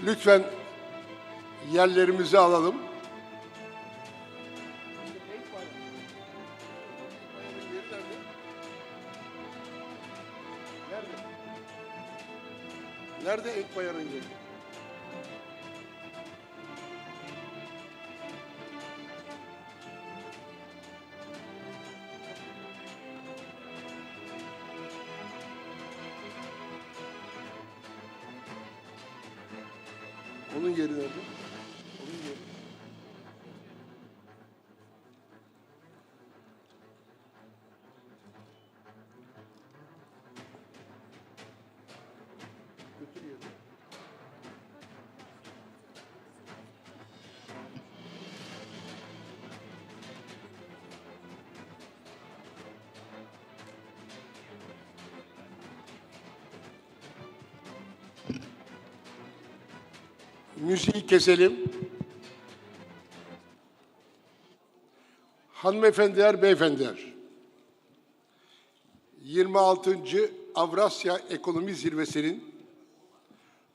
Lütfen yerlerimizi alalım. Nerede ek bayarın yeri? Onun yeri nerede? Onun yeri. Götür yeri. Müziği keselim. Hanımefendiler, beyefendiler, 26. Avrasya Ekonomi Zirvesi'nin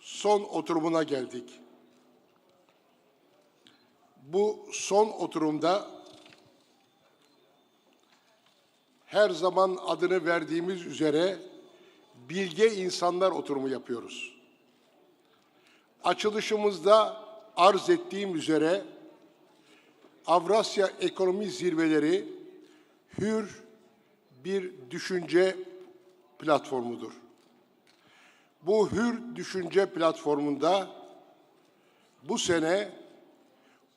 son oturumuna geldik. Bu son oturumda her zaman adını verdiğimiz üzere bilge insanlar oturumu yapıyoruz. Açılışımızda arz ettiğim üzere Avrasya Ekonomi Zirveleri hür bir düşünce platformudur. Bu hür düşünce platformunda bu sene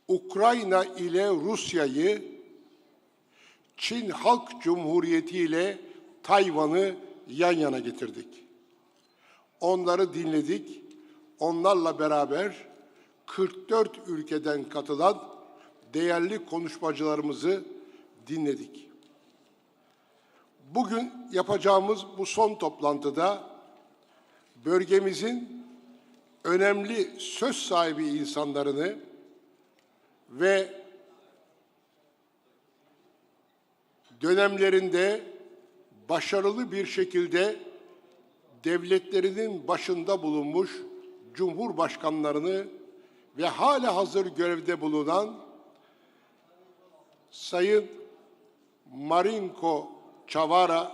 Ukrayna ile Rusya'yı, Çin Halk Cumhuriyeti ile Tayvan'ı yan yana getirdik. Onları dinledik. Onlarla beraber 44 ülkeden katılan değerli konuşmacılarımızı dinledik. Bugün yapacağımız bu son toplantıda bölgemizin önemli söz sahibi insanlarını ve dönemlerinde başarılı bir şekilde devletlerinin başında bulunmuş cumhurbaşkanlarını ve hala hazır görevde bulunan Sayın Marinko Çavara,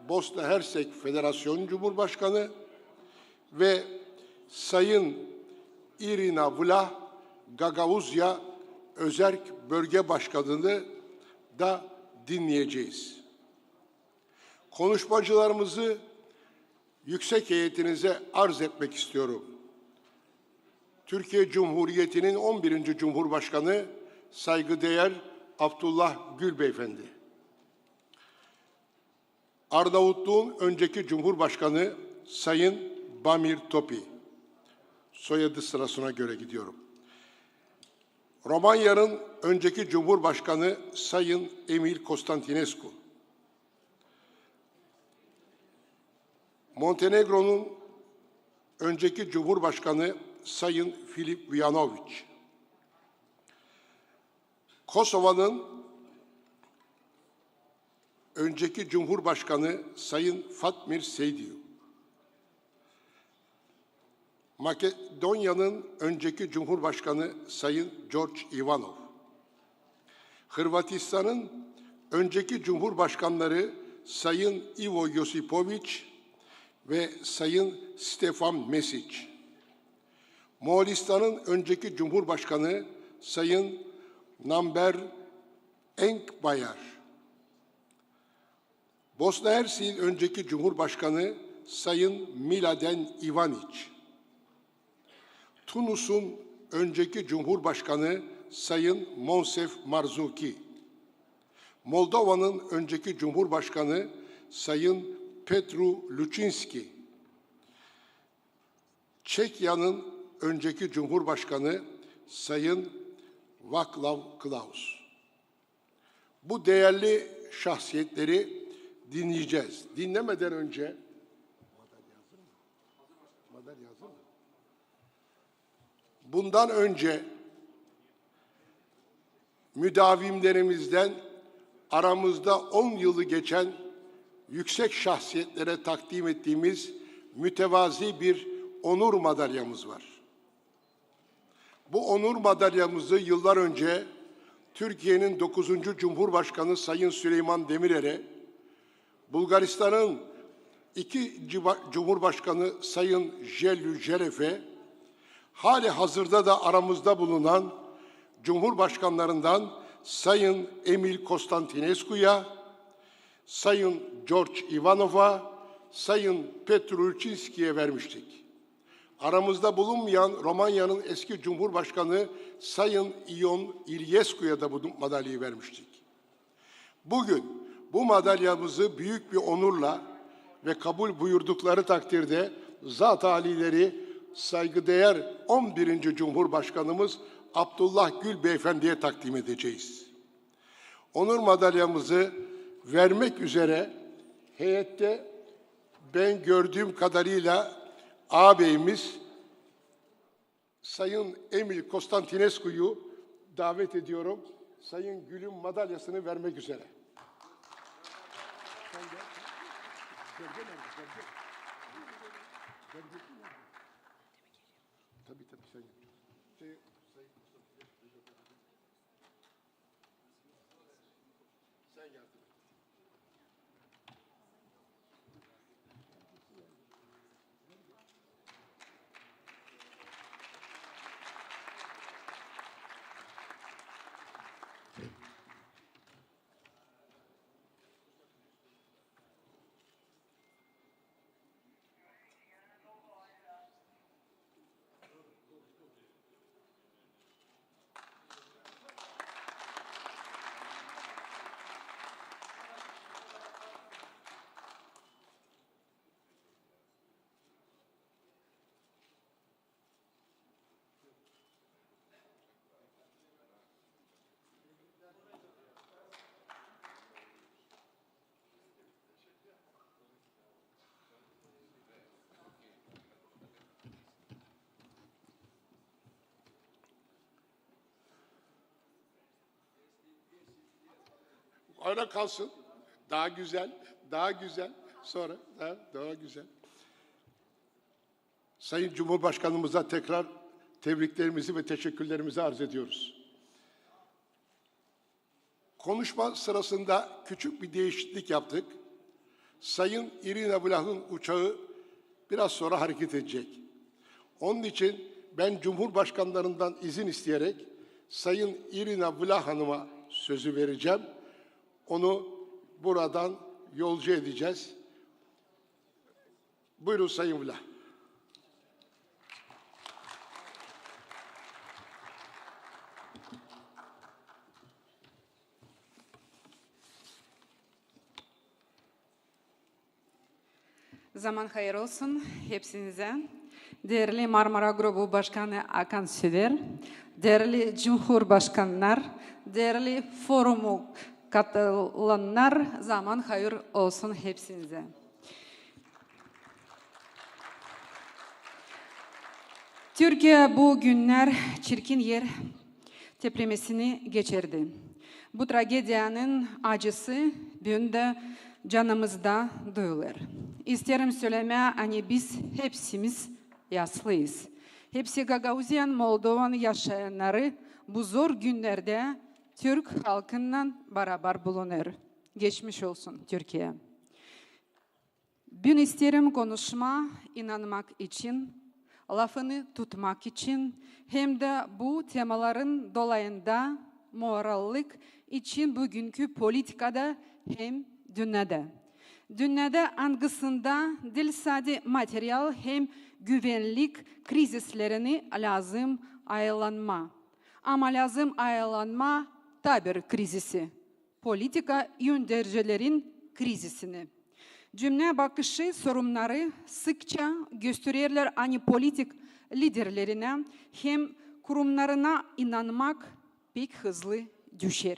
Bosna Hersek Federasyon Cumhurbaşkanı ve Sayın Irina Vlah Gagavuzya Özerk Bölge Başkanı'nı da dinleyeceğiz. Konuşmacılarımızı yüksek heyetinize arz etmek istiyorum. Türkiye Cumhuriyeti'nin 11. Cumhurbaşkanı saygıdeğer Abdullah Gül Beyefendi. Arnavutluğun önceki Cumhurbaşkanı Sayın Bamir Topi. Soyadı sırasına göre gidiyorum. Romanya'nın önceki Cumhurbaşkanı Sayın Emil Constantinescu. Montenegro'nun önceki Cumhurbaşkanı Sayın Filip Vujanović. Kosova'nın önceki Cumhurbaşkanı Sayın Fatmir Seydiu. Makedonya'nın önceki Cumhurbaşkanı Sayın George Ivanov. Hırvatistan'ın önceki Cumhurbaşkanları Sayın Ivo Josipović ve Sayın Stefan Mesić. Moğolistan'ın önceki Cumhurbaşkanı Sayın Namber Enkbayar. Bosna Hersek'in önceki Cumhurbaşkanı Sayın Miladen Ivanić. Tunus'un önceki Cumhurbaşkanı Sayın Monsef Marzuki. Moldova'nın önceki Cumhurbaşkanı Sayın Petru Lučinski. Çekya'nın önceki Cumhurbaşkanı Sayın Václav Klaus. Bu değerli şahsiyetleri dinleyeceğiz. Dinlemeden önce bundan önce müdavimlerimizden aramızda 10 yılı geçen yüksek şahsiyetlere takdim ettiğimiz mütevazi bir onur madalyamız var. Bu onur madalyamızı yıllar önce Türkiye'nin 9. Cumhurbaşkanı Sayın Süleyman Demirel'e, Bulgaristan'ın 2. Cumhurbaşkanı Sayın Jelyu Jelef'e, hali hazırda da aramızda bulunan Cumhurbaşkanlarından Sayın Emil Konstantinescu'ya, Sayın George Ivanov'a, Sayın Petru Ulcinski'ye vermiştik. Aramızda bulunmayan Romanya'nın eski Cumhurbaşkanı Sayın Ion Iliescu'ya da bu madalyayı vermiştik. Bugün bu madalyamızı büyük bir onurla ve kabul buyurdukları takdirde zat alileri saygıdeğer 11. Cumhurbaşkanımız Abdullah Gül Beyefendi'ye takdim edeceğiz. Onur madalyamızı vermek üzere heyette ben gördüğüm kadarıyla ağabeyimiz Sayın Emil Konstantinescu'yu davet ediyorum. Sayın Gül'ün madalyasını vermek üzere. Tabii sen yardım et. Öyle kalsın. Daha güzel, daha güzel. Sonra daha güzel. Sayın Cumhurbaşkanımıza tekrar tebriklerimizi ve teşekkürlerimizi arz ediyoruz. Konuşma sırasında küçük bir değişiklik yaptık. Sayın Irina Vlach'ın uçağı biraz sonra hareket edecek. Onun için ben Cumhurbaşkanlarından izin isteyerek Sayın Irina Vlach Hanım'a sözü vereceğim. Onu buradan yolcu edeceğiz. Buyurun Sayın Vlach. Zaman hayır olsun hepsinize. Değerli Marmara Grubu Başkanı Hakan Süder, değerli Cumhurbaşkanlar, değerli forumu katılanlar, zaman hayır olsun hepsinize. Türkiye bu günler çirkin yer teplemesini geçirdi. Bu tragedyanın acısı bugün de canımızda duyulur. İsterim söylemeye hani biz hepsimiz yaşlıyız. Hepsi Gagauzyan, Moldovan yaşayanları bu zor günlerde Türk halkından beraber bulunur. Geçmiş olsun Türkiye. Bugün isterim konuşma, inanmak için, lafını tutmak için hem de bu temaların dolayında morallik için bugünkü politikada hem dünyada. Dünyada hangisinde değil sadece materyal hem güvenlik krizislerini lazım ayarlanma. Ama lazım ayarlanma tabir krizisi. Politika yöneticilerin krizisini. Cümle bakışı sorunları sıkça gösterirler hani politik liderlerine hem kurumlarına inanmak pek hızlı düşer.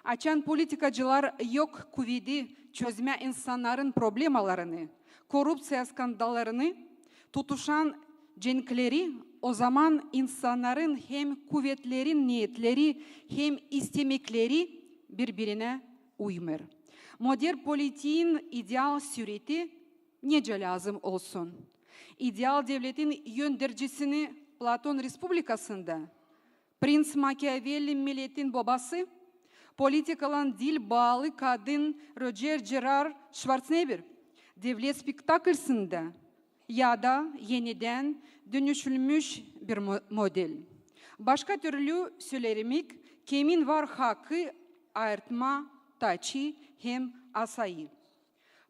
Açan politikacılar yok kuvveti çözme insanların problemalarını, korupsiya skandallarını, tutuşan cenkleri o zaman insanların hem kuvvetlerin niyetleri hem istemekleri birbirine uymuyor. Modern politiğin ideal sureti nece lazım olsun? İdeal devletin yöneticisini Platon Respublikası'nda Prens Machiavelli milletin babası, politikalan dil bağlı kadın Roger Gerard Schwarzenegger, devlet spektaklısında ya da yeniden dönüşülmüş bir model. Başka türlü söylemek, kimin var hakkı ayırtma taçı hem asayı.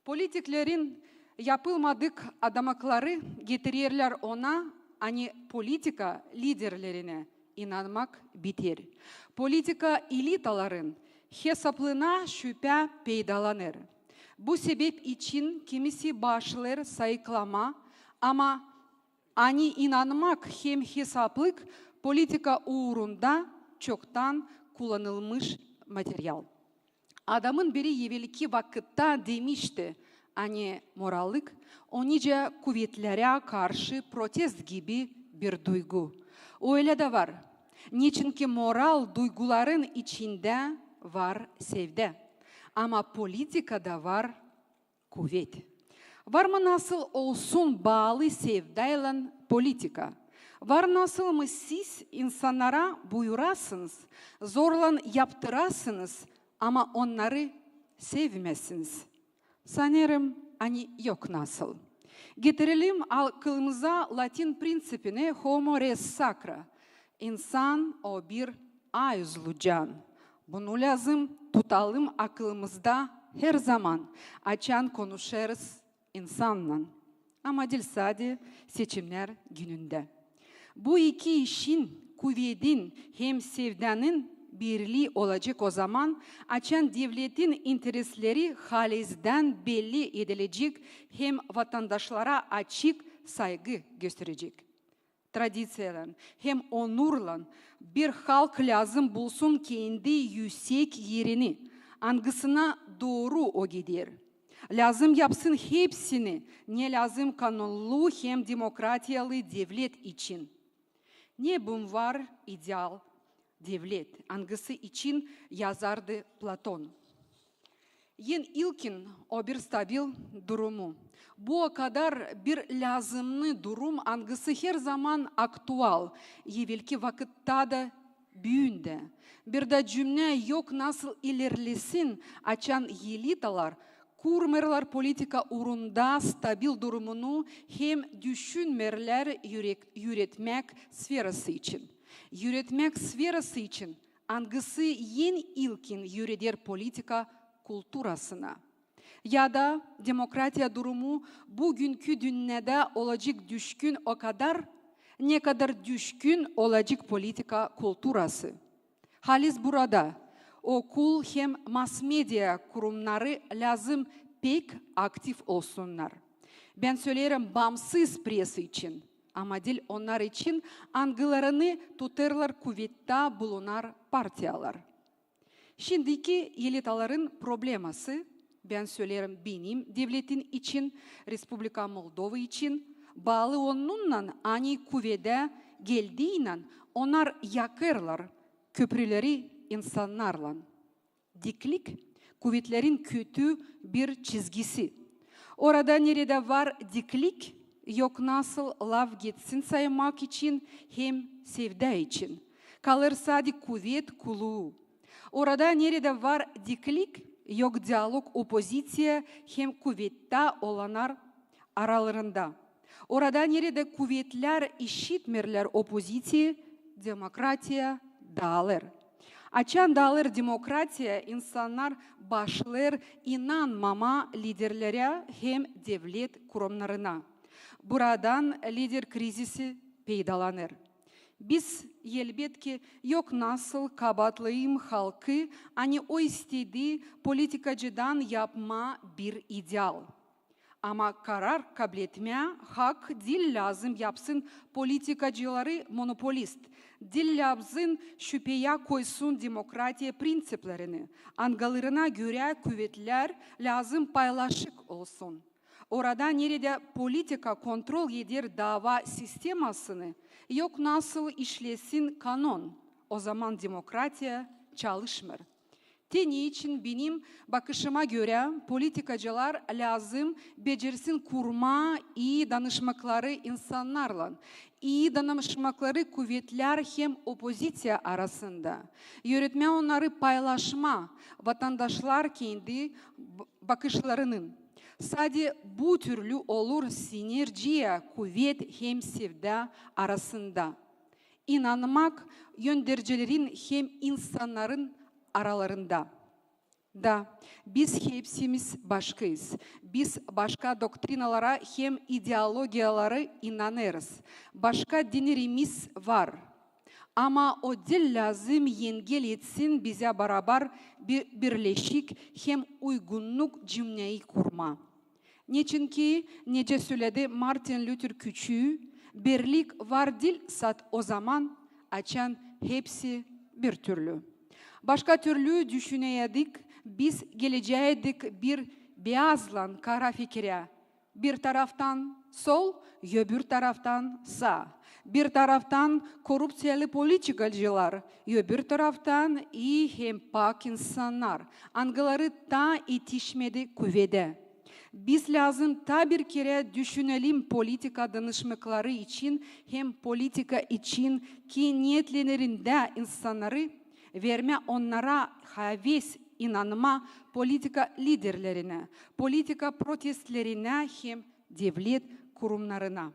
Politiklerin yapılmadık adamakları getirirler ona, hani politika liderlerine inanmak biter. Politika elitaların hesaplığına şüphe peydalanır. Bu sebep için kimisi başlar sayıklama ama hani inanmak hem hesaplık politika uğrunda çoktan kullanılmış materyal. Adamın biri evvelki vakitte demişti, hani morallık, onca kuvvetlere karşı protest gibi bir duygu. Öyle de var. Niçin ki moral duyguların içinde var sevde. Ama politikada var kuvvet. Var mı nasıl olsun bağlı sevdayla politika? Var nasıl mı siz insanlara buyurasınız, zorla yaptırasınız ama onları sevmezsiniz? Sanırım hani yok nasıl. Getirelim aklımıza Latin prensipini homo res sacra. İnsan o bir ağızlı can. Bunu lazım tutalım aklımızda her zaman. Açan konuşuruz insanla. Ama değil sadece seçimler gününde. Bu iki işin, kuvvetin hem sevdanın birliği olacak o zaman açan devletin interesleri halizden belli edilecek hem vatandaşlara açık saygı gösterecek. Tradisiyadan hem onurla bir halk lazım bulsun kendi yüksek yerini, hangisine doğru o gider. Lazım yapsın hepsini, ne lazım kanunlu hem demokratiyalı devlet için. Ne bunun var ideal devlet, hangisi için yazardı Platon. En ilkin o bir stabil durumu. Bu o kadar bir lazımlı durum, hangisi her zaman aktual, evvelki vakitte de büyünde. Bir de cümle yok nasıl ilerlesin açan elitalar, kurmerler politika uğrunda stabil durumunu hem düşünmerler yürütmek sferası için. Yürütmek sferası için hangisi en ilkin yürüder politika kulturasına. Ya da demokratiya durumu bugünkü dünyada olacak düşkün o kadar, ne kadar düşkün olacak politika kulturası. Halis burada. Okul hem mass media kurumları lazım pek aktif olsunlar. Ben söylerim bağımsız presi için. Ama değil onlar için angılarını tutarlar kuvvette bulunan partiyalar. Şimdiki elitaların probleması, ben söylerim benim devletin için, Respublika Moldova için, bağlı onunla ani kuvvete geldiğiyle onlar yakarlar köprüleri insanlarla. Diklik, kuvvetlerin kötü bir çizgisi. Orada nerede var diklik, yok nasıl laf gitsin saymak için hem sevda için. Kalır sadece kuvvet kulu. Orada nerede var diklik, yok diyalog opozisiya hem kuvvette olanlar aralarında. Orada nerede kuvvetler işitmirler opozisiya, demokratiya dağılır. Açan dağılır demokratiya, insanlar başlar inanmama liderlere hem devlet kurumlarına. Buradan lider krizisi peydalanır. Biz elbette yok nasıl kabatlıyım halkı, hani o istediği politikacıdan yapma bir ideal. Ama karar kabul etmeye hak dil lazım yapsın politikacıları monopolist. Dil lazım şüpheye koysun demokratiya prensiplerini. Angalarına göre kuvvetler lazım paylaşık olsun. Orada nerede politika kontrol eder dava sistemasını, yok nasıl işlesin kanun, o zaman demokratiya çalışmır. Niçin benim bakışıma göre politikacılar lazım becersin kurma iyi danışmakları insanlarla. İyi danışmakları kuvvetler hem opozisya arasında. Yürütme onları paylaşma, vatandaşlar kendi bakışlarının. Sadece bu türlü olur sinerjiye kuvvet hem sevda arasında. İnanmak yöndericilerin hem insanların aralarında. Biz hepsimiz başkayız. Biz başka doktrinalara hem ideologiyalara inanırız. Başka dinlerimiz var. Ama o dil lazım engel etsin bize beraber birleşik hem uygunluk cümleyi kurma. Niçin ki nece söyledi Martin Luther Küçük, birlik var dil sat o zaman açan hepsi bir türlü. Başka türlü düşüneydik, biz geleceğiydik bir beyazlan kara fikre. Bir taraftan sol, öbür taraftan sağ. Bir taraftan korupsiyalı politikacılar, öbür taraftan iyi hem pak insanlar. Angaları ta yetişmedi kuvvede. Biz lazım ta bir kere düşünelim politika danışmakları için hem politika için ki niyetlenirinde insanları verme onlara havis inanma politika liderlerine, politika protestlerine hem devlet kurumlarına.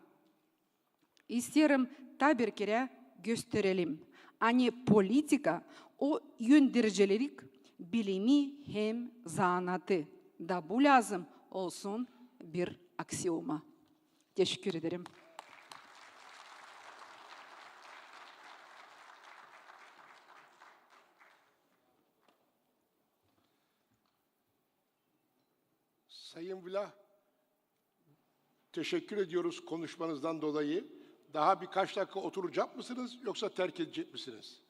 İsterim ta bir kere gösterelim. Hani politika o yöndericilik bilimi hem zanatı da bu lazım olsun bir aksiyoma. Teşekkür ederim. Sayın Vlah, teşekkür ediyoruz konuşmanızdan dolayı. Daha birkaç dakika oturacak mısınız yoksa terk edecek misiniz?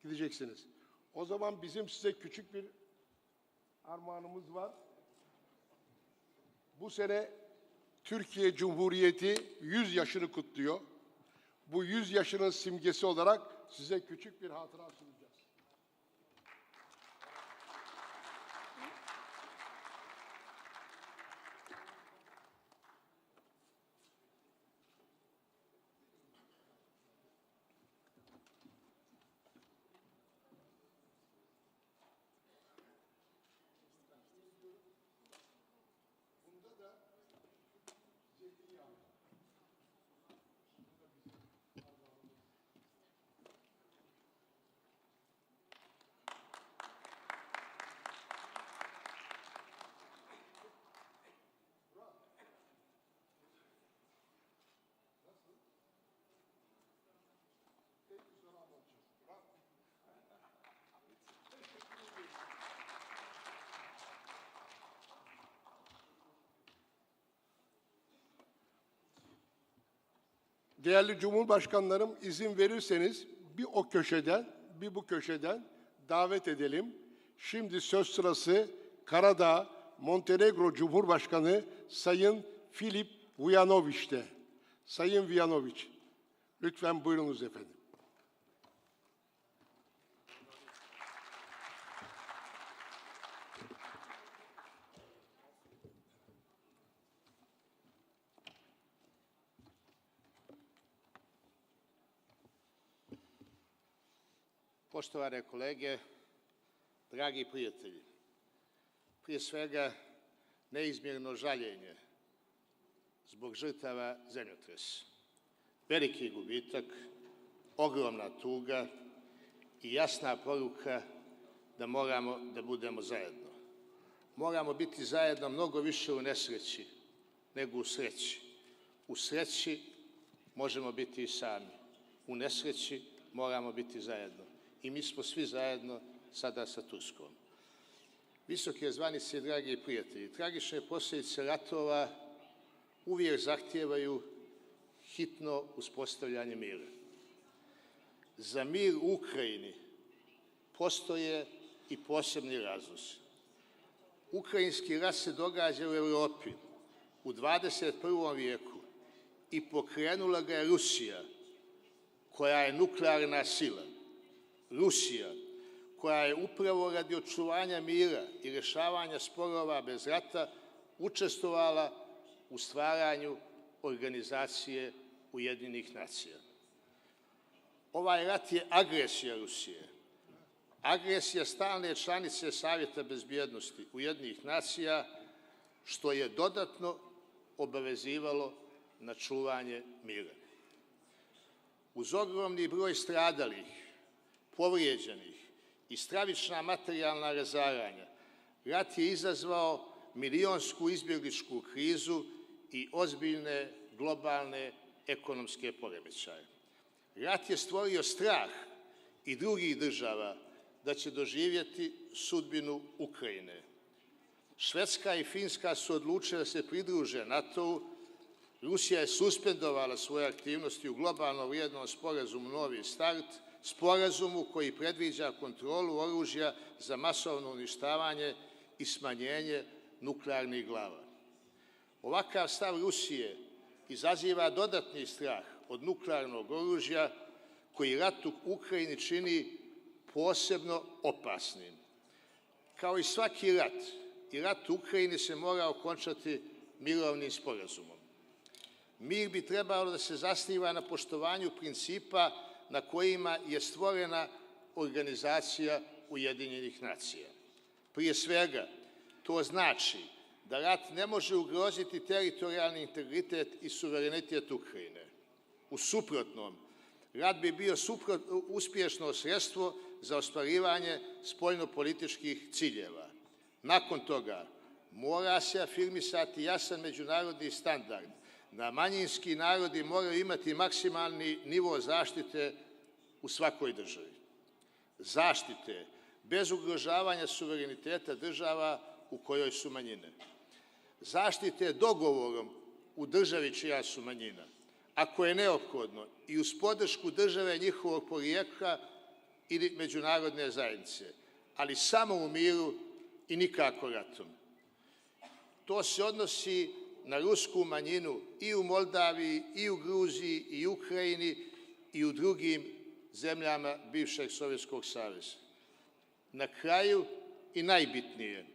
Gideceksiniz. O zaman bizim size küçük bir armağanımız var. Bu sene Türkiye Cumhuriyeti 100 yaşını kutluyor. Bu 100 yaşının simgesi olarak size küçük bir hatıra sunacağız. Değerli Cumhurbaşkanlarım, izin verirseniz bir o köşeden, bir bu köşeden davet edelim. Şimdi söz sırası Karadağ, Montenegro Cumhurbaşkanı Sayın Filip Vujanović'te. Sayın Vujanović, lütfen buyurunuz efendim. Poštovane kolege, dragi prijatelji, prije svega neizmjerno žaljenje zbog žrtava zemljotresa. Veliki gubitak, ogromna tuga i jasna poruka da moramo da budemo zajedno. Moramo biti zajedno mnogo više u nesreći nego u sreći. U sreći možemo biti i sami, u nesreći moramo biti zajedno. I mi smo svi zajedno sada sa Turskom. Visoke zvanice, dragi prijatelji, tragične posljedice ratova uvijek zahtijevaju hitno uspostavljanje mira. Za mir u Ukrajini postoje i posebni razlozi. Ukrajinski rat se događa u Europi u 21. vijeku i pokrenula ga je Rusija, koja je nuklearna sila. Rusija, koja je upravo radi očuvanja mira i rješavanja sporova bez rata učestvovala u stvaranju organizacije Ujedinjenih nacija. Ovaj rat je agresija Rusije, agresija stalne članice Savjeta bezbjednosti Ujedinjenih nacija, što je dodatno obavezivalo na čuvanje mira. Uz ogromni broj stradalih, povrijeđenih i stravična materijalna razaranja, rat je izazvao milionsku izbjegličku krizu i ozbiljne globalne ekonomske poremećaje. Rat je stvorio strah i drugih država da će doživjeti sudbinu Ukrajine. Švedska i Finska su odlučile da se pridruže NATO-u. Rusija je suspendovala svoje aktivnosti u globalno vrijednom sporazumu Novi start, sporazumu koji predviđa kontrolu oružja za masovno uništavanje i smanjenje nuklearnih glava. Ovakav stav Rusije izaziva dodatni strah od nuklearnog oružja koji rat u Ukrajini čini posebno opasnim. Kao i svaki rat, i rat u Ukrajini se mora okončati mirovnim sporazumom. Mir bi trebalo da se zasniva na poštovanju principa na kojima je stvorena organizacija Ujedinjenih nacija. Prije svega, to znači da rat ne može ugroziti teritorijalni integritet i suverenitet Ukrajine. U suprotnom, rat bi bio uspješno sredstvo za ostvarivanje spoljnopolitičkih ciljeva. Nakon toga, mora se afirmisati jasan međunarodni standard da manjinski narodi moraju imati maksimalni nivo zaštite u svakoj državi. Zaštite bez ugrožavanja suvereniteta država u kojoj su manjine. Zaštite dogovorom u državi čija su manjina, ako je neophodno i uz podršku države njihovog porijekla ili međunarodne zajednice, ali samo u miru i nikako ratom. To se odnosi na rusku manjinu i u Moldaviji, i u Gruziji, i u Ukrajini, i u drugim zemljama bivšeg Sovjetskog saveza. Na kraju i najbitnije,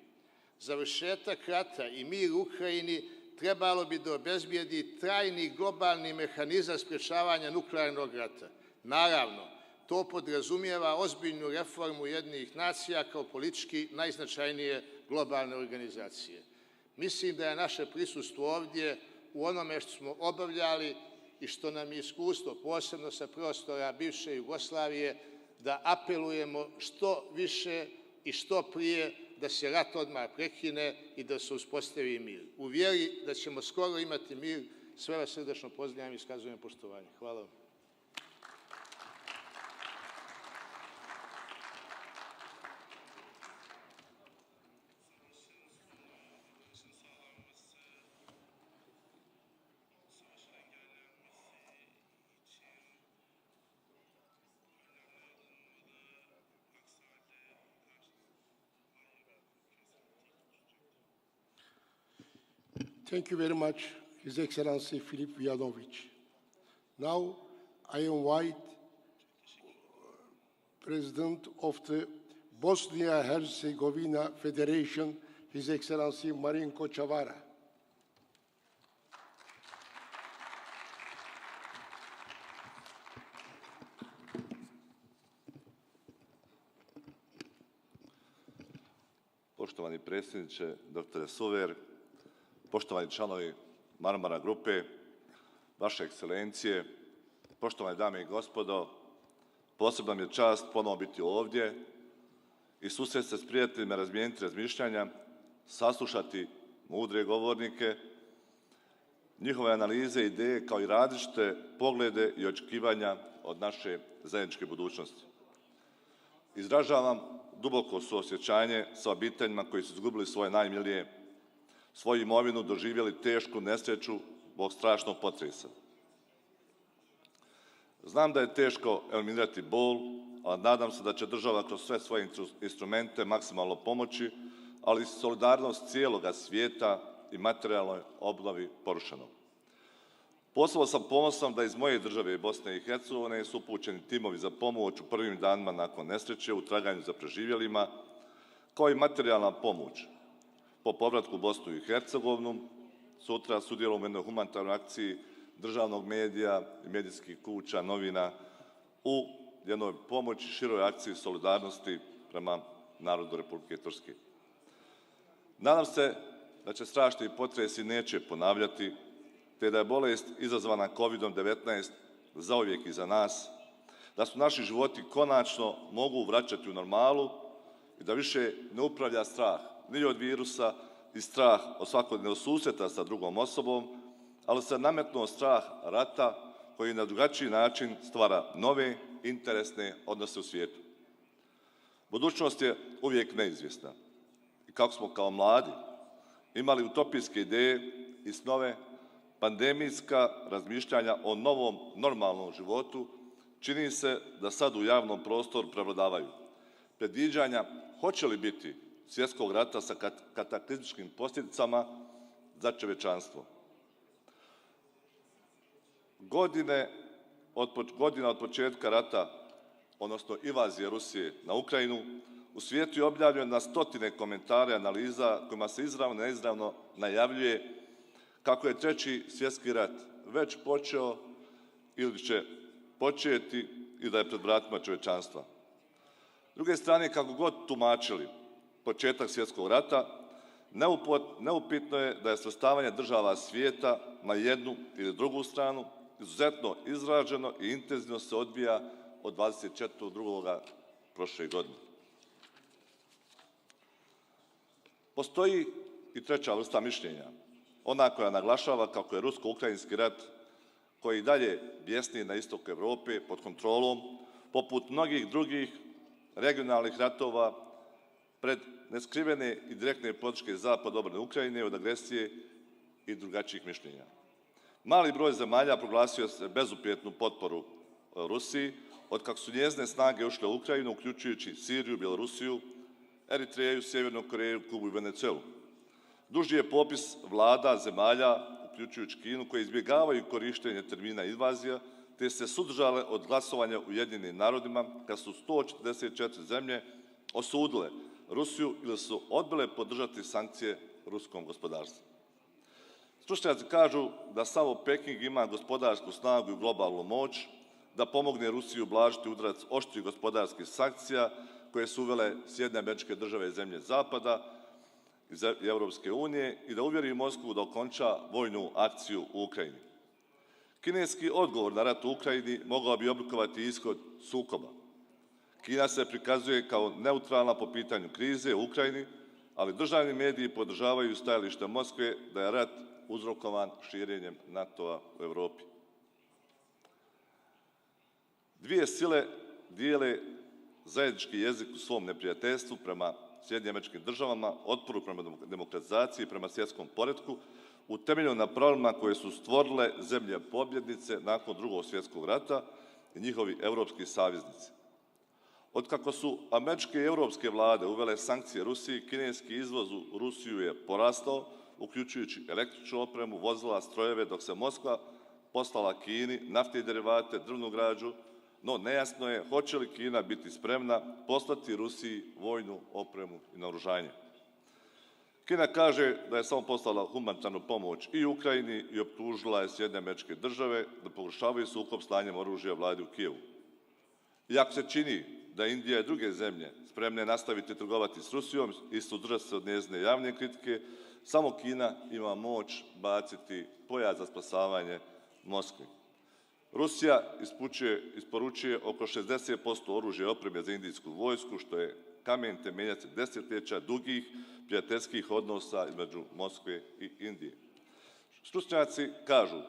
završetak rata i mir u Ukrajini trebalo bi da obezbijedi trajni globalni mehanizam sprječavanja nuklearnog rata. Naravno, to podrazumijeva ozbiljnu reformu Ujedinjenih nacija kao politički najznačajnije globalne organizacije. Mislim da je naše prisustvo ovdje u onome što smo obavljali i što nam je iskustvo, posebno sa prostora bivše Jugoslavije, da apelujemo što više i što prije da se rat odmah prekine i da se uspostavi mir. U vjeri da ćemo skoro imati mir, sve vas srdačno pozdravljam i iskazujem poštovanje. Hvala vam. Thank you very much, His Excellency Filip Vujanović. Now, I invite President of the Bosnia-Herzegovina Federation, His Excellency Marinko Čavara. Poštovani predsjedniče, dr. Suver, poštovani članovi Marmara grupe, vaše ekscelencije, poštovane dame i gospodo, posebna mi je čast ponovo biti ovdje i susresti se s prijateljima, razmijeniti razmišljanja, saslušati mudre govornike, njihove analize, ideje kao i različite poglede i očekivanja od naše zajedničke budućnosti. Izražavam duboko suosjećanje sa obiteljima koji su izgubili svoje najmilije, svoju imovinu, doživjeli tešku nesreću zbog strašnog potresa. Znam da je teško eliminirati bol, ali nadam se da će država kroz sve svoje instrumente maksimalno pomoći, ali i solidarnost cijeloga svijeta i materijalnoj obnovi porušenog. Posebno sam ponosan da iz moje države Bosne i Hercegovine su upućeni timovi za pomoć u prvim danima nakon nesreće u traganju za preživjelima, kao i materijalna pomoć po povratku u Bosnu i Hercegovinu. Sutra sudjelujemo u jednoj humanitarnoj akciji državnog medija i medijskih kuća, novina u jednoj pomoći široj akciji solidarnosti prema narodu Republike Turske. Nadam se da će strašni potresi neće ponavljati, te da je bolest izazvana COVID-19 zauvijek iza nas, da su naši životi konačno mogu vraćati u normalu i da više ne upravlja strah ni od virusa i strah od svakodnevnog susreta sa drugom osobom, ali se nametnuo strah rata koji na drugačiji način stvara nove interesne odnose u svijetu. Budućnost je uvijek neizvjesna. I kako smo kao mladi imali utopijske ideje i snove, pandemijska razmišljanja o novom normalnom životu, čini se da sad u javnom prostoru prevladavaju. Predviđanja hoće li biti svjetskog rata sa kataklizmičkim posljedicama za čovječanstvo. Godina od početka rata, odnosno invazije Rusije na Ukrajinu, u svijetu je objavljeno na stotine komentara i analiza kojima se izravno i neizravno najavljuje kako je treći svjetski rat već počeo ili će početi i da je pred vratima čovječanstva. S druge strane, kako god tumačili početak svjetskog rata, neupitno je da je svrstavanje država svijeta na jednu ili drugu stranu izuzetno izraženo i intenzivno se odvija od 24.2. prošle godine. Postoji i treća vrsta mišljenja, ona koja naglašava kako je rusko-ukrajinski rat, koji i dalje bjesni na istoku Evrope pod kontrolom, poput mnogih drugih regionalnih ratova, pred neskrivene i direktne podrške Zapada obrane Ukrajine od agresije i drugačijih mišljenja. Mali broj zemalja proglasio se bezupjetnu potporu Rusiji, od kako su njezine snage ušle u Ukrajinu, uključujući Siriju, Bjelorusiju, Eritreju, Sjevernu Koreju, Kubu i Venezuelu. Duži je popis vlada zemalja, uključujući Kinu, koji izbjegavaju korištenje termina invazija, te se suzdržale od glasovanja u Ujedinjenim narodima, kad su 144 zemlje osudile Rusiju ili su odbile podržati sankcije ruskom gospodarstvu. Stručnjaci kažu da samo Peking ima gospodarsku snagu i globalnu moć da pomogne Rusiji ublažiti udarac oštrih gospodarskih sankcija koje su uvele Sjedinjene Američke Države i zemlje Zapada i Europske unije i da uvjeri Moskvu da okonča vojnu akciju u Ukrajini. Kineski odgovor na rat u Ukrajini mogao bi oblikovati ishod sukoba. Kina se prikazuje kao neutralna po pitanju krize u Ukrajini, ali državni mediji podržavaju stajalište Moskve da je rat uzrokovan širenjem NATO-a u Evropi. Dvije sile dijele zajednički jezik u svom neprijateljstvu prema Sjedinjenim Američkim Državama, otporu prema demokratizaciji i prema svjetskom poretku, utemeljeno na pravilima koje su stvorile zemlje pobjednice nakon Drugog svjetskog rata i njihovi evropski saveznici. Otkako su američke i evropske vlade uvele sankcije Rusiji, kineski izvoz u Rusiju je porastao, uključujući električnu opremu, vozila, strojeve, dok se Moskva poslala Kini naftne i derivate, drvnu građu, no nejasno je hoće li Kina biti spremna poslati Rusiji vojnu opremu i naoružanje. Kina kaže da je samo poslala humanitarnu pomoć i Ukrajini i optužila je Sjedinjene Američke Države da pogoršavaju sukob slanjem oružja vladi u Kijevu. Iako se čini da Indija i druge zemlje spremne nastaviti trgovati s Rusijom i suzdržati se od njezine javne kritike, samo Kina ima moć baciti pojas za spasavanje Moskvi. Rusija isporučuje oko 60% oružja i opreme za indijsku vojsku, što je kamen temeljac desetljeća dugih prijateljskih odnosa između Moskve i Indije. Stručnjaci kažu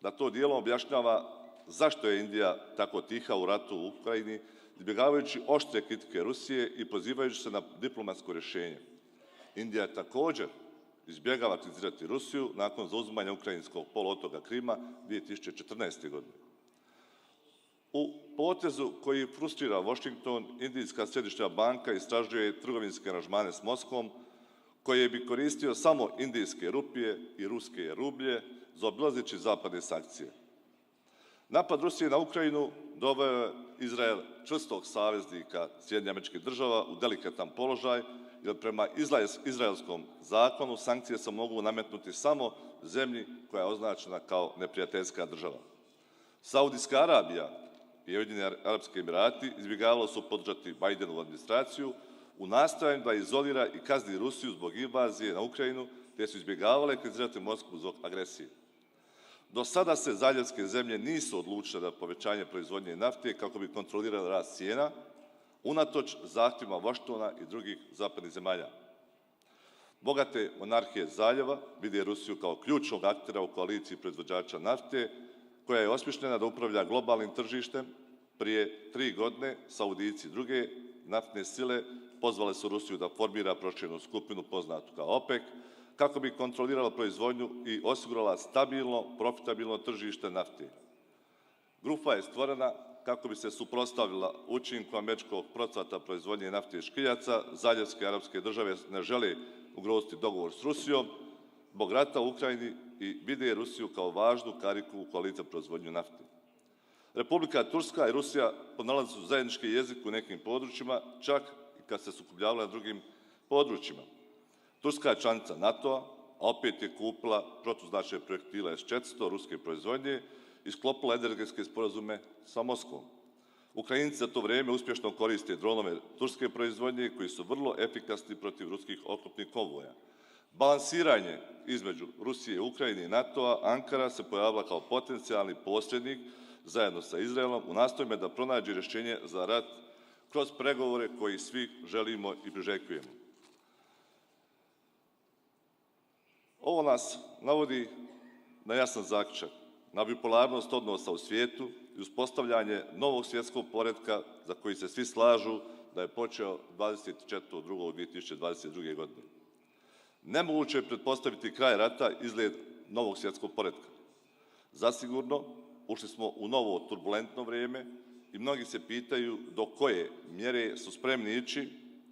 da to dijelom objašnjava zašto je Indija tako tiha u ratu u Ukrajini, izbjegavajući oštre kritike Rusije i pozivajući se na diplomatsko rješenje. Indija također izbjegava kritizirati Rusiju nakon zauzimanja ukrajinskog poluotoka Krima 2014. godine. U potezu koji frustrira Washington, Indijska središnja banka istražuje trgovinske aranžmane s Moskvom, koje bi koristio samo indijske rupije i ruske rublje zaobilazeći zapadne sankcije. Napad Rusije na Ukrajinu doveo je Izrael, čvrstog saveznika Sjedinjenih Američkih Država, u delikatan položaj, jer prema izraelskom zakonu sankcije se mogu nametnuti samo zemlji koja je označena kao neprijateljska država. Saudijska Arabija i Ujedinjeni Arapski Emirati izbjegavalo su podržati Bajdenovu administraciju u nastojanju da izolira i kazni Rusiju zbog invazije na Ukrajinu, te su izbjegavale kritizirati Moskvu zbog agresije. Do sada se zaljevske zemlje nisu odlučile na povećanje proizvodnje nafte kako bi kontrolirale rast cijena, unatoč zahtjevima Vašingtona i drugih zapadnih zemalja. Bogate monarhije zaljeva vide Rusiju kao ključnog aktera u koaliciji proizvođača nafte, koja je osmišljena da upravlja globalnim tržištem. Prije 3 godine Saudijci i druge naftne sile pozvale su Rusiju da formira proširenu skupinu poznatu kao OPEC, kako bi kontrolirala proizvodnju i osigurala stabilno, profitabilno tržište nafte. Grupa je stvorena kako bi se suprotstavila učinku američkog procvata proizvodnje nafte i škriljaca. Zaljevske arapske države ne žele ugroziti dogovor s Rusijom zbog rata u Ukrajini i vide Rusiju kao važnu kariku u koaliciji proizvodnju nafte. Republika Turska i Rusija pronalazile su zajednički jezik u nekim područjima, čak i kad se sukobljavale na drugim područjima. Turska je članica NATO-a, a opet je kupila protuzračne projektile S-400 ruske proizvodnje i sklopila energetske sporazume sa Moskvom. Ukrajinci za to vrijeme uspješno koriste dronove turske proizvodnje koji su vrlo efikasni protiv ruskih oklopnih konvoja. Balansiranje između Rusije, Ukrajine i NATO-a, Ankara se pojavila kao potencijalni posrednik zajedno sa Izraelom u nastojanju da pronađe rješenje za rat kroz pregovore koji svi želimo i priželjkujemo. Ovo nas navodi na jasan zaključak, na bipolarnost odnosa u svijetu i uspostavljanje novog svjetskog poretka za koji se svi slažu da je počeo 24.2.2022. godine. Nemoguće je pretpostaviti kraj rata, izgled novog svjetskog poretka. Zasigurno, ušli smo u novo turbulentno vrijeme i mnogi se pitaju do koje mjere su spremni ići,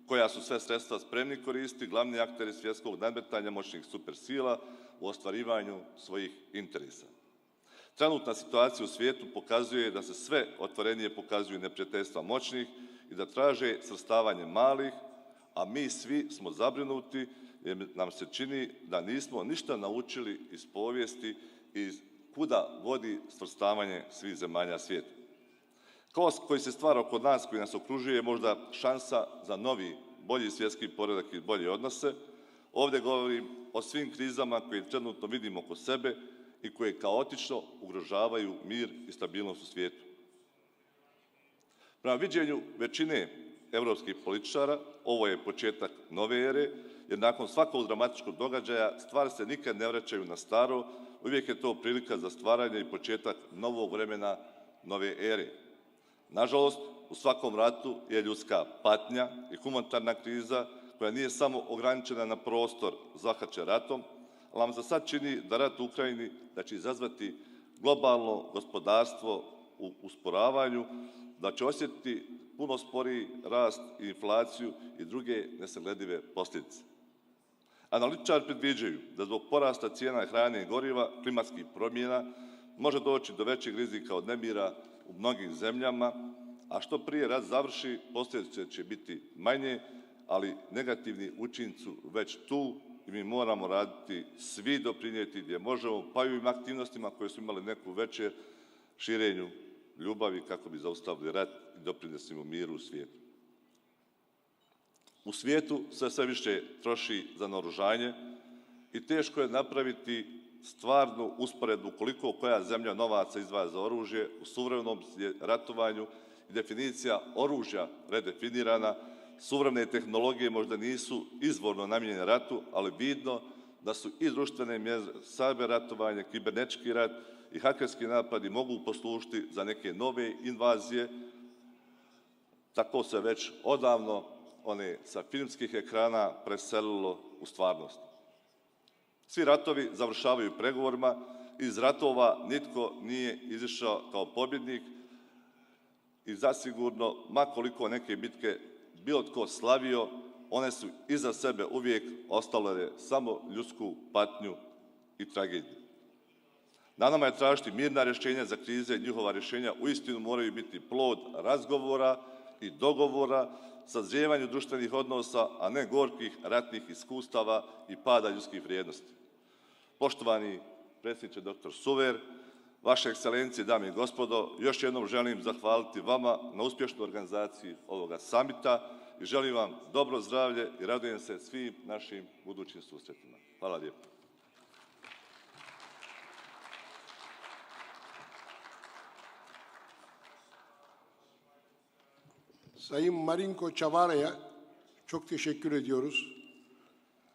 koja su sve sredstva spremni koristiti glavni akteri svjetskog nadmetanja moćnih supersila u ostvarivanju svojih interesa. Trenutna situacija u svijetu pokazuje da se sve otvorenije pokazuju neprijateljstva moćnih i da traže svrstavanje malih, a mi svi smo zabrinuti jer nam se čini da nismo ništa naučili iz povijesti i kuda vodi svrstavanje svih zemalja svijeta. Kaos koji se stvara oko nas, koji nas okružuje, je možda šansa za novi, bolji svjetski poredak i bolje odnose. Ovdje govorim o svim krizama koje trenutno vidimo oko sebe i koje kaotično ugrožavaju mir i stabilnost u svijetu. Prema viđenju većine evropskih političara, ovo je početak nove ere, jer nakon svakog dramatičkog događaja stvari se nikad ne vraćaju na staro, uvijek je to prilika za stvaranje i početak novog vremena, nove ere. Nažalost, u svakom ratu je ljudska patnja i humanitarna kriza koja nije samo ograničena na prostor zahvaćen ratom, ali nam za sad čini da rat u Ukrajini da će izazvati globalno gospodarstvo u usporavanju, da će osjetiti puno sporiji rast i inflaciju i druge nesagledive posljedice. Analitičari predviđaju da zbog porasta cijena hrane i goriva, klimatskih promjena, može doći do većeg rizika od nemira u mnogim zemljama, a što prije rat završi, posljedice će biti manje, ali negativni učinci su već tu i mi moramo raditi, svi doprinijeti gdje možemo, pa i ovim aktivnostima koje su imali neku veće širenju ljubavi kako bi zaustavili rat i doprinesimo miru u svijetu. U svijetu sve više troši za naoružanje i teško je napraviti stvarnu usporedbu koliko koja zemlja novaca izdvaja za oružje u suvremenom ratovanju i definicija oružja redefinirana. Suvremene tehnologije možda nisu izvorno namijenjene ratu, ali vidno da su i društvene mjere, cyber ratovanje, kibernetički rat i hakerski napadi mogu poslužiti za neke nove invazije. Tako se već odavno one sa filmskih ekrana preselilo u stvarnost. Svi ratovi završavaju pregovorima, iz ratova nitko nije izišao kao pobjednik i zasigurno, ma koliko neke bitke bilo tko slavio, one su iza sebe uvijek ostavile samo ljudsku patnju i tragediju. Na nama je tražiti mirna rješenja za krize, njihova rješenja uistinu moraju biti plod razgovora i dogovora, sazrijevanja društvenih odnosa, a ne gorkih ratnih iskustava i pada ljudskih vrijednosti. Poštovani predsjedniče dr. Suver, Vaše ekscelencije, dame i gospodo, još jednom želim zahvaliti vama na uspješnoj organizaciji ovoga samita i želim vam dobro zdravlje i radujem se svim našim budućim susretima. Hvala lijepo. Sayın Marinko Çavara'ya çok teşekkür ediyoruz.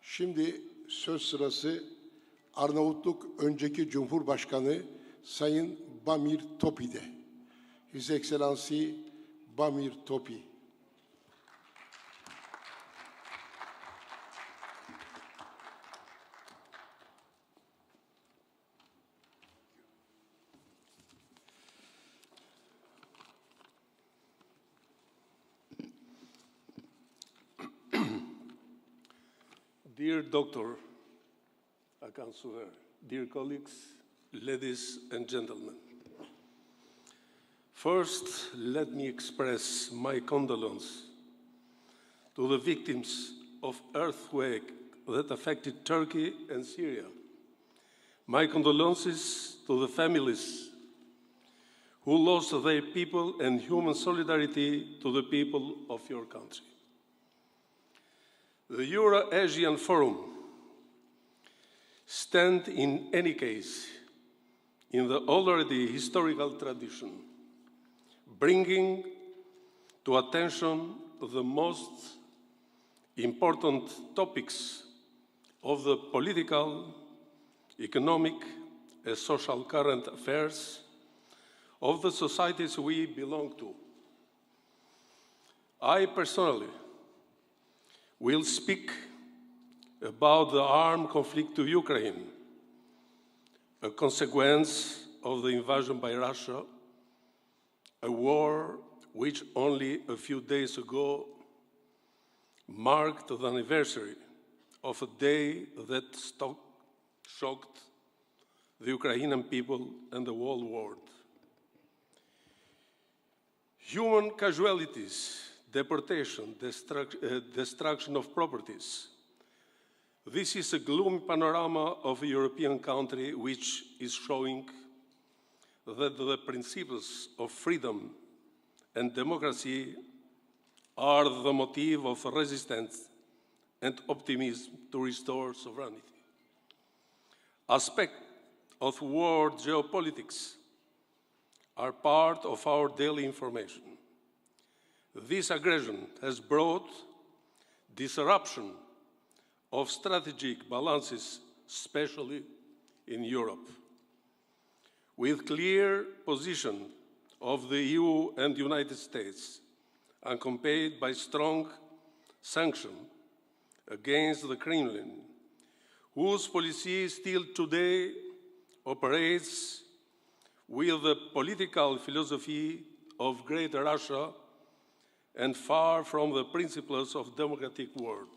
Şimdi söz sırası Arnavutluk önceki Cumhurbaşkanı Sayın Bamir Topi'de. His Excellency Bamir Topi. Dear Dr. Hakan Suver, dear colleagues, ladies and gentlemen. First, let me express my condolence to the victims of earthquake that affected Turkey and Syria. My condolences to the families who lost their people and human solidarity to the people of your country. The Euro-Asian Forum stands, in any case, in the already historical tradition, bringing to attention the most important topics of the political, economic, and social current affairs of the societies we belong to. I personally will speak about the armed conflict to Ukraine, a consequence of the invasion by Russia, a war which only a few days ago marked the anniversary of a day that shocked the Ukrainian people and the whole world. Human casualties, deportation, destruction of properties. This is a gloomy panorama of a European country which is showing that the principles of freedom and democracy are the motive of resistance and optimism to restore sovereignty. Aspects of world geopolitics are part of our daily information. This aggression has brought disruption of strategic balances, especially in Europe. With clear position of the EU and the United States, accompanied by strong sanction against the Kremlin, whose policy still today operates with the political philosophy of Great Russia and far from the principles of democratic world.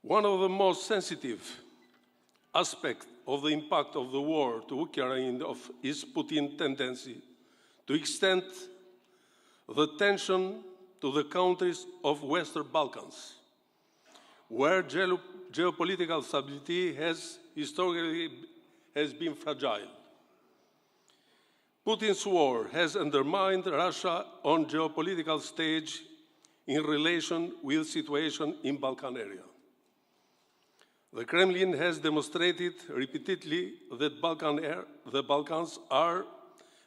One of the most sensitive aspects of the impact of the war to Ukraine is Putin's tendency to extend the tension to the countries of Western Balkans, where geopolitical stability has historically been fragile. Putin's war has undermined Russia on geopolitical stage in relation with the situation in Balkan area. The Kremlin has demonstrated repeatedly that the Balkans are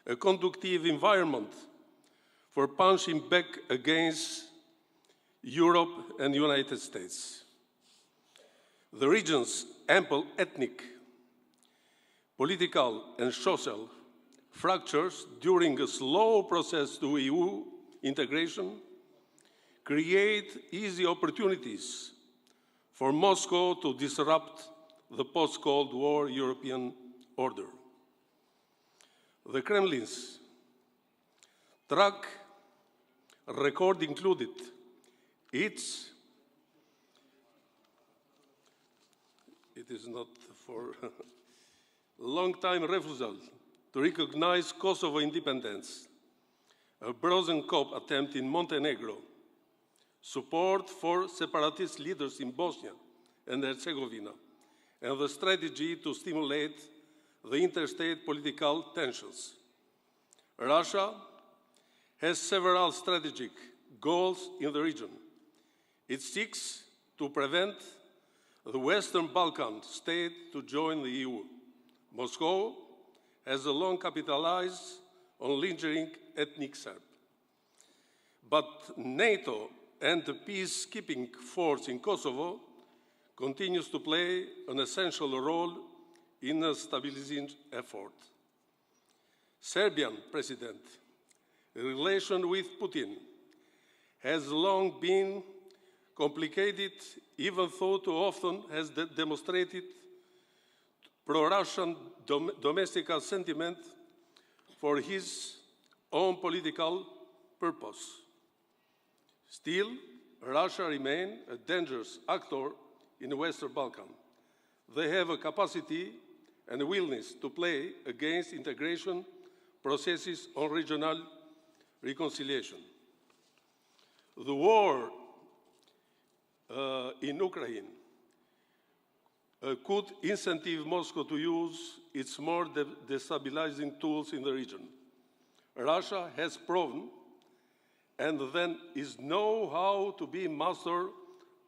a conducive environment for punching back against Europe and the United States. The region's ample ethnic, political and social fractures during a slow process to EU integration create easy opportunities for Moscow to disrupt the post-Cold War European order. The Kremlin's track record included it is not for long-time refusal to recognize Kosovo independence, a brazen cop attempt in Montenegro, support for separatist leaders in Bosnia and Herzegovina, and the strategy to stimulate the interstate political tensions. Russia has several strategic goals in the region. It seeks to prevent the Western Balkan state to join the EU. Moscow has long capitalized on lynching ethnic Serbs. But NATO and the peacekeeping force in Kosovo continues to play an essential role in a stabilizing effort. Serbian president, relation with Putin has long been complicated, even though too often has demonstrated pro-Russian domestic sentiment for his own political purpose. Still, Russia remains a dangerous actor in the Western Balkans. They have a capacity and a willingness to play against integration processes on regional reconciliation. The war in Ukraine could incentive Moscow to use its more destabilizing tools in the region. Russia has proven and then know how to be master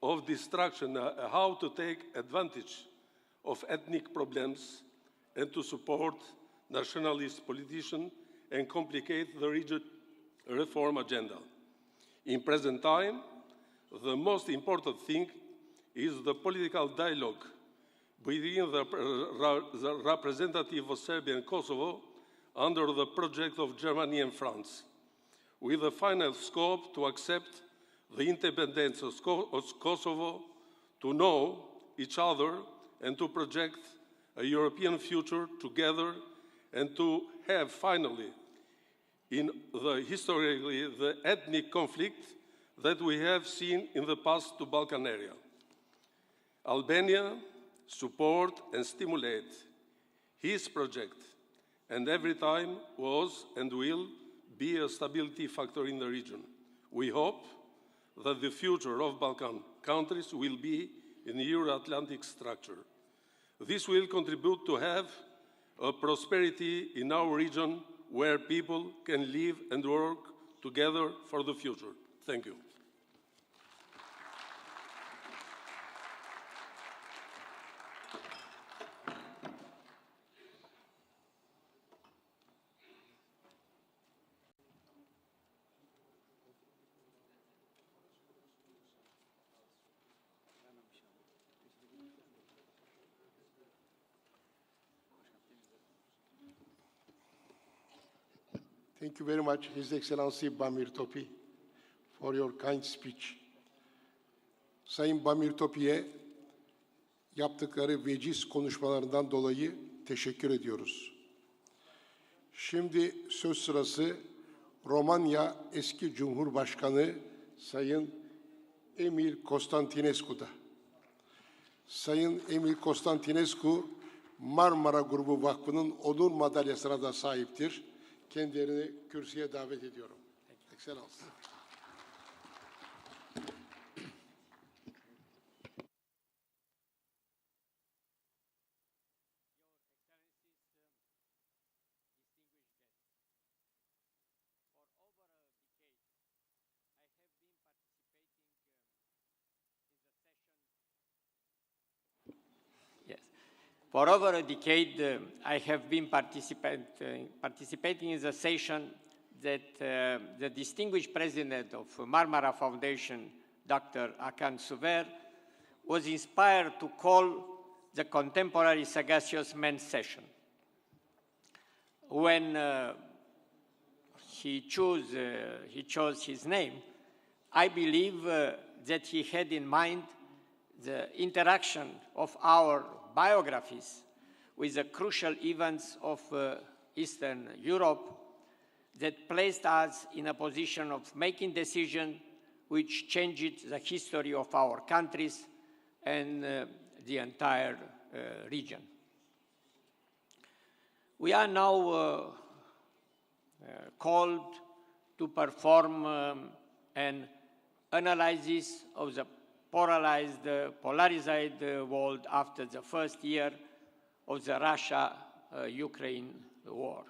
of destruction, how to take advantage of ethnic problems and to support nationalist politicians and complicate the region reform agenda. In present time, the most important thing is the political dialogue between the representative of Serbia and Kosovo under the project of Germany and France, with the final scope to accept the independence of Kosovo, to know each other and to project a European future together, and to have finally, in the historically, the ethnic conflict that we have seen in the past to Balkan area. Albania support and stimulate his project, and every time was and will be a stability factor in the region. We hope that the future of Balkan countries will be in Euro-Atlantic structure. This will contribute to have a prosperity in our region where people can live and work together for the future. Thank you. Thank you very much, His Excellency Bamir Topi, for your kind speech. Sayın Bamir Topi'ye yaptıkları veciz konuşmalarından dolayı teşekkür ediyoruz. Şimdi söz sırası Romanya eski Cumhurbaşkanı Sayın Emil Constantinescu'da. Sayın Emil Constantinescu, Marmara Grubu Vakfı'nın onur madalyasına da sahiptir. Kendilerini kürsüye davet ediyorum. Excellence. For over a decade, I have been participating in the session that the distinguished president of Marmara Foundation, Dr. Hakan Suver, was inspired to call the contemporary sagacious men's session. When he chose his name, I believe that he had in mind the interaction of our biographies with the crucial events of Eastern Europe that placed us in a position of making decisions which changed the history of our countries and the entire region. We are now called to perform an analysis of the polarized world after the first year of the Russia-Ukraine war.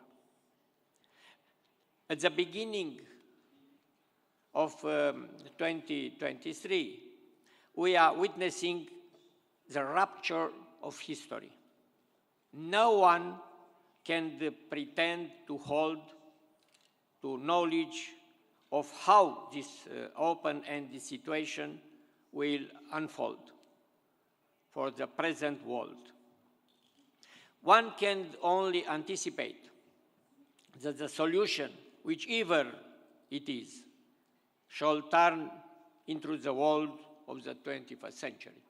At the beginning of 2023, we are witnessing the rupture of history. No one can pretend to hold to knowledge of how this open-ended situation will unfold for the present world. One can only anticipate that the solution, whichever it is, shall turn into the world of the 21st century.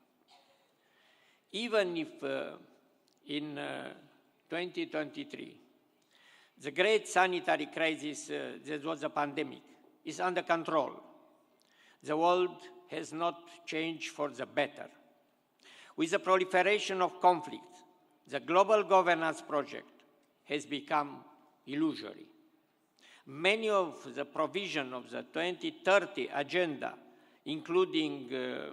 Even if in 2023, the great sanitary crisis that was a pandemic is under control, the world has not changed for the better. With the proliferation of conflict, the global governance project has become illusory. Many of the provisions of the 2030 agenda, including the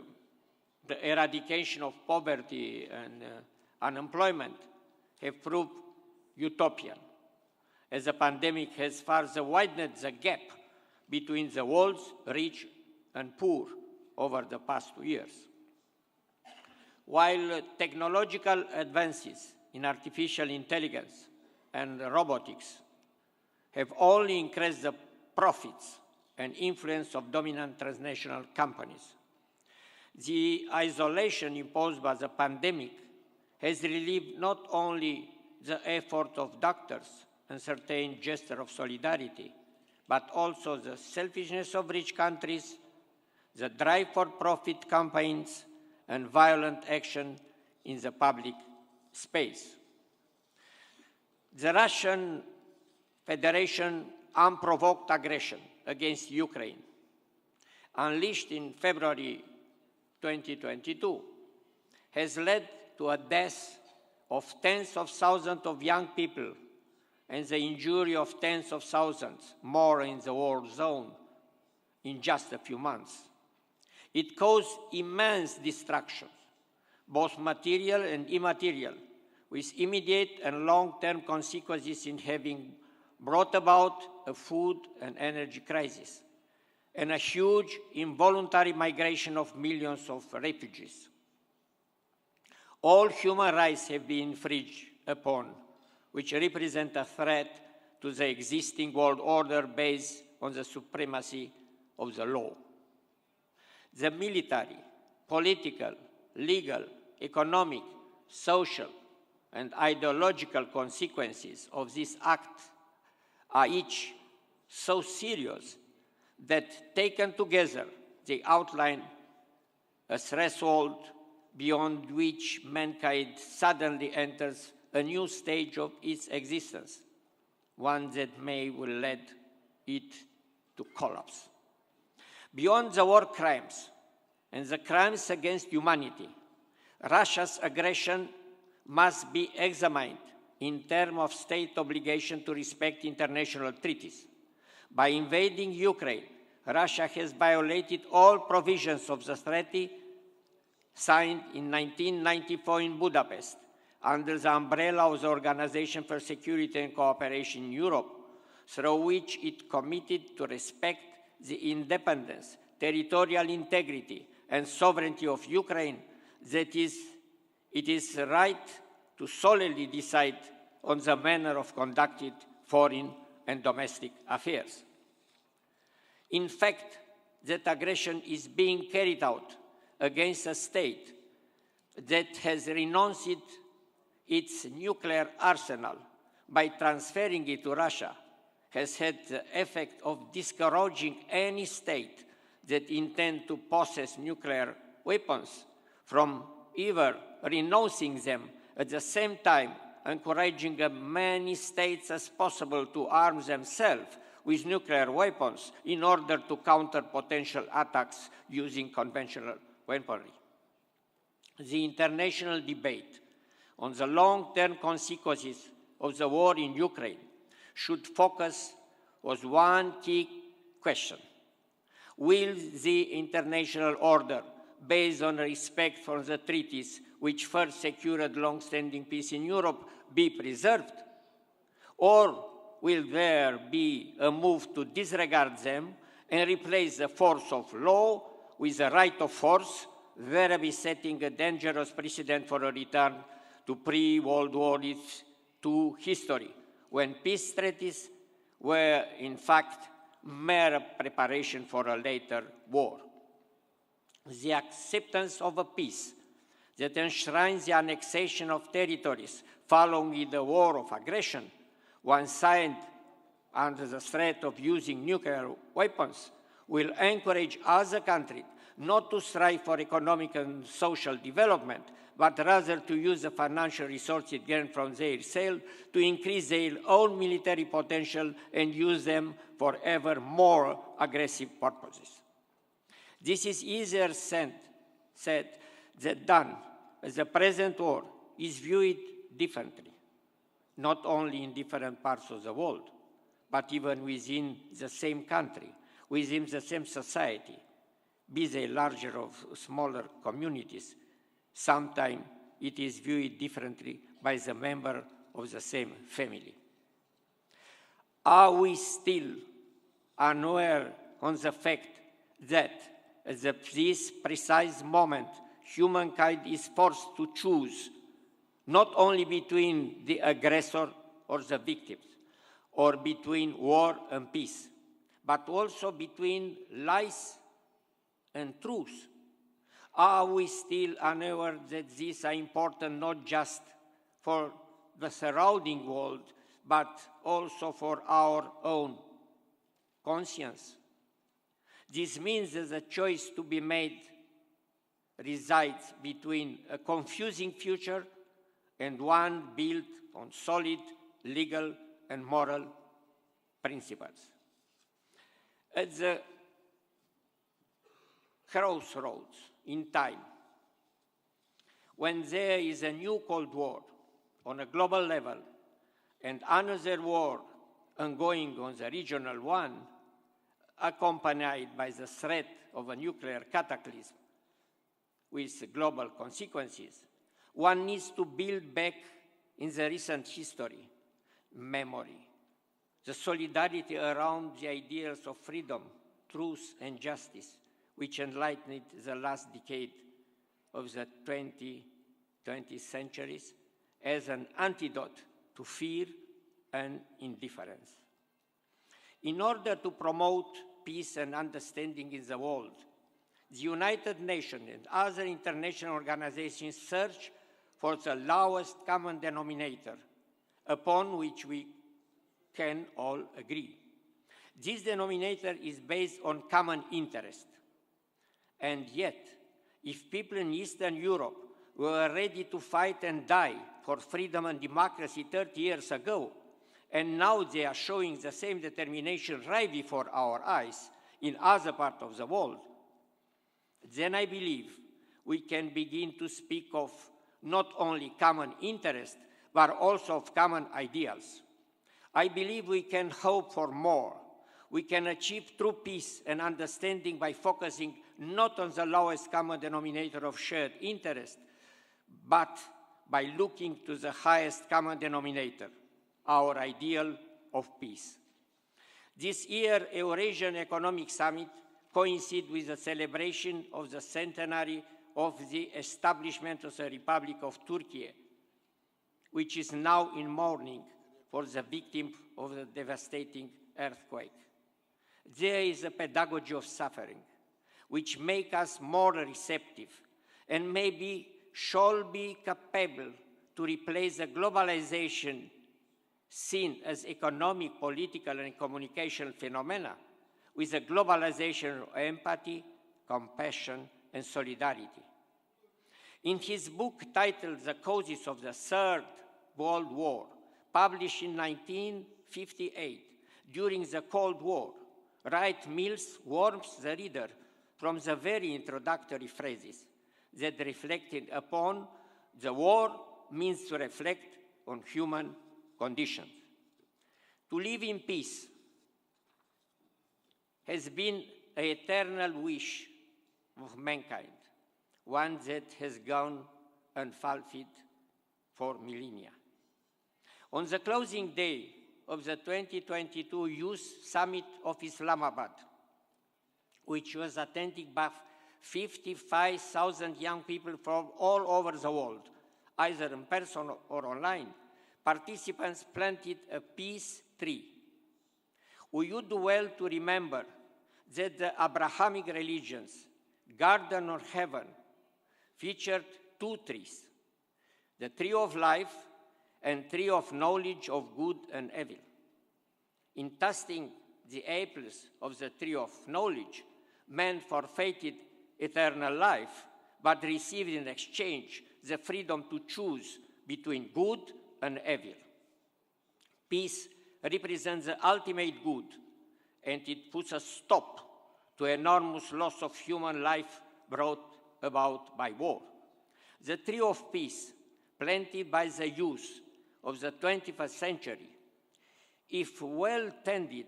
eradication of poverty and unemployment, have proved utopian, as the pandemic has further widened the gap between the world's rich and poor over the past 2 years. While technological advances in artificial intelligence and robotics have only increased the profits and influence of dominant transnational companies, the isolation imposed by the pandemic has relieved not only the effort of doctors and certain gesture of solidarity, but also the selfishness of rich countries, the drive for profit campaigns, and violent action in the public space. The Russian Federation unprovoked aggression against Ukraine, unleashed in February 2022, has led to a death of tens of thousands of young people and the injury of tens of thousands more in the war zone in just a few months. It caused immense destruction, both material and immaterial, with immediate and long-term consequences in having brought about a food and energy crisis and a huge involuntary migration of millions of refugees. All human rights have been infringed upon, which represent a threat to the existing world order based on the supremacy of the law. The military, political, legal, economic, social, and ideological consequences of this act are each so serious that, taken together, they outline a threshold beyond which mankind suddenly enters a new stage of its existence, one that will lead it to collapse. Beyond the war crimes and the crimes against humanity, Russia's aggression must be examined in terms of state obligation to respect international treaties. By invading Ukraine, Russia has violated all provisions of the treaty signed in 1994 in Budapest under the umbrella of the Organization for Security and Cooperation in Europe, through which it committed to respect the independence, territorial integrity, and sovereignty of Ukraine, that is, it is right to solely decide on the manner of conducting foreign and domestic affairs. In fact, that aggression is being carried out against a state that has renounced its nuclear arsenal by transferring it to Russia, has had the effect of discouraging any state that intends to possess nuclear weapons from either renouncing them, at the same time encouraging as many states as possible to arm themselves with nuclear weapons in order to counter potential attacks using conventional weaponry. The international debate on the long-term consequences of the war in Ukraine should focus on one key question. Will the international order, based on respect for the treaties which first secured long-standing peace in Europe, be preserved? Or will there be a move to disregard them and replace the force of law with the right of force, thereby setting a dangerous precedent for a return to pre-World War II history, when peace treaties were in fact mere preparation for a later war? The acceptance of a peace that enshrines the annexation of territories following the war of aggression, one signed under the threat of using nuclear weapons, will encourage other countries not to strive for economic and social development, but rather to use the financial resources gained from their sale to increase their own military potential and use them for ever more aggressive purposes. This is easier said than done, as the present war is viewed differently, not only in different parts of the world, but even within the same country, within the same society, be they larger or smaller communities. Sometimes it is viewed differently by the member of the same family. Are we still unaware of the fact that at this precise moment, humankind is forced to choose not only between the aggressor or the victims, or between war and peace, but also between lies and truth? Are we still unaware that these are important not just for the surrounding world, but also for our own conscience? This means that the choice to be made resides between a confusing future and one built on solid legal and moral principles. At the crossroads in time, when there is a new Cold War on a global level and another war ongoing on the regional one, accompanied by the threat of a nuclear cataclysm with global consequences, one needs to build back in the recent history, memory, the solidarity around the ideals of freedom, truth, and justice, which enlightened the last decade of the 20th centuries as an antidote to fear and indifference. In order to promote peace and understanding in the world, the United Nations and other international organizations search for the lowest common denominator upon which we can all agree. This denominator is based on common interest. And yet, if people in Eastern Europe were ready to fight and die for freedom and democracy 30 years ago, and now they are showing the same determination right before our eyes in other parts of the world, then I believe we can begin to speak of not only common interest, but also of common ideals. I believe we can hope for more. We can achieve true peace and understanding by focusing not on the lowest common denominator of shared interest, but by looking to the highest common denominator, our ideal of peace. This year, Eurasian Economic Summit coincides with the celebration of the centenary of the establishment of the Republic of Turkey, which is now in mourning for the victim of the devastating earthquake. There is a pedagogy of suffering, which makes us more receptive and maybe shall be capable to replace the globalization seen as economic, political, and communication phenomena with a globalization of empathy, compassion, and solidarity. In his book titled The Causes of the Third World War, published in 1958 during the Cold War, Wright Mills warms the reader from the very introductory phrases that reflected upon the war means to reflect on human conditions. To live in peace has been an eternal wish of mankind, one that has gone unfulfilled for millennia. On the closing day of the 2022 Youth Summit of Islamabad, which was attended by 55,000 young people from all over the world, either in person or online, participants planted a peace tree. We would do well to remember that the Abrahamic religions, Garden of Heaven, featured two trees, the tree of life and tree of knowledge of good and evil. In tasting the apples of the tree of knowledge, man forfeited eternal life, but received in exchange the freedom to choose between good and evil. Peace represents the ultimate good, and it puts a stop to enormous loss of human life brought about by war. The tree of peace, planted by the youth of the 21st century, if well tended,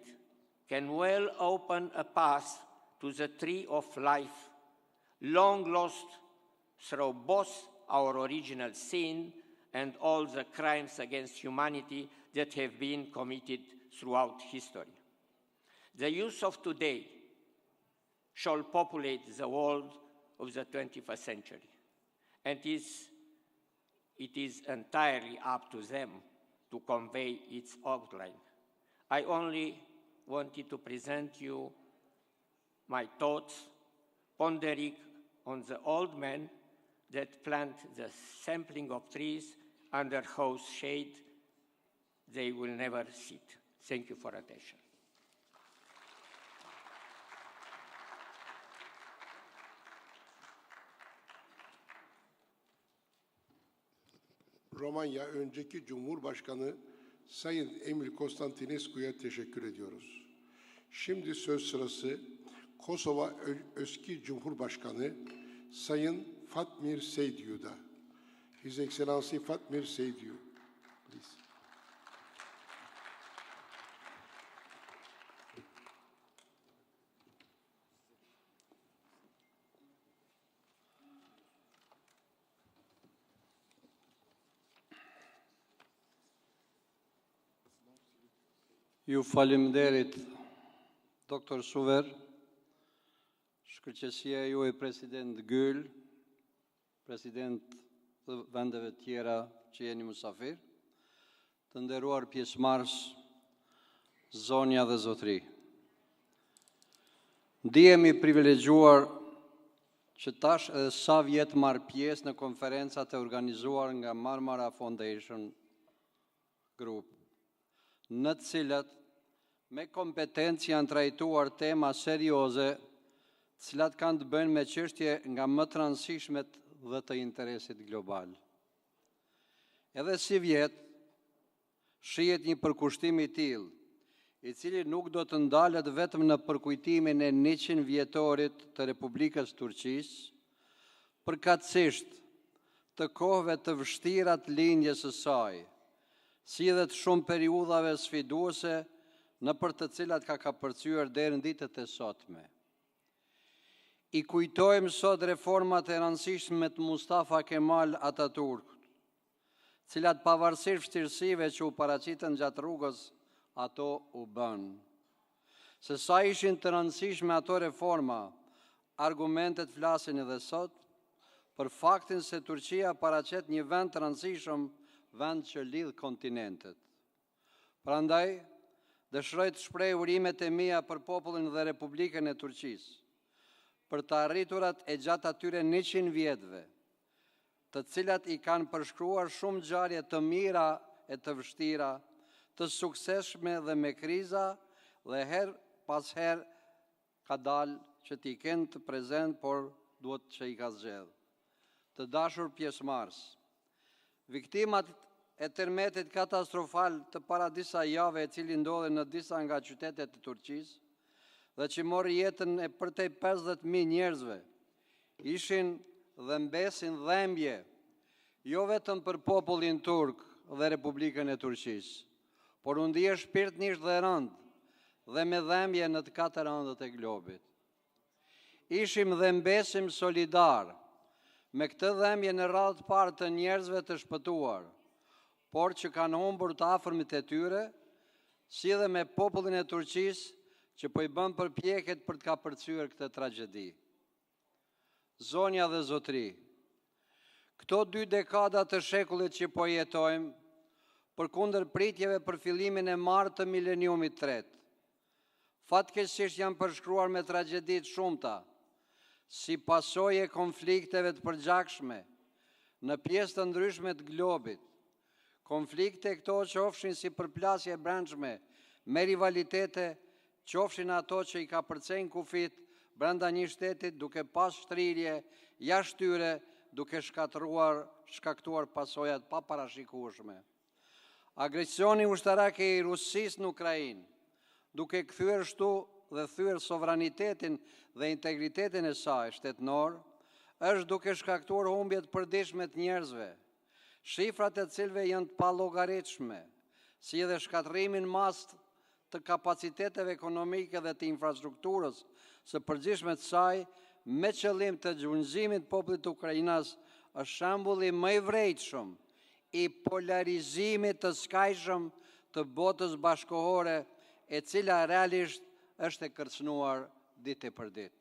can well open a path to the tree of life, long lost through both our original sin and all the crimes against humanity that have been committed throughout history. The youth of today shall populate the world of the 21st century, and it is entirely up to them to convey its outline. I only wanted to present you my thoughts, pondering on the old men that plant the sampling of trees under whose shade they will never sit. Thank you for attention. Romanya önceki Cumhurbaşkanı Sayın Emil Konstantinescu'ya teşekkür ediyoruz. Şimdi söz sırası Kosova eski Cumhurbaşkanı Sayın Fatmir Seydiu'da. His Excellency Fatmir Seydiu, please. Ju faleminderit, Dr. Suver, shkëlqësia juaj President Gül, President të vendeve tjera që jeni musafir, të nderuar pjesëmarrës, zonja dhe zotëri. Ndihemi privilegjuar që tash edhe sa vjet marr pjesë në konferencat e organizuar nga Marmara Foundation Group, në të cilat me kompetencë janë trajtuar tema serioze, të cilat kanë të bëjnë me çështje nga më të rëndësishmet dhe të interesit global. Edhe si vjet, shihet një përkushtim i tillë, i cili nuk do të ndalet vetëm në përkujtimin e 100 vjetorit të Republikës Turqisë, përkatësisht të kohëve të vështira të lindjes së saj, si edhe të shumë periudhave sfiduese në për të cilat ka kapërcyer deri në ditët e sotme. I kujtojmë sot reformat e rëndësishme të Mustafa Kemal Atatürk, cilat pavarësisht vështirësive që u paraqiten gjatë rrugës, ato u bën. Se sa ishin të rëndësishme ato reforma, argumentet flasin edhe sot për faktin se Turqia paraqet një vend të rëndësishëm, vend që lidh kontinentet. Prandaj, dëshiroj të shpreh urimet e mia për popullin dhe Republikën e Turqisë, për të arriturat e gjatë atyre 100 vjetëve, të cilat i kanë përshkruar shumë ngjarje të mira e të vështira, të suksesshme dhe me kriza, dhe her pas her ka dalë që t'i kenë të prezent, por duhet që i ka zgjedhë. Të dashur pjesëmarrës, viktimat e tërmetit katastrofal të para disa jave e cili ndodhe në disa nga qytetet e Turqisë dhe që mori jetën e përtej 50.000 njerëzve, ishin dhe mbesin dhembje, jo vetëm për popullin turk, dhe Republikën e Turqisë, por unë ndje shpirtnisht dhe rënd dhe me dhembje në të katër anët e globit. Ishim dhe mbesim solidar me këtë dhembje në radhë parë të njerëzve të shpëtuar, por që kanë humbur të afërmit e tyre, si dhe me popullin e Turqisë që po i bën përpjekjet për të kapërcyer këtë tragjedi. Zonja dhe zotri, këto 2 dekada të shekullit që po jetojmë, përkundër pritjeve për fillimin e martë të mileniumit tretë, fatkeqësisht janë përshkruar me tragjedi të shumta, si pasojë e konflikteve të përgjakshme në pjesë të ndryshme të globit. Konflikte këto qofshin si përplasje brendshme me rivalitete, qofshin ato që i ka përcejnë kufit brenda një shtetit duke pas shtrirje jashtë tyre, duke shkaktuar pasojat pa parashikueshme. Agresioni ushtarak i Rusisë në Ukrainë, duke kthyer shtu dhe thyer sovranitetin dhe integritetin e saj shtetënor, është duke shkaktuar humbje të përditshme të njerëzve, shifrat e cilëve janë të pallogaritshme, si edhe shkatërimin mas të kapaciteteve ekonomike dhe të infrastrukturës së përgjithshme të saj, me qëllim të gjunjëzimit të popullit të Ukrainës, është shembulli më i vërejtshëm i polarizimit të skajshëm të botës bashkëkohore, e cila realisht është e kërcënuar ditë për ditë.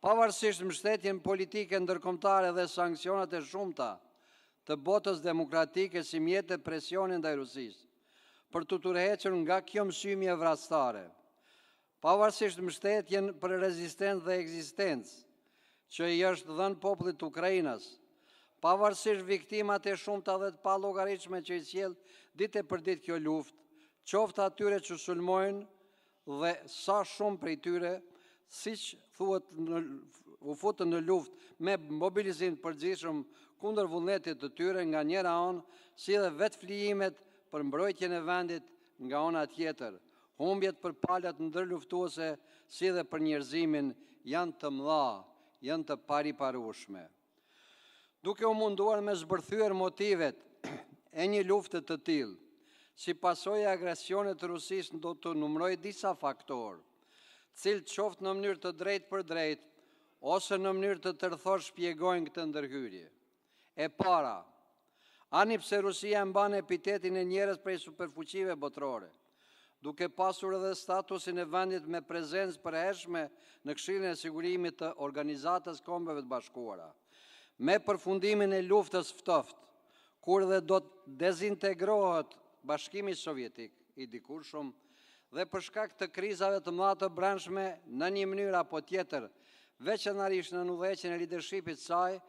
Pavarësisht mbështetjen politike ndërkombëtare dhe sanksionat e shumta të botës demokratike si mjet e presionin ndaj Rusisë, për të tërhequr nga kjo mësymje vrasëtare, pavarësisht mbështetjen për rezistencë dhe ekzistencë që i është dhënë popullit të Ukrainës, pavarësisht viktimat e shumta dhe të pallogaritshme që i sjell ditë për ditë kjo luftë, qoftë atyre që sulmojnë dhe sa shumë prej tyre, siç thuhet u futën në luftë me mobilizim të përgjithshëm kundër vullnetit të tyre nga njëra anë, si dhe vetë flijimet për mbrojtjen e vendit nga ana tjetër. Humbjet për palët ndërluftuese, si dhe për njerëzimin, janë të mëdha, janë të pariparueshme. Duke u munduar me zbërthyer motivet e një lufte të tillë, si pasojë e agresionit të Rusisë do të numëroj disa faktorë, cilët qoftë në mënyrë të drejtë për drejtë, ose në mënyrë të tërthor shpjegojnë këtë ndërhyrje. E para, ani pse Rusia mban epitetin e njerëz prej superfuqive botërore, duke pasur edhe statusin e vendit me prezencë përhershme në Këshillin e Sigurimit të Organizatës Kombeve të Bashkuara, me përfundimin e luftës ftoftë, kur dhe do të dezintegrohet Bashkimi Sovjetik i dikurshëm, dhe për shkak të krizave të mëdha të brendshme në një mënyrë apo tjetër, veçanërisht në udhëheqjen e leadershipit të saj,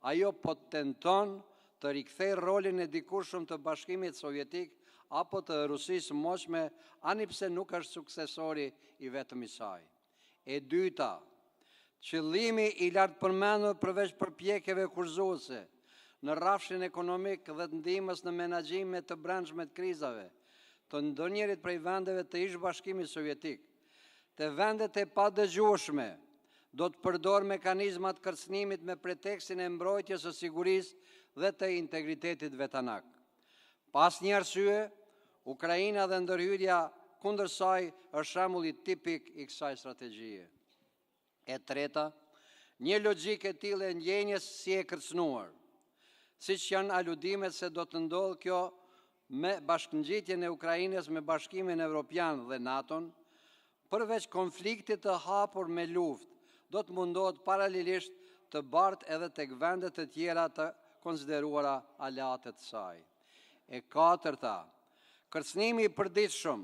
ajo po tenton të rikthejë rolin e dikurshëm të Bashkimit Sovjetik apo të Rusisë moshme, ani pse nuk është suksesori i vetëm i saj. E dyta, qëllimi i lartë përmendur përveç përpjekjeve kurzuese në rrafshin ekonomik dhe të ndihmës në menaxhime të brendshme të krizave, të ndonjërit prej vendeve të ish Bashkimit Sovjetik, të vendet e padëgjueshme, do të përdor mekanizmat kërcënimit me pretekstin e mbrojtjes së sigurisë dhe të integritetit vetanak. Pas një arsye, Ukraina dhe ndërhyrja kundër saj është shembulli tipik i kësaj strategjie. E treta, një logjikë e tillë e ndjenjes si e kërcënuar, siç janë aludimet se do të ndodhë kjo me bashkëngjitjen e Ukrainës me Bashkimin Evropian dhe NATO-n, përveç konfliktit të hapur me luftë, do të mundohet paralelisht të bartë edhe tek vendet e tjera të konsideruara aleate të saj. E katërta, kërcënimi i përditshëm,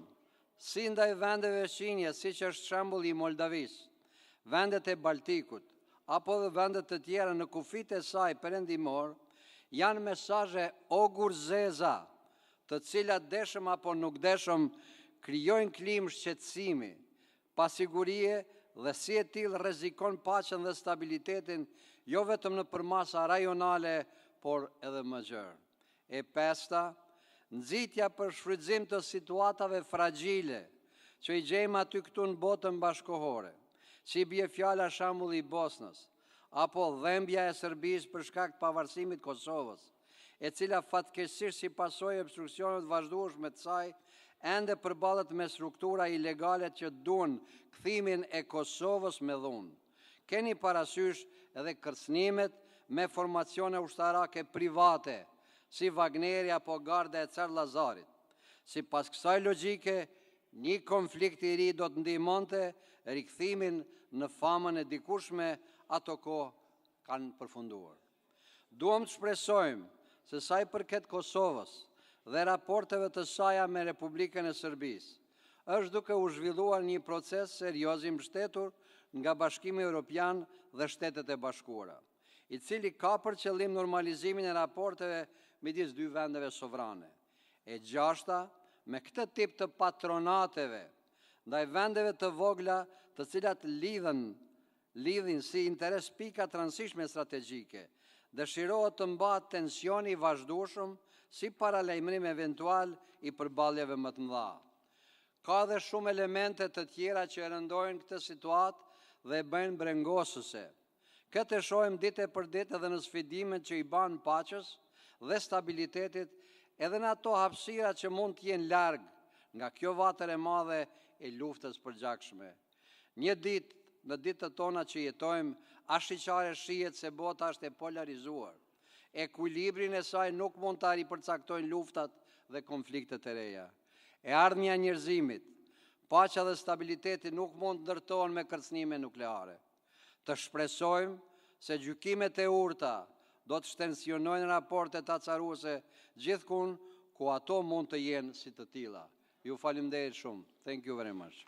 si ndaj vendeve veçinje, siç është shembulli i Moldavisë, vendet e Baltikut, apo dhe vendet të tjera në kufit e saj perëndimor, janë mesazhe ogurzeza, të cilat deshëm apo nuk deshëm krijojnë klimë shqetësimi, pasigurie dhe si e tillë rrezikon paqen dhe stabilitetin jo vetëm në përmasa rajonale, por edhe më gjerë. E pesta, nxitja për shfrytëzim të situatave fragjile që i gjejmë aty këtu në botën bashkohore, si bie fjala shembulli i Bosnës, apo dhembja e Serbisë për shkak të pavarësimit të Kosovës, e cila fatkeqësisht si pasojë e obstruksioneve të vazhdueshme të saj, ende përballet me struktura ilegale që duan kthimin e Kosovës me dhunë. Keni parasysh edhe kërcënimet me formacione ushtarake private, si Wagneri apo Garda e Car Lazarit. Sipas kësaj logjike, një konflikt i ri do të ndihmonte rikthimin në famën e dikushme, ato kohë kanë përfunduar. Duam të shpresojmë se sa i përket Kosovës dhe raporteve të saja me Republikën e Serbisë, është duke u zhvilluar një proces serioz i mbështetur nga Bashkimi Evropian dhe Shtetet e Bashkuara, i cili ka për qëllim normalizimin e raporteve midis dy vendeve sovrane. E gjashta, me këtë tip të patronateve ndaj vendeve të vogla, të cilat lidhin si interes pika të rëndësishme strategjike, dëshirohet të mbahet tensioni i vazhdueshëm si paralajmërim eventual i përballjeve më të mëdha. Ka dhe shumë elemente të tjera që rëndojnë këtë situatë dhe e bëjnë brengosëse. Këtë e shohim ditë për ditë edhe në sfidimet që i banë paqes dhe stabilitetit, edhe në ato hapësira që mund të jenë larg nga kjo vatër e madhe e luftës përgjakshme. Një ditë, në ditët tona që jetojmë, ashiqare shihet se bota është e polarizuar. Ekuilibrin e saj nuk mund të ripërcaktojnë luftat dhe konfliktet e reja. E ardhmja e njerëzimit, paqja dhe stabiliteti nuk mund të ndërtohen me kërcënime nukleare. Të shpresojmë se gjykimet e urta do të shtensionojnë raportet acaruese gjithkund ku ato mund të jenë si të tilla. Ju faleminderit shumë. Thank you very much.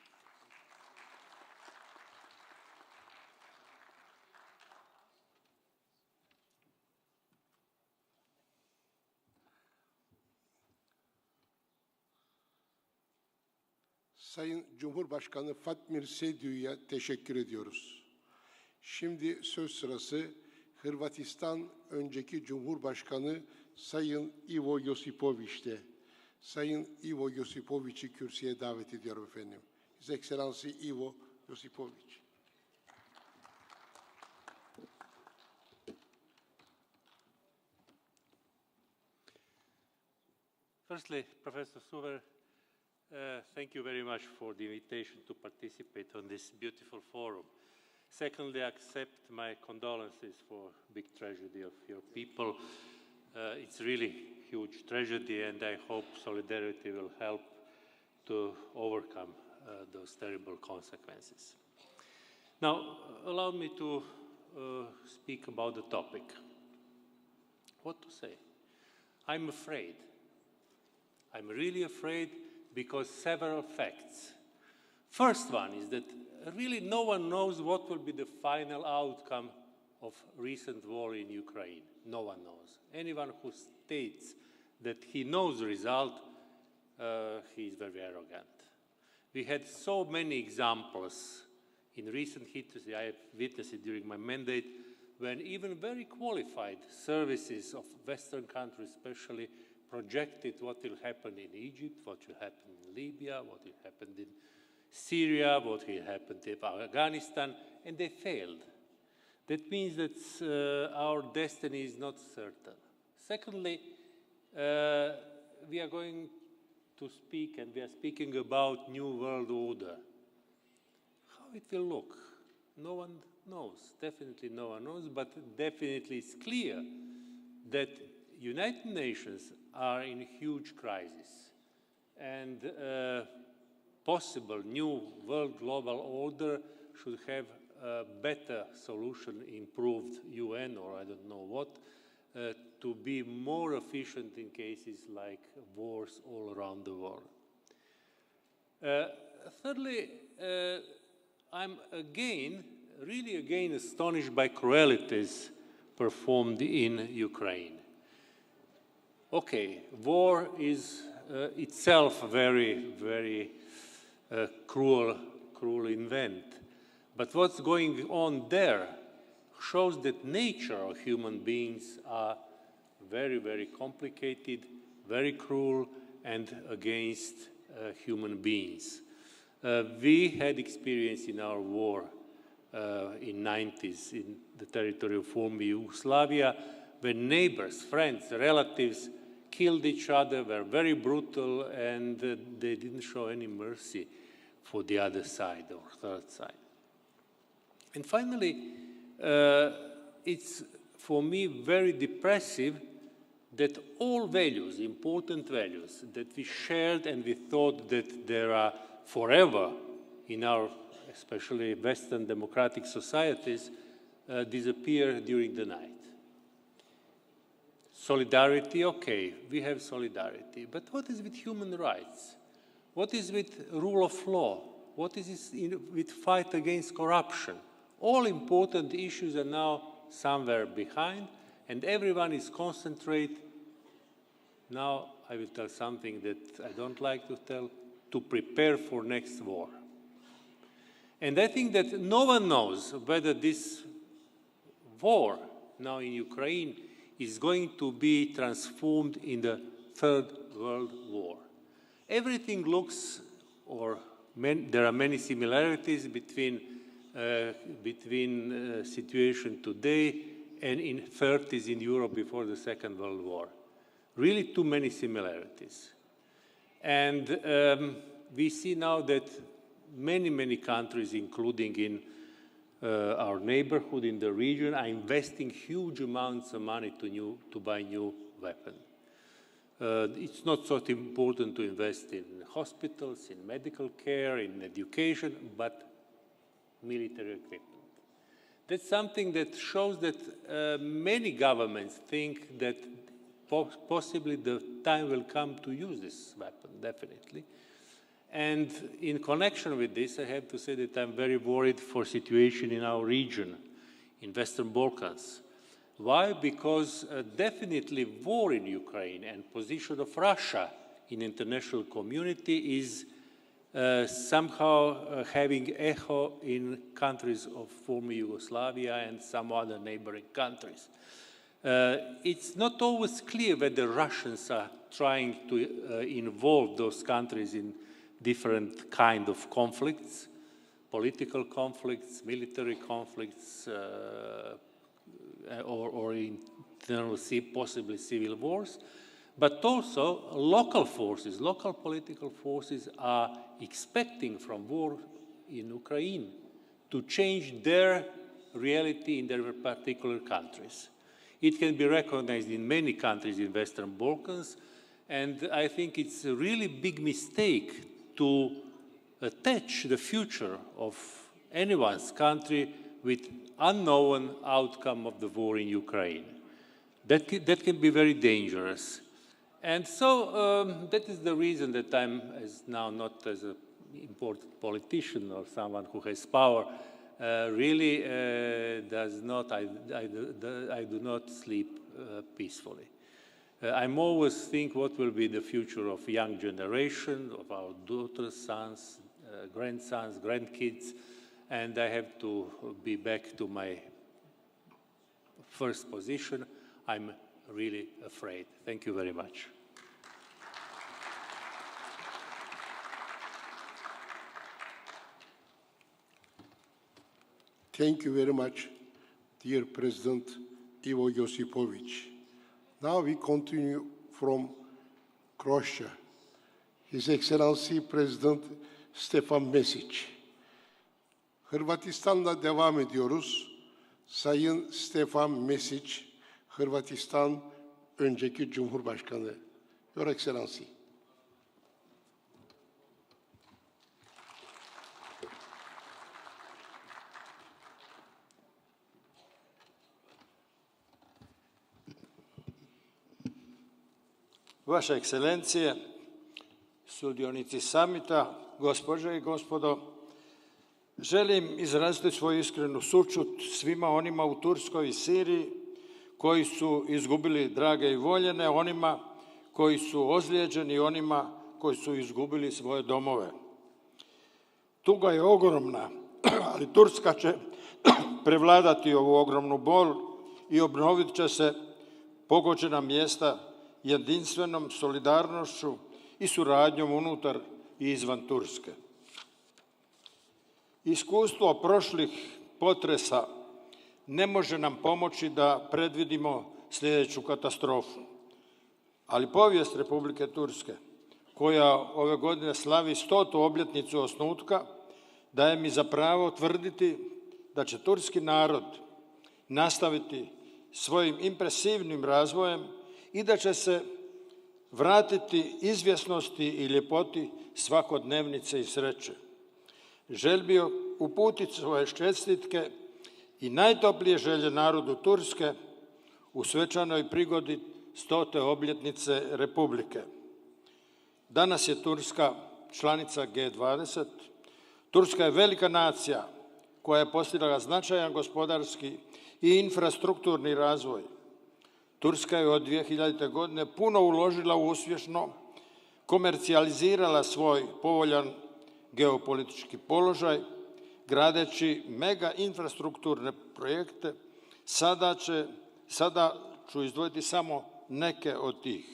Sayın Cumhurbaşkanı Fatmir Seydiu'ya teşekkür ediyoruz. Şimdi söz sırası Hırvatistan önceki Cumhurbaşkanı Sayın Ivo Josipović'te. Sayın Ivo Josipović'i kürsüye davet ediyorum efendim. His Excellency Ivo Josipović. Firstly, Professor Suver, thank you very much for the invitation to participate on this beautiful forum. Secondly, I accept my condolences for big tragedy of your people. It's really huge tragedy, and I hope solidarity will help to overcome those terrible consequences. Now, allow me to speak about the topic. What to say? I'm afraid. I'm really afraid because several facts. First one is that really no one knows what will be the final outcome of recent war in Ukraine. No one knows. Anyone who states that he knows the result, he is very arrogant. We had so many examples in recent history, I have witnessed it during my mandate, when even very qualified services of Western countries especially projected what will happen in Egypt, what will happen in Libya, what will happen in Syria, what will happen in Afghanistan, and they failed. That means that our destiny is not certain. Secondly, we are going to speak, and we are speaking about new world order. How it will look, no one knows. Definitely no one knows, but definitely it's clear that United Nations are in huge crisis, and possible new world global order should have a better solution, improved UN or I don't know what, to be more efficient in cases like wars all around the world. Thirdly, I'm really again astonished by cruelties performed in Ukraine. Okay, war is itself a very cruel event. But what's going on there shows that nature of human beings are very complicated, very cruel, and against human beings. We had experience in our war in 90s in the territory of former Yugoslavia, when neighbors, friends, relatives killed each other, were very brutal, and they didn't show any mercy for the other side or third side. And finally, it's for me very depressive that all values, important values that we shared and we thought that there are forever in our, especially Western democratic societies, disappear during the night. Solidarity, okay, we have solidarity, but what is with human rights? What is with rule of law? What is with fight against corruption? All important issues are now somewhere behind, and everyone is concentrated. Now I will tell something that I don't like to tell, to prepare for next war. And I think that no one knows whether this war now in Ukraine is going to be transformed in the Third World War. Everything looks, there are many similarities between situation today and in 30s in Europe before the Second World War. Really too many similarities. And we see now that many countries, including in our neighborhood in the region, are investing huge amounts of money to buy new weapons. It's not so important to invest in hospitals, in medical care, in education, but military equipment. That's something that shows that many governments think that possibly the time will come to use this weapon, definitely. And in connection with this, I have to say that I'm very worried for the situation in our region, in Western Balkans. Why? Because definitely war in Ukraine and position of Russia in international community is somehow having echo in countries of former Yugoslavia and some other neighboring countries. It's not always clear whether Russians are trying to involve those countries in different kind of conflicts, political conflicts, military conflicts, or internal, possibly civil wars, but also local forces, local political forces are expecting from war in Ukraine to change their reality in their particular countries. It can be recognized in many countries in Western Balkans, and I think it's a really big mistake to attach the future of anyone's country with unknown outcome of the war in Ukraine. That can be very dangerous. And so that is the reason that I'm now not as an important politician or someone who has power, really does not, I do not sleep peacefully. I'm always think what will be the future of young generation, of our daughters, sons, grandsons, grandkids, and I have to be back to my first position. I'm really afraid. Thank you very much. Thank you very much, dear President Ivo Josipovic. Now we continue from Croatia. His Excellency President Stefan Mesic. Hırvatistan'la devam ediyoruz. Sayın Stefan Mesic, Hırvatistan önceki Cumhurbaşkanı. Your Excellency. Vaša ekscelencije, sudionici samita, gospođe i gospodo, želim izraziti svoju iskrenu sućut svima onima u Turskoj i Siriji koji su izgubili drage i voljene, onima koji su ozlijeđeni i onima koji su izgubili svoje domove. Tuga je ogromna, ali Turska će prevladati ovu ogromnu bol i obnovit će se pogođena mjesta jedinstvenom solidarnošću i suradnjom unutar i izvan Turske. Iskustvo prošlih potresa ne može nam pomoći da predvidimo sljedeću katastrofu. Ali povijest Republike Turske, koja ove godine slavi 100. obljetnicu osnutka, daje mi za pravo tvrditi da će turski narod nastaviti svojim impresivnim razvojem i da će se vratiti izvjesnosti i ljepoti svakodnevnice i sreće. Želio uputiti svoje čestitke i najtoplije želje narodu Turske u svečanoj prigodi 100. obljetnice Republike. Danas je Turska članica G20. Turska je velika nacija koja je postigla značajan gospodarski i infrastrukturni razvoj. Turska je od 2000. godine puno uložila u uspješno, komercijalizirala svoj povoljan geopolitički položaj, gradeći mega infrastrukturne projekte. Sada ću izdvojiti samo neke od tih.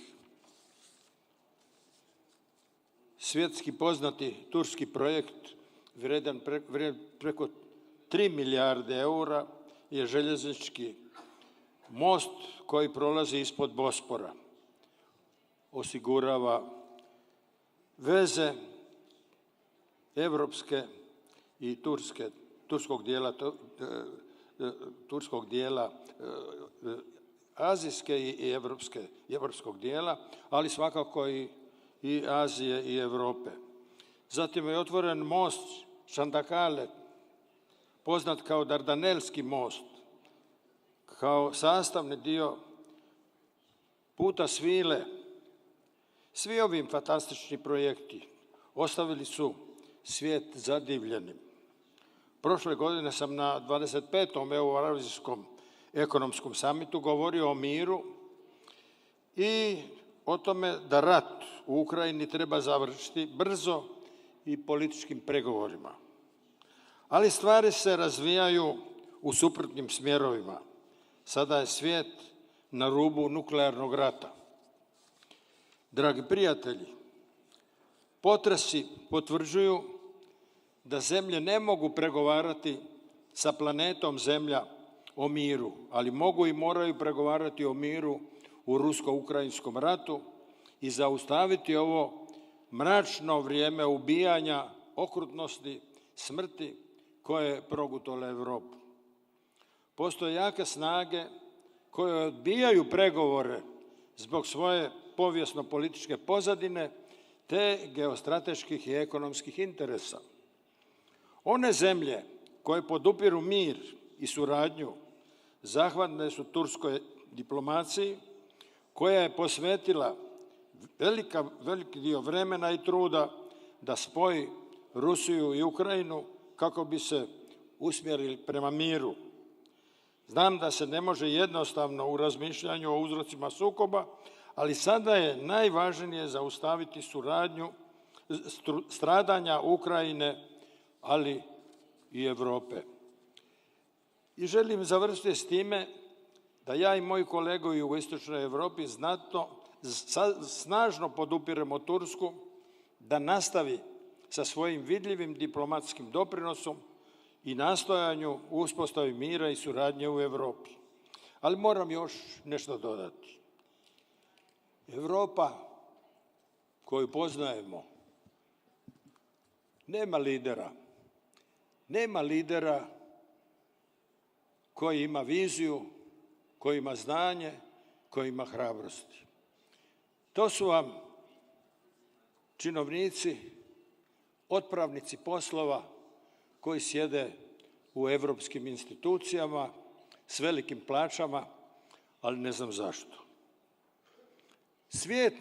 Svjetski poznati turski projekt vrijedan preko 3 milijarde eura je željeznički most koji prolazi ispod Bospora. Osigurava veze evropske i turskog dijela azijske i evropskog dijela, ali svakako i Azije i Europe. Zatim je otvoren most Čandakale, poznat kao Dardanelski most, kao sastavni dio puta svile. Svi ovim fantastični projekti ostavili su svijet zadivljenim. Prošle godine sam na 25. Eurazijskom ekonomskom samitu govorio o miru i o tome da rat u Ukrajini treba završiti brzo i političkim pregovorima. Ali stvari se razvijaju u suprotnim smjerovima. Sada je svijet na rubu nuklearnog rata. Dragi prijatelji, potresi potvrđuju da zemlje ne mogu pregovarati sa planetom Zemlja o miru, ali mogu i moraju pregovarati o miru u rusko-ukrajinskom ratu i zaustaviti ovo mračno vrijeme ubijanja, okrutnosti, smrti koje je progutalo Europu. Postoje jake snage koje odbijaju pregovore zbog svoje povijesno-političke pozadine te geostrateških i ekonomskih interesa. One zemlje koje podupiru mir i suradnju zahvalne su turskoj diplomaciji koja je posvetila veliki dio vremena i truda da spoji Rusiju i Ukrajinu kako bi se usmjerili prema miru. Znam da se ne može jednostavno u razmišljanju o uzrocima sukoba, ali sada je najvažnije zaustaviti stradanja Ukrajine, ali i Europe. I želim završiti s time da ja i moji kolege u jugoistočnoj Europi snažno podupiremo Tursku da nastavi sa svojim vidljivim diplomatskim doprinosom i nastojanju uspostavi mira i suradnje u Europi. Ali moram još nešto dodati. Europa koju poznajemo nema lidera. Nema lidera koji ima viziju, koji ima znanje, koji ima hrabrosti. To su vam činovnici, otpravnici poslova koji sjede u europskim institucijama s velikim plaćama, ali ne znam zašto. Svijet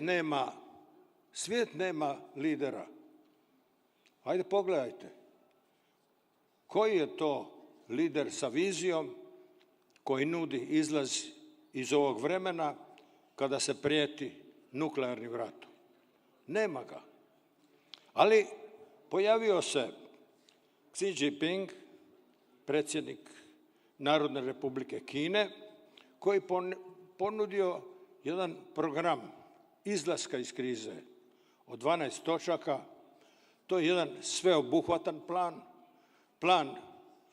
nema lidera. Ajde pogledajte. Koji je to lider sa vizijom koji nudi izlaz iz ovog vremena kada se prijeti nuklearnim ratom? Nema ga. Ali pojavio se Xi Jinping, predsjednik Narodne republike Kine, koji ponudio jedan program izlaska iz krize od 12 točaka. To je jedan sveobuhvatan plan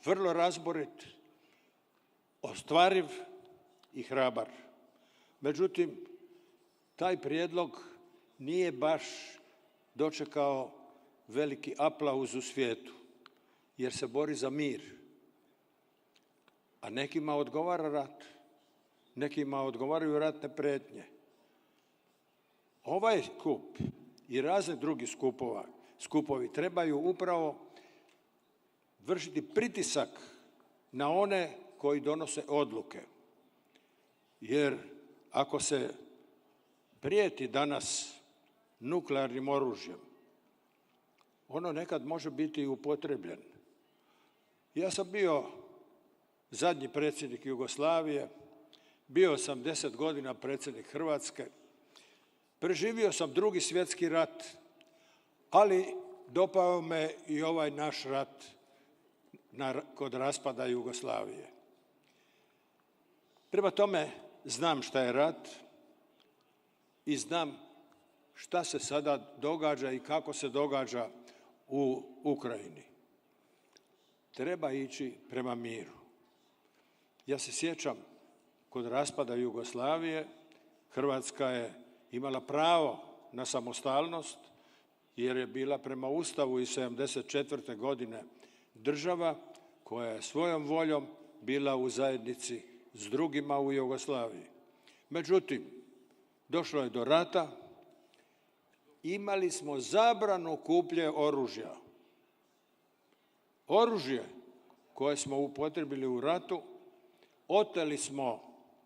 vrlo razborit, ostvariv i hrabar. Međutim, taj prijedlog nije baš dočekao veliki aplauz u svijetu, jer se bori za mir. A nekima odgovara rat, nekima odgovaraju ratne prijetnje. Ovaj skup i razni drugi skupovi trebaju upravo vršiti pritisak na one koji donose odluke. Jer ako se prijeti danas nuklearnim oružjem, ono nekad može biti upotrebljen. Ja sam bio zadnji predsjednik Jugoslavije, bio sam 10 godina predsjednik Hrvatske, preživio sam Drugi svjetski rat, ali dopao me i ovaj naš rat kod raspada Jugoslavije. Prema tome, znam šta je rat i znam šta se sada događa i kako se događa u Ukrajini. Treba ići prema miru. Ja se sjećam, kod raspada Jugoslavije, Hrvatska je imala pravo na samostalnost, jer je bila prema Ustavu iz 1974. godine država koja je svojom voljom bila u zajednici s drugima u Jugoslaviji. Međutim, došlo je do rata, imali smo zabranu kupnje oružja. Oružje koje smo upotrijebili u ratu oteli smo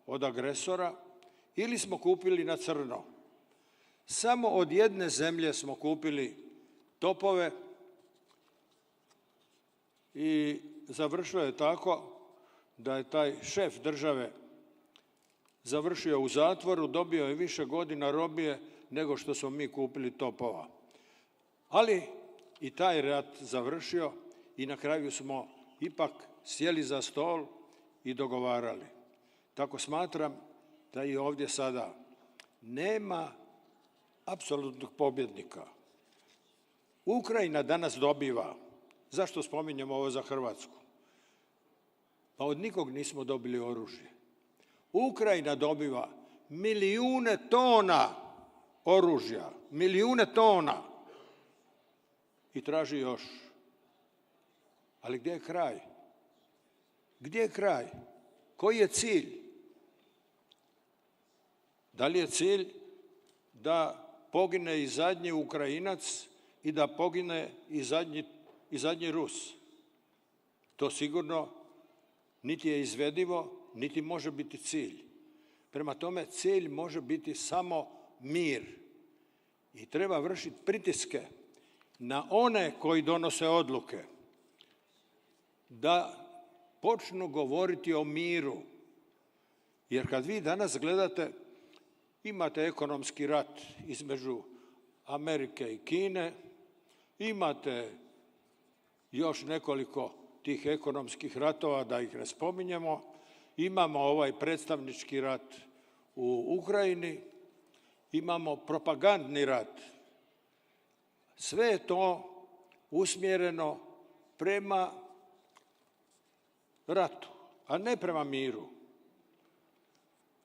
od agresora ili smo kupili na crno. Samo od jedne zemlje smo kupili topove i završilo je tako da je taj šef države završio u zatvoru, dobio je više godina robije nego što smo mi kupili topova. Ali i taj rat završio i na kraju smo ipak sjeli za stol i dogovarali. Tako smatram da i ovdje sada nema apsolutnog pobjednika. Ukrajina danas dobiva. Zašto spominjemo ovo za Hrvatsku? Pa od nikog nismo dobili oružje. Ukrajina dobiva milijune tona oružja, milijune tona i traži još. Ali gdje je kraj? Gdje je kraj? Koji je cilj? Da li je cilj da pogine i zadnji Ukrajinac i da pogine i zadnji Rus? To sigurno niti je izvedivo, niti može biti cilj. Prema tome, cilj može biti samo mir. I treba vršiti pritiske na one koji donose odluke da počnu govoriti o miru. Jer kad vi danas gledate, imate ekonomski rat između Amerike i Kine, imate još nekoliko tih ekonomskih ratova, da ih ne spominjemo, imamo ovaj predstavnički rat u Ukrajini, imamo propagandni rat. Sve je to usmjereno prema ratu, a ne prema miru.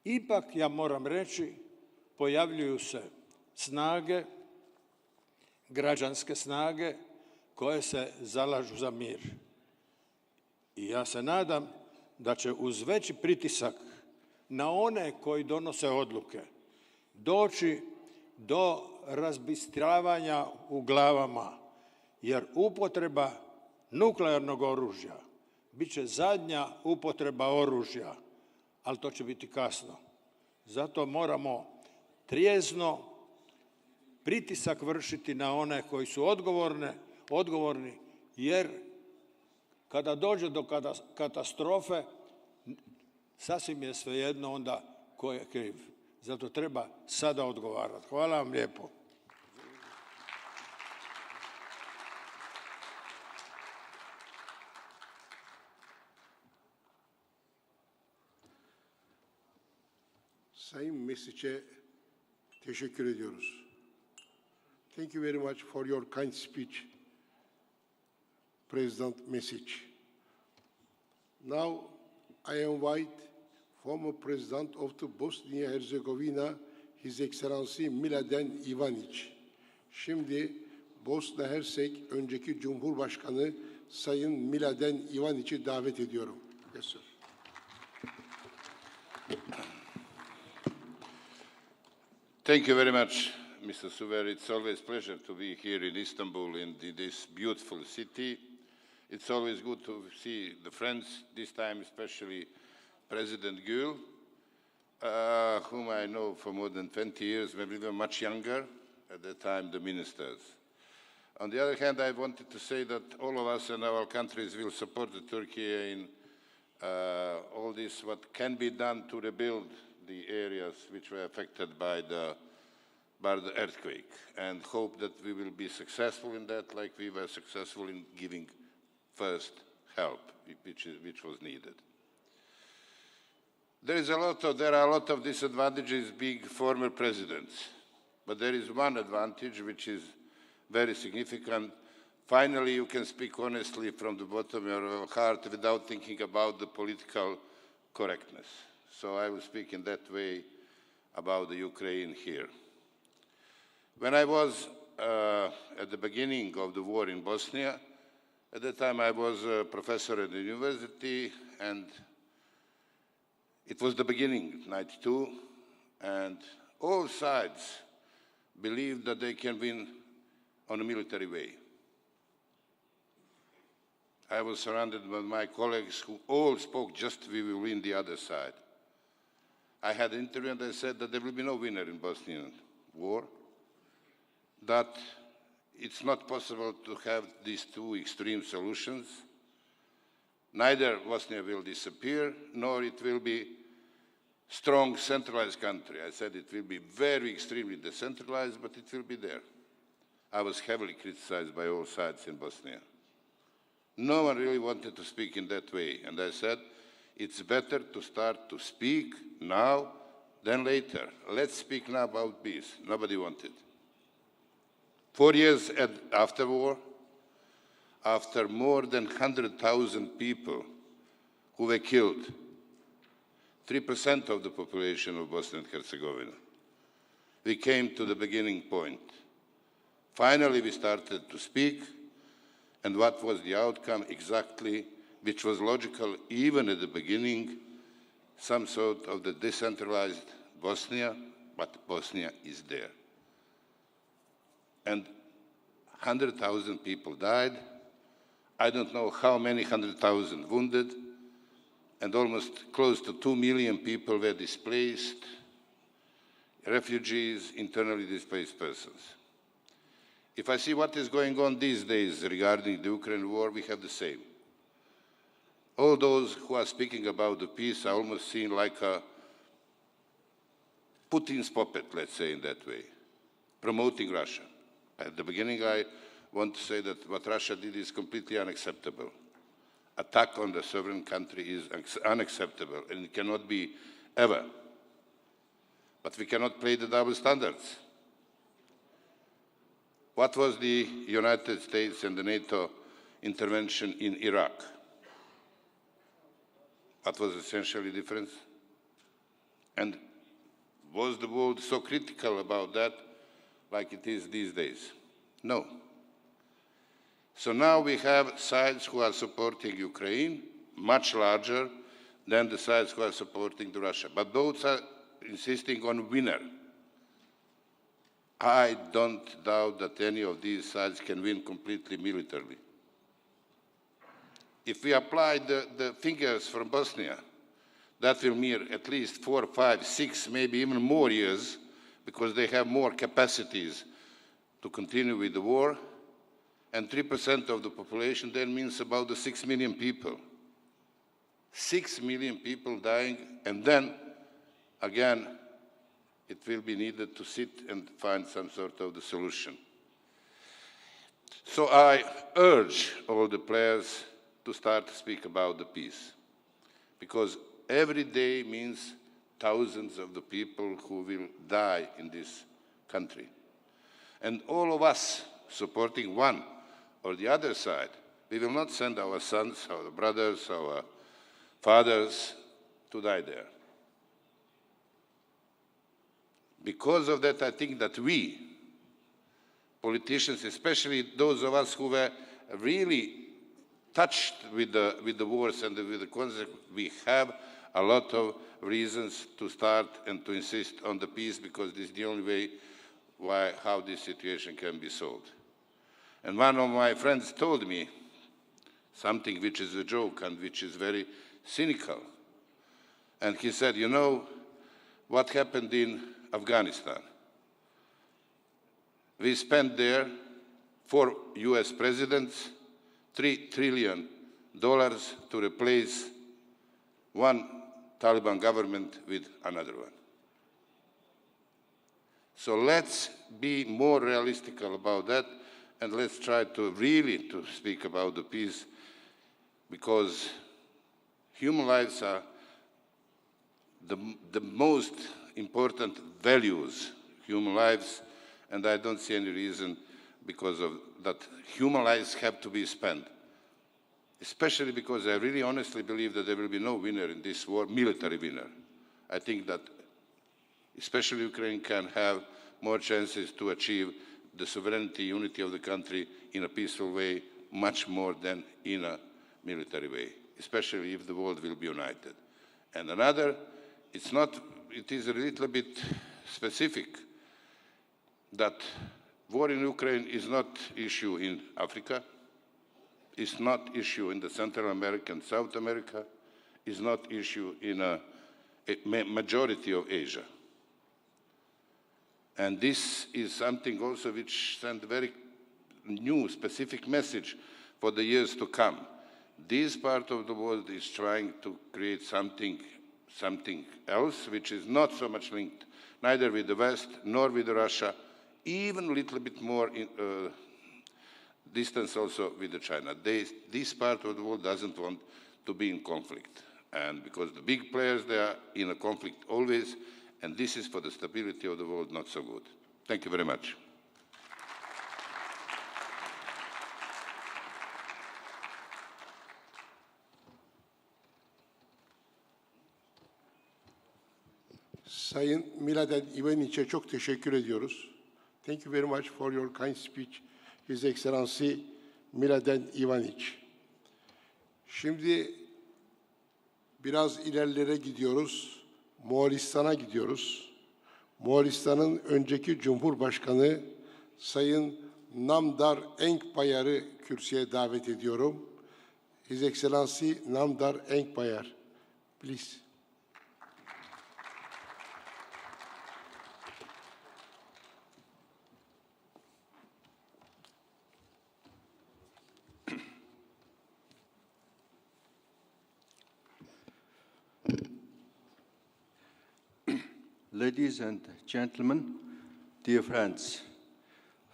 Ipak, ja moram reći, pojavljuju se snage, građanske snage, koje se zalažu za mir. I ja se nadam da će uz veći pritisak na one koji donose odluke doći do razbistravanja u glavama, jer upotreba nuklearnog oružja bit će zadnja upotreba oružja, ali to će biti kasno. Zato moramo trijezno pritisak vršiti na one koji su odgovorni, jer kada dođe do katastrofe, sasvim je svejedno onda ko je kriv. Zato treba sada odgovarati. Hvala vam lijepo. Sayın Mesic'e teşekkür ediyoruz. Thank you very much for your kind speech, President Mesic. Now I invite former President of the Bosnia-Herzegovina, His Excellency Miladen Ivanic. Şimdi Bosna Hersek önceki Cumhurbaşkanı Sayın Miladen Ivanic'i davet ediyorum. Yes, sir. Thank you very much, Mr. Suver. It's always a pleasure to be here in Istanbul, in this beautiful city. It's always good to see the friends, this time especially President Gül, whom I know for more than 20 years, maybe even much younger, at the time the ministers. On the other hand, I wanted to say that all of us and our countries will support Turkey in all this, what can be done to rebuild the areas which were affected by the earthquake, and hope that we will be successful in that, like we were successful in giving first help, which was needed. There are a lot of disadvantages being former presidents, but there is one advantage which is very significant. Finally, you can speak honestly from the bottom of your heart without thinking about the political correctness. So I will speak in that way about the Ukraine here. When I was at the beginning of the war in Bosnia, at that time I was a professor at the university, and it was the beginning, 92, and all sides believed that they can win on a military way. I was surrounded by my colleagues who all spoke just we will win the other side. I had an interview and I said that there will be no winner in Bosnian war, that it's not possible to have these two extreme solutions. Neither Bosnia will disappear, nor it will be strong centralized country. I said it will be very extremely decentralized, but it will be there. I was heavily criticized by all sides in Bosnia. No one really wanted to speak in that way, and I said, it's better to start to speak now than later. Let's speak now about peace. Nobody wanted. 4 years after war, after more than 100,000 people who were killed, 3% of the population of Bosnia and Herzegovina, we came to the beginning point. Finally, we started to speak, and what was the outcome exactly, which was logical even at the beginning, some sort of the decentralized Bosnia, but Bosnia is there. And 100,000 people died. I don't know how many 100,000 wounded, and almost close to 2 million people were displaced, refugees, internally displaced persons. If I see what is going on these days regarding the Ukraine war, we have the same. All those who are speaking about the peace are almost seen like a Putin's puppet, let's say in that way, promoting Russia. At the beginning, I want to say that what Russia did is completely unacceptable. Attack on the sovereign country is unacceptable, and it cannot be ever. But we cannot play the double standards. What was the United States and the NATO intervention in Iraq? What was essentially different? And was the world so critical about that like it is these days? No. So now we have sides who are supporting Ukraine, much larger than the sides who are supporting Russia. But both are insisting on winner. I don't doubt that any of these sides can win completely militarily. If we apply the figures from Bosnia, that will mean at least 4, 5, 6, maybe even more years, because they have more capacities to continue with the war, and 3% of the population then means about the 6 million people. 6 million people dying, and then, again, it will be needed to sit and find some sort of the solution. So I urge all the players to start to speak about the peace, because every day means thousands of the people who will die in this country. And all of us supporting one or the other side, we will not send our sons, our brothers, our fathers to die there. Because of that, I think that we, politicians, especially those of us who were really touched with the wars and with the consequences, we have a lot of reasons to start and to insist on the peace, because this is the only way how this situation can be solved. And one of my friends told me something which is a joke and which is very cynical. And he said, you know what happened in Afghanistan? We spent there 4 US presidents, $3 trillion to replace one Taliban government with another one. So let's be more realistic about that, and let's try to really speak about the peace, because human lives are the most important values, human lives, and I don't see any reason because of that human lives have to be spent. Especially because I really honestly believe that there will be no winner in this war, military winner. I think that especially Ukraine can have more chances to achieve the sovereignty, unity of the country in a peaceful way, much more than in a military way, especially if the world will be united. And another, it is a little bit specific that war in Ukraine is not issue in Africa, it's not issue in the Central America and South America, it's not issue in a majority of Asia. And this is something also which sends a very new, specific message for the years to come. This part of the world is trying to create something else, which is not so much linked neither with the West nor with Russia, even a little bit more in distance also with China. This part of the world doesn't want to be in conflict. And because the big players, they are in a conflict always, and this is for the stability of the world not so good. Thank you very much. Sayın Miladen İvaniç'e çok teşekkür ediyoruz. Thank you very much for your kind speech, His Excellency Miladen İvaniç. Şimdi biraz ilerlere gidiyoruz. Moğolistan'a gidiyoruz. Moğolistan'ın önceki Cumhurbaşkanı Sayın Namdar Enkbayar'ı kürsüye davet ediyorum. His Excellency Namdar Enkbayar, please. Ladies and gentlemen, dear friends,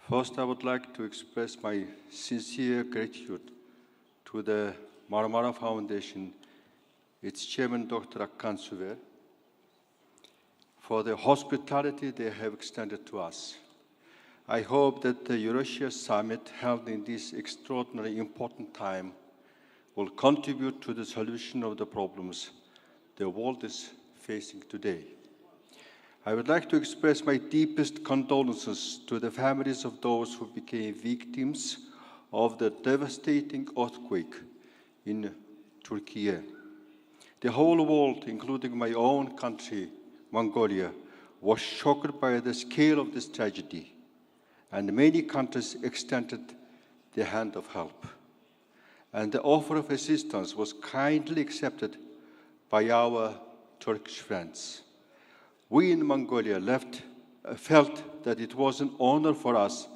first I would like to express my sincere gratitude to the Marmara Foundation, its chairman, Dr. Akkan Suver, for the hospitality they have extended to us. I hope that the Eurasia Summit held in this extraordinarily important time will contribute to the solution of the problems the world is facing today. I would like to express my deepest condolences to the families of those who became victims of the devastating earthquake in Turkey. The whole world, including my own country, Mongolia, was shocked by the scale of this tragedy, and many countries extended the hand of help. And the offer of assistance was kindly accepted by our Turkish friends. We in Mongolia felt that it was an honor for us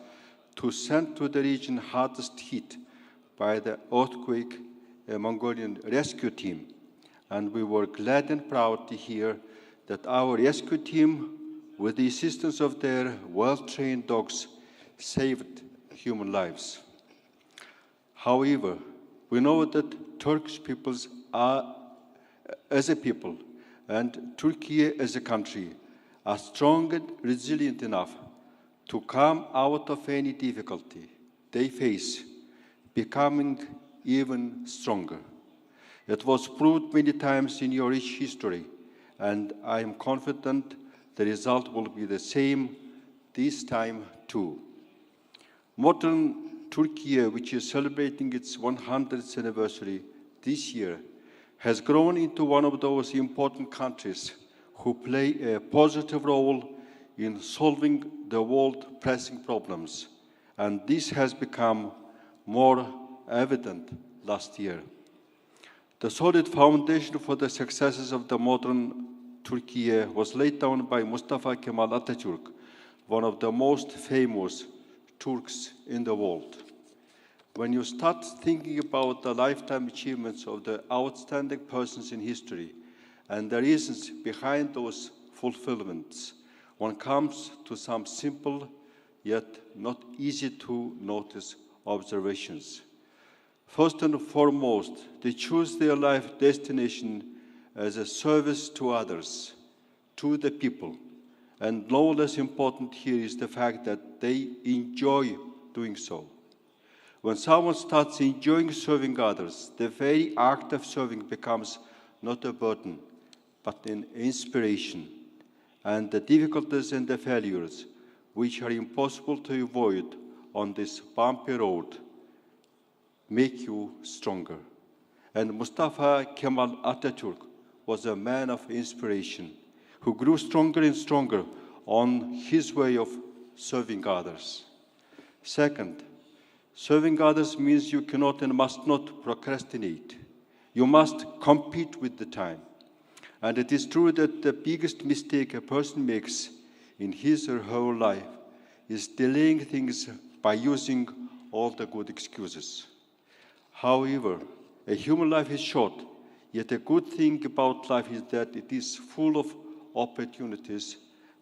to send to the region hardest hit by the earthquake a Mongolian rescue team. And we were glad and proud to hear that our rescue team, with the assistance of their well-trained dogs, saved human lives. However, we know that Turkish peoples are, as a people, and Turkey as a country are strong and resilient enough to come out of any difficulty they face, becoming even stronger. It was proved many times in your rich history, and I am confident the result will be the same this time too. Modern Turkey, which is celebrating its 100th anniversary this year, has grown into one of those important countries who play a positive role in solving the world's pressing problems, and this has become more evident last year. The solid foundation for the successes of the modern Turkey was laid down by Mustafa Kemal Atatürk, one of the most famous Turks in the world. When you start thinking about the lifetime achievements of the outstanding persons in history and the reasons behind those fulfillments, one comes to some simple yet not easy to notice observations. First and foremost, they choose their life destination as a service to others, to the people. And no less important here is the fact that they enjoy doing so. When someone starts enjoying serving others, the very act of serving becomes not a burden, but an inspiration. And the difficulties and the failures, which are impossible to avoid on this bumpy road, make you stronger. And Mustafa Kemal Atatürk was a man of inspiration who grew stronger and stronger on his way of serving others. Second, serving others means you cannot and must not procrastinate. You must compete with the time. And it is true that the biggest mistake a person makes in his or her life is delaying things by using all the good excuses. However, a human life is short, yet a good thing about life is that it is full of opportunities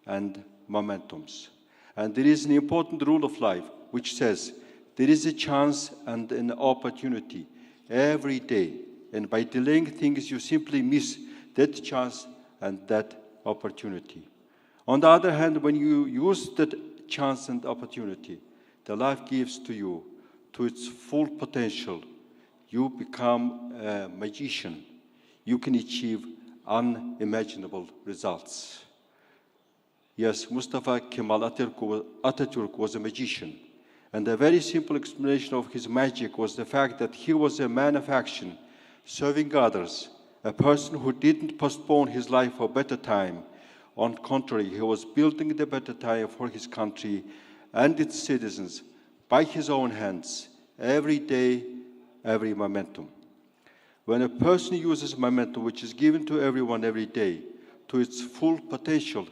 and momentums. And there is an important rule of life which says there is a chance and an opportunity every day. And by delaying things, you simply miss that chance and that opportunity. On the other hand, when you use that chance and opportunity the life gives to you to its full potential, you become a magician. You can achieve unimaginable results. Yes, Mustafa Kemal Atatürk was a magician. And a very simple explanation of his magic was the fact that he was a man of action, serving others, a person who didn't postpone his life for a better time. On the contrary, he was building the better time for his country and its citizens by his own hands, every day, every momentum. When a person uses momentum, which is given to everyone every day, to its full potential,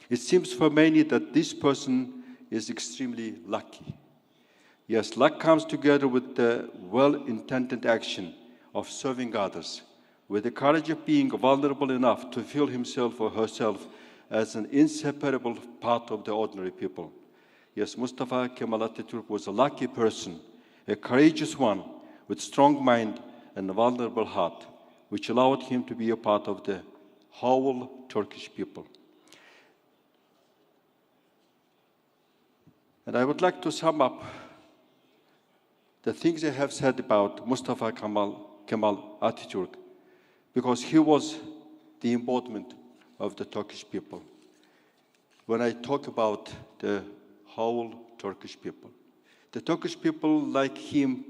it seems for many that this person is extremely lucky. Yes, luck comes together with the well-intended action of serving others, with the courage of being vulnerable enough to feel himself or herself as an inseparable part of the ordinary people. Yes, Mustafa Kemal Atatürk was a lucky person, a courageous one with strong mind and a vulnerable heart, which allowed him to be a part of the whole Turkish people. And I would like to sum up the things I have said about Mustafa Kemal Atatürk, because he was the embodiment of the Turkish people. When I talk about the whole Turkish people, the Turkish people, like him,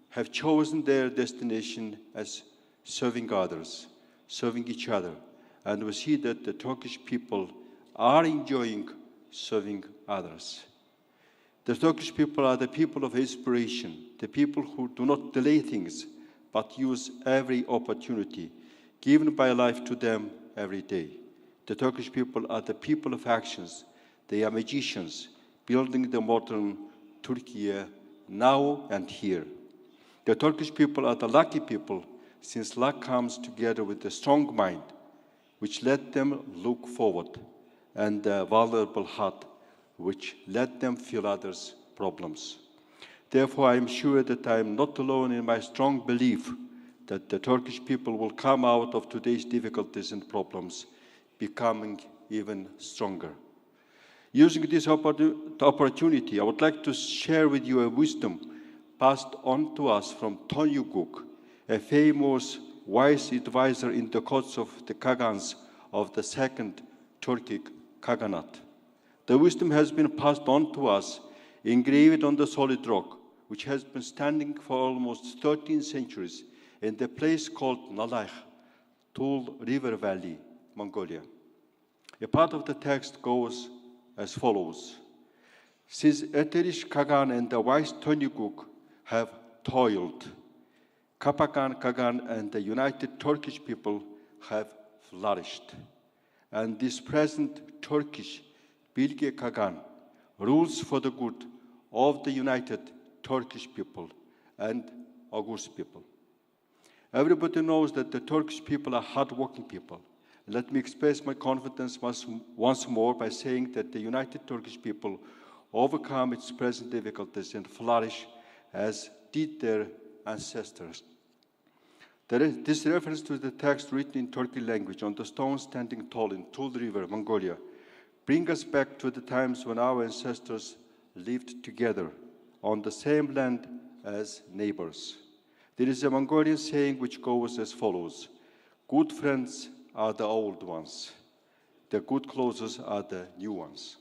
have chosen their destination as serving others, serving each other. And we see that the Turkish people are enjoying serving others. The Turkish people are the people of inspiration, the people who do not delay things, but use every opportunity given by life to them every day. The Turkish people are the people of actions. They are magicians, building the modern Turkey now and here. The Turkish people are the lucky people, since luck comes together with a strong mind, which let them look forward, and a vulnerable heart, which let them feel others' problems. Therefore, I am sure that I am not alone in my strong belief that the Turkish people will come out of today's difficulties and problems becoming even stronger. Using this opportunity, I would like to share with you a wisdom passed on to us from Tonyuguk, a famous wise advisor in the courts of the Khagans of the 2nd Turkic Kaghanate. The wisdom has been passed on to us, engraved on the solid rock, which has been standing for almost 13 centuries in the place called Nalach, Tul River Valley, Mongolia. A part of the text goes as follows. Since Eterish Kagan and the wise Tönyguk have toiled, Kapagan Kagan and the united Turkish people have flourished. And this present Turkish Bilge Kagan rules for the good of the united Turkish people and august people. Everybody knows that the Turkish people are hard-working people. Let me express my confidence once more by saying that the united Turkish people overcome its present difficulties and flourish as did their ancestors. This reference to the text written in Turkic language on the stone standing tall in Tul River, Mongolia, brings us back to the times when our ancestors lived together on the same land as neighbors. There is a Mongolian saying which goes as follows: good friends are the old ones, the good clothes are the new ones.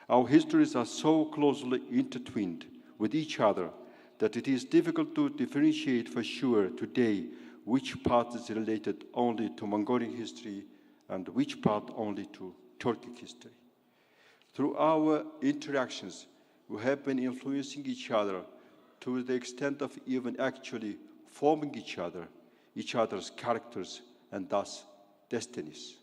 Our histories are so closely intertwined with each other that it is difficult to differentiate for sure today which part is related only to Mongolian history and which part only to Turkic history. Through our interactions, we have been influencing each other to the extent of even actually forming each other's characters, and thus destinies.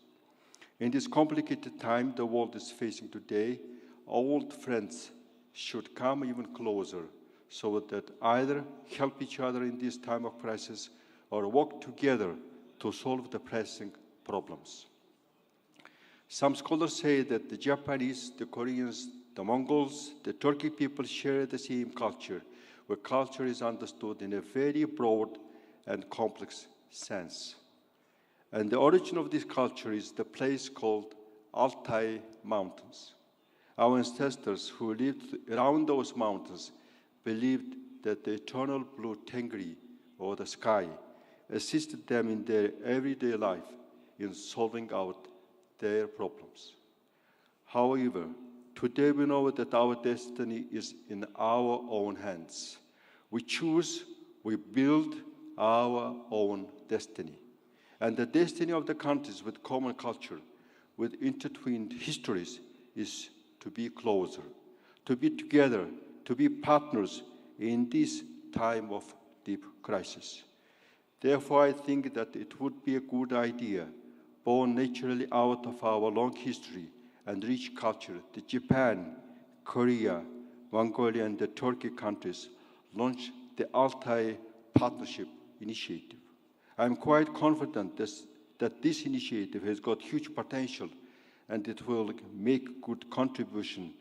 In this complicated time the world is facing today, old friends should come even closer so that either help each other in this time of crisis or work together to solve the pressing problems. Some scholars say that the Japanese, the Koreans, the Mongols, the Turkic people share the same culture, where culture is understood in a very broad and complex sense. And the origin of this culture is the place called Altai Mountains. Our ancestors who lived around those mountains believed that the eternal blue Tengri, or the sky, assisted them in their everyday life in solving out their problems. However, today we know that our destiny is in our own hands. We choose, we build our own destiny. And the destiny of the countries with common culture, with intertwined histories, is to be closer, to be together, to be partners in this time of deep crisis. Therefore, I think that it would be a good idea, born naturally out of our long history and rich culture, that Japan, Korea, Mongolia, and the Turkic countries launch the Altai Partnership Initiative. I am quite confident that this initiative has got huge potential and it will make good contribution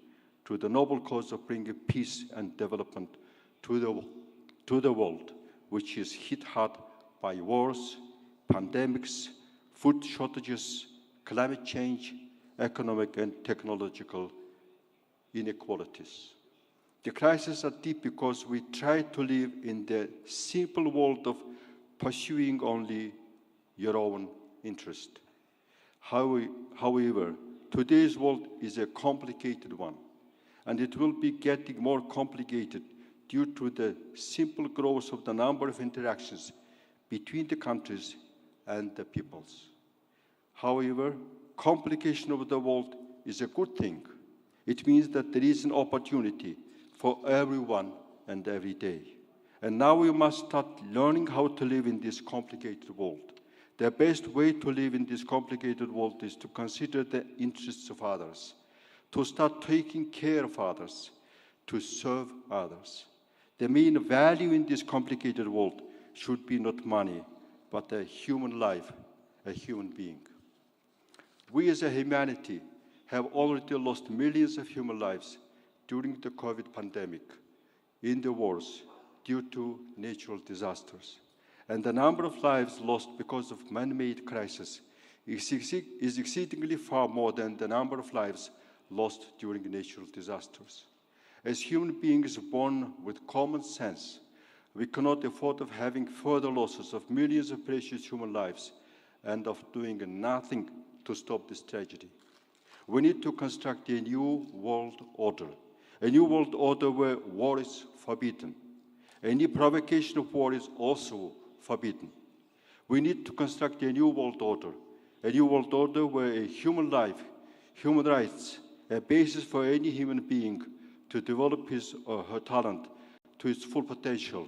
to the noble cause of bringing peace and development to the world, which is hit hard by wars, pandemics, food shortages, climate change, economic and technological inequalities. The crises are deep because we try to live in the simple world of pursuing only your own interest. However, today's world is a complicated one, and it will be getting more complicated due to the simple growth of the number of interactions between the countries and the peoples. However, complication of the world is a good thing. It means that there is an opportunity for everyone and every day. And now we must start learning how to live in this complicated world. The best way to live in this complicated world is to consider the interests of others, to start taking care of others, to serve others. The main value in this complicated world should be not money, but a human life, a human being. We as a humanity have already lost millions of human lives during the COVID pandemic, in the wars, due to natural disasters. And the number of lives lost because of man-made crisis is exceedingly far more than the number of lives lost during natural disasters. As human beings born with common sense, we cannot afford of having further losses of millions of precious human lives and of doing nothing to stop this tragedy. We need to construct a new world order where war is forbidden. Any provocation of war is also forbidden. We need to construct a new world order where a human life, human rights, a basis for any human being to develop his or her talent to its full potential.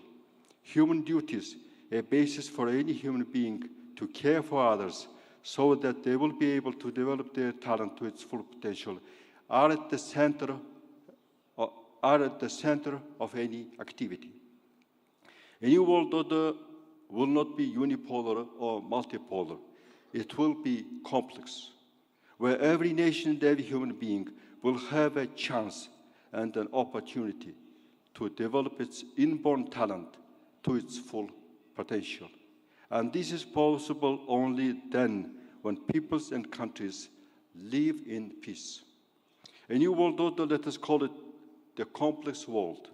Human duties, a basis for any human being to care for others so that they will be able to develop their talent to its full potential, are at the center of any activity. A new world order will not be unipolar or multipolar. It will be complex, where every nation and every human being will have a chance and an opportunity to develop its inborn talent to its full potential. And this is possible only then when peoples and countries live in peace. A new world order, let us call it the complex world,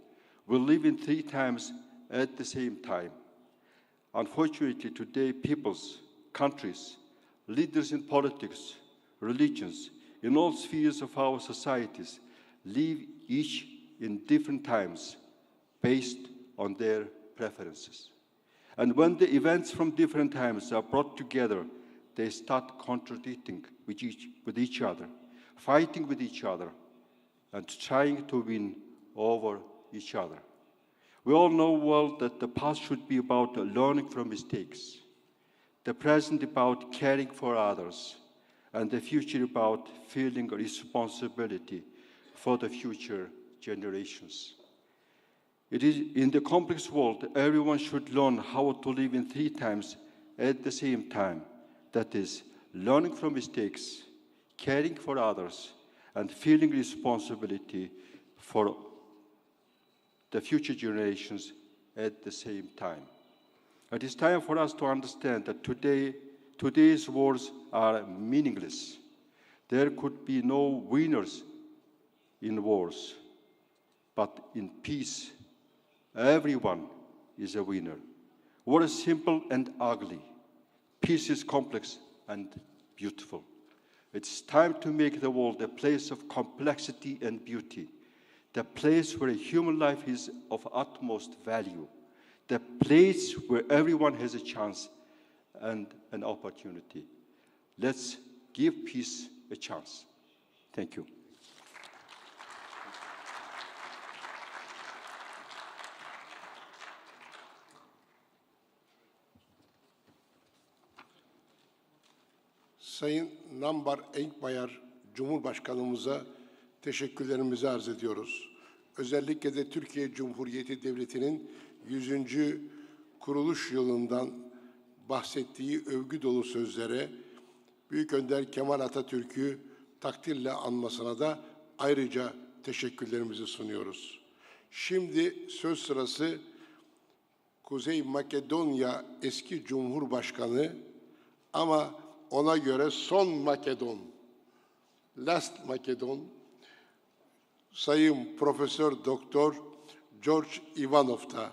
will live in 3 times at the same time. Unfortunately, today, peoples, countries, leaders in politics, religions, in all spheres of our societies, live each in different times based on their preferences. And when the events from different times are brought together, they start contradicting with each other, fighting with each other, and trying to win over each other. We all know well that the past should be about learning from mistakes, the present about caring for others, and the future about feeling a responsibility for the future generations. It is in the complex world, everyone should learn how to live in 3 times at the same time. That is, learning from mistakes, caring for others, and feeling responsibility for the future generations at the same time. It is time for us to understand that today's wars are meaningless. There could be no winners in wars, but in peace, everyone is a winner. War is simple and ugly. Peace is complex and beautiful. It's time to make the world a place of complexity and beauty, the place where human life is of utmost value, the place where everyone has a chance and an opportunity. Let's give peace a chance. Thank you. Sayın Nambar Enkbayar Cumhurbaşkanımıza teşekkürlerimizi arz ediyoruz. Özellikle de Türkiye Cumhuriyeti Devleti'nin 100. kuruluş yılından bahsettiği övgü dolu sözlere, Büyük Önder Kemal Atatürk'ü takdirle anmasına da ayrıca teşekkürlerimizi sunuyoruz. Şimdi söz sırası Kuzey Makedonya eski Cumhurbaşkanı ama ona göre son Makedon, Last Makedon, Sayın Profesör Doktor George Ivanov'da.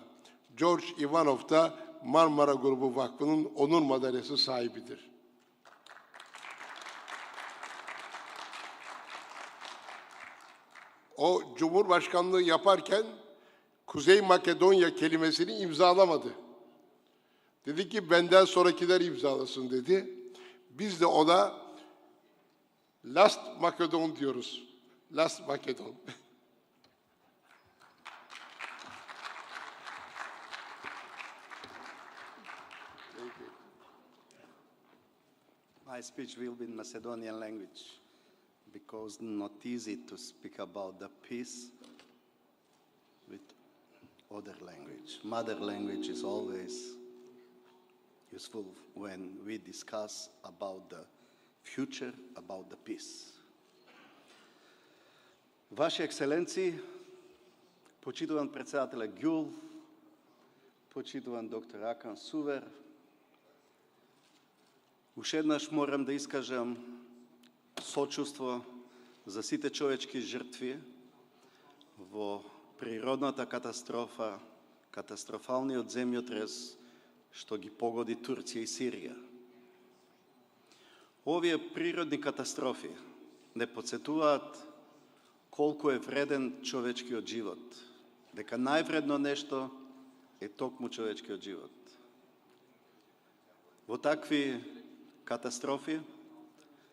George Ivanov da Marmara Grubu Vakfı'nın onur madalyası sahibidir. O Cumhurbaşkanlığı yaparken Kuzey Makedonya kelimesini imzalamadı. Dedi ki benden sonrakiler imzalasın dedi. Biz de ona Last Makedon diyoruz. Last Makedon. My speech will be in Macedonian language because not easy to speak about the peace with other language. Mother language is always useful when we discuss about the future, about the peace. Vaše ekscelenции, почитуван председателя Гюл, почитуван доктор Акан Сувер, уште еднаш морам да искажам сочувство за сите човечки жртви во природната катастрофа, катастрофалниот земјотрес што ги погоди Турција и Сирија. Овие природни катастрофи не подсетуваат колку е вреден човечкиот живот. Дека највредно нешто е токму човечкиот живот. Во такви катастрофи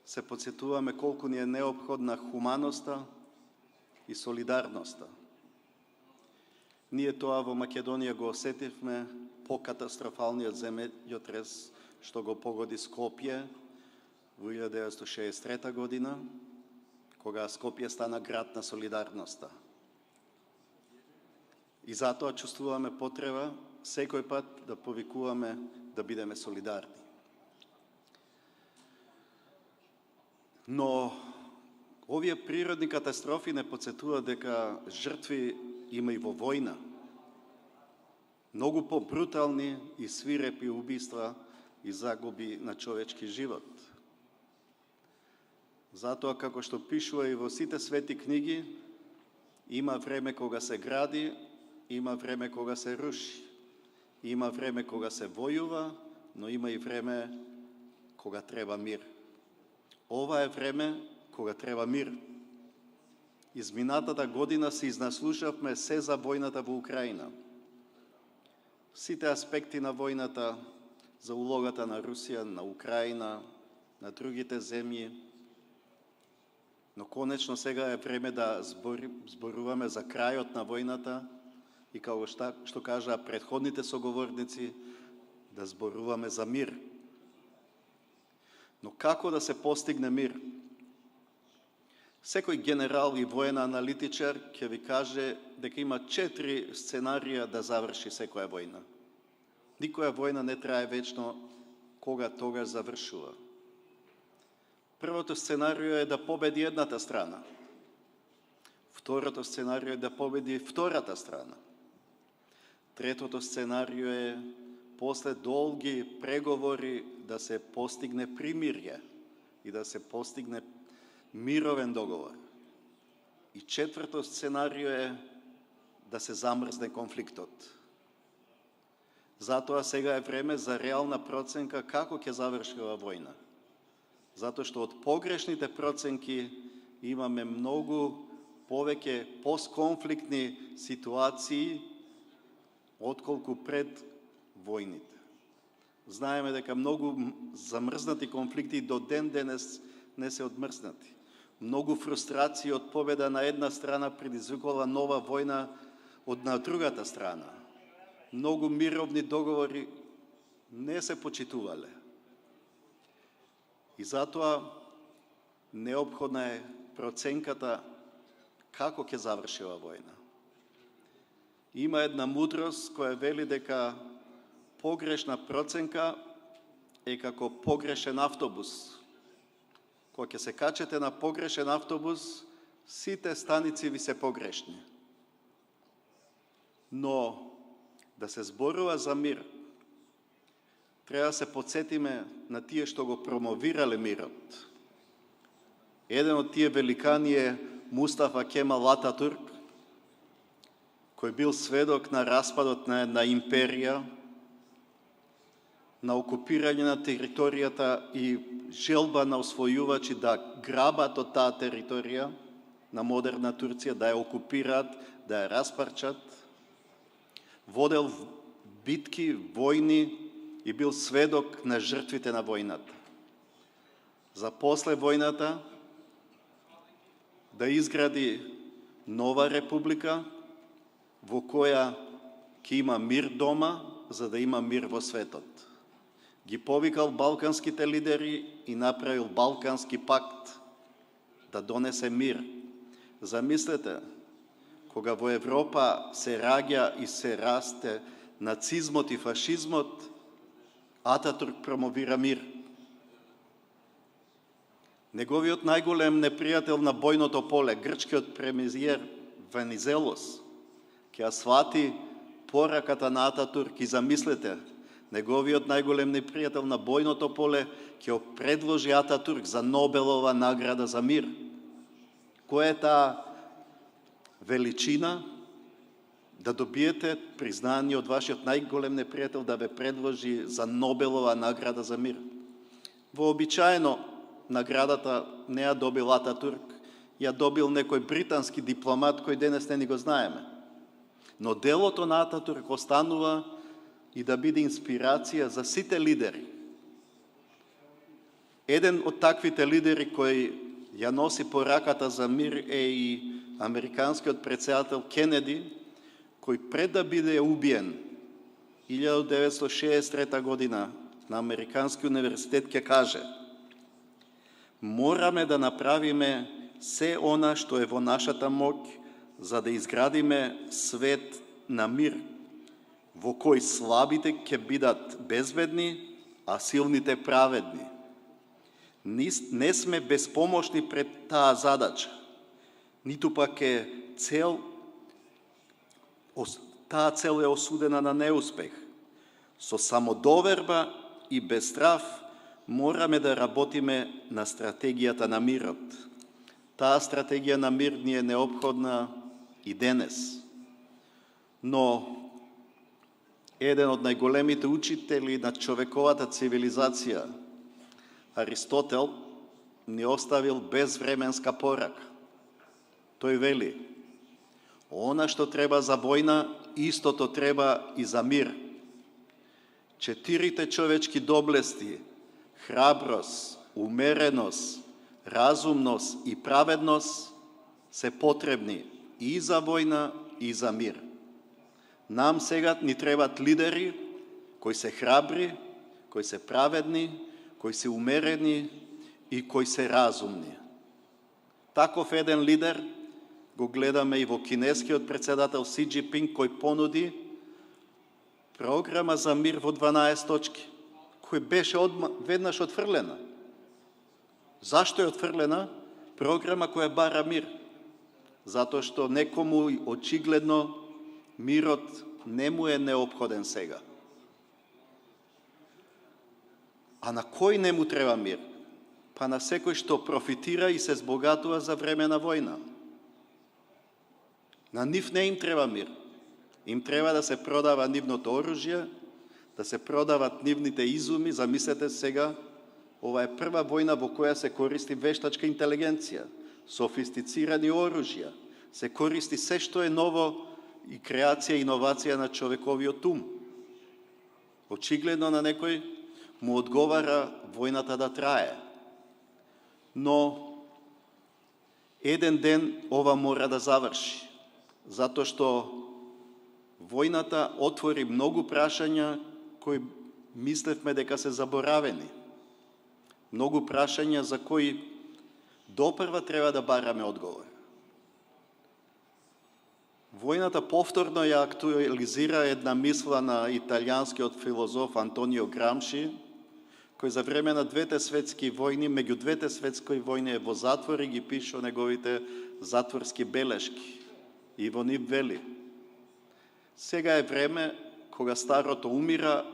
се подсетуваме колку ни е неопходна хуманоста и солидарноста. Ние тоа во Македонија го осетивме по катастрофалниот земјотрес што го погоди Скопје во 1963 година, кога Скопје стана град на солидарноста. И затоа чувствуваме потреба секој пат да повикуваме да бидеме солидарни. Но овие природни катастрофи не подсетуваат дека жртви има и во војна. Многу по-брутални и свирепи убиства и загуби на човечки живот. Затоа, како што пишува и во сите свети книги, има време кога се гради, има време кога се руши. Има време кога се војува, но има и време кога треба мир. Ова е време кога треба мир. Изминатата година се изнаслушавме се за војната во Украина. Сите аспекти на војната, за улогата на Русија, на Украина, на другите земји. Но конечно сега е време да зборуваме за крајот на војната и како што кажаа претходните соговорници, да зборуваме за мир. Но како да се постигне мир? Секој генерал и воен аналитичар ќе ви каже дека има 4 сценарија да заврши секоја војна. Никоја војна не трае вечно, кога тогаш завршува. Првото сценарио е да победи едната страна. Второто сценарио е да победи втората страна. Третото сценарио е после долги преговори да се постигне примирје и да се постигне мировен договор. И четврто сценарио е да се замрзне конфликтот. Затоа сега е време за реална проценка како ќе заврши ова војна. Затоа што од погрешните проценки имаме многу повеќе постконфликтни ситуации отколку пред војните. Знаеме дека многу замрзнати конфликти до ден денес не се одмрзнати. Многу фрустрации од победа на една страна предизвикала нова војна од на другата страна. Многу мировни договори не се почитувале. И затоа неопходна е проценката како ќе заврши ова војна. Има една мудрост која вели дека погрешна проценка е како погрешен автобус. Кога ќе се качете на погрешен автобус, сите станици ви се погрешни. Но да се зборува за мир, треба да се подсетиме на тие што го промовирале мирот. Еден од тие великани е Мустафа Кемал Ататурк, кој бил сведок на распадот на една империја, на окупирање на територијата и желба на освојувачи да грабат од таа територија на модерна Турција, да ја окупираат, да ја распарчат. Водел битки, војни и бил сведок на жртвите на војната. За после војната да изгради нова република во која ќе има мир дома, за да има мир во светот. Ги повикал балканските лидери и направил Балкански пакт да донесе мир. Замислете, кога во Европа се раѓа и се расте нацизмот и фашизмот, Ататурк промовира мир. Неговиот најголем непријател на бојното поле, грчкиот премиер Венизелос, ќе свати пораката на Ататурк и замислете, неговиот најголем непријател на бојното поле ќе предложи Ататурк за Нобелова награда за мир. Која е таа величина да добиете признание од вашиот најголем непријател да ве предложи за Нобелова награда за мир? Вообичаено, наградата не ја добил Ататурк, ја добил некој британски дипломат кој денес не ни го знаеме. Но делото на Ататурк останува и да биде инспирација за сите лидери. Еден од таквите лидери кој ја носи пораката за мир е и американскиот председател Кенеди, кој пред да биде убиен 1963 година на Американски универзитет ќе каже: мораме да направиме се она што е во нашата моќ за да изградиме свет на мир, во кој слабите ќе бидат безбедни, а силните праведни. Не сме безпомошни пред таа задача, ниту пак е таа цел е осудена на неуспех. Со самодоверба и без страв мораме да работиме на стратегијата на мирот. Таа стратегија на мир ни е неопходна и денес. Но еден од најголемите учители на човековата цивилизација, Аристотел, ни оставил безвременска порака. Тој вели: она што треба за војна, истото треба и за мир. 4 човечки доблести, храброст, умереност, разумност и праведност се потребни и за војна и за мир. Нам сега ни требат лидери кои се храбри, кои се праведни, кои се умерени и кои се разумни. Таков еден лидер го гледаме и во кинескиот председател Си Џинпинг, кој понуди програма за мир во 12 точки, кој беше веднаш отфрлена. Зашто е отфрлена? Програма која бара мир. Затоа што некому очигледно мирот не му е неопходен сега. А на кој не му треба мир? Па на секој што профитира и се збогатува за време на војна. На нив не им треба мир. Им треба да се продава нивното оружје, да се продават нивните изуми. Замислете сега, ова е прва војна во која се користи вештачка интелигенција, софистицирани оружја, се користи се што е ново и креација и иновација на човековиот ум. Очигледно на некој му одговара војната да трае. Но еден ден ова мора да заврши, затоа што војната отвори многу прашања кои мислевме дека се заборавени. Многу прашања за кои допрва треба да бараме одговор. Војната повторно ја актуализира една мисла на италијанскиот филозоф Антонио Грамши, кој за време на двете светски војни, меѓу двете светски војни е во затвор и ги пише неговите затворски белешки. И во нив вели: сега е време кога старото умира,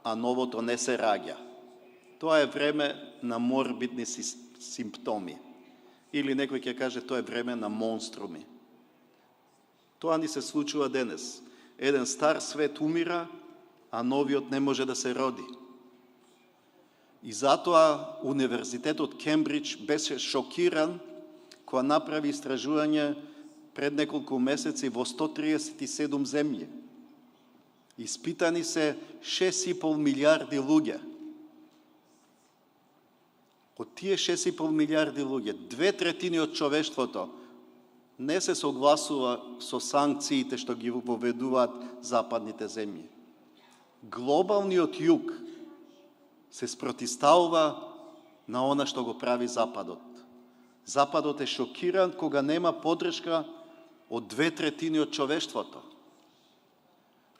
а новото не се раѓа. Тоа е време на морбидни симптоми. Или некој ќе каже, тоа е време на монструми. Тоа ни се случува денес. Еден стар свет умира, а новиот не може да се роди. И затоа Универзитетот Кембридж беше шокиран кога направи истражување пред неколку месеци во 137 земји. Испитани се 6,5 милиарди луѓе. Од тие 6,5 милиарди луѓе, 2/3 од човештвото не се согласува со санкциите што ги воведуваат западните земји. Глобалниот југ се спротиставува на она што го прави Западот. Западот е шокиран кога нема поддршка од 2/3 од човештвото.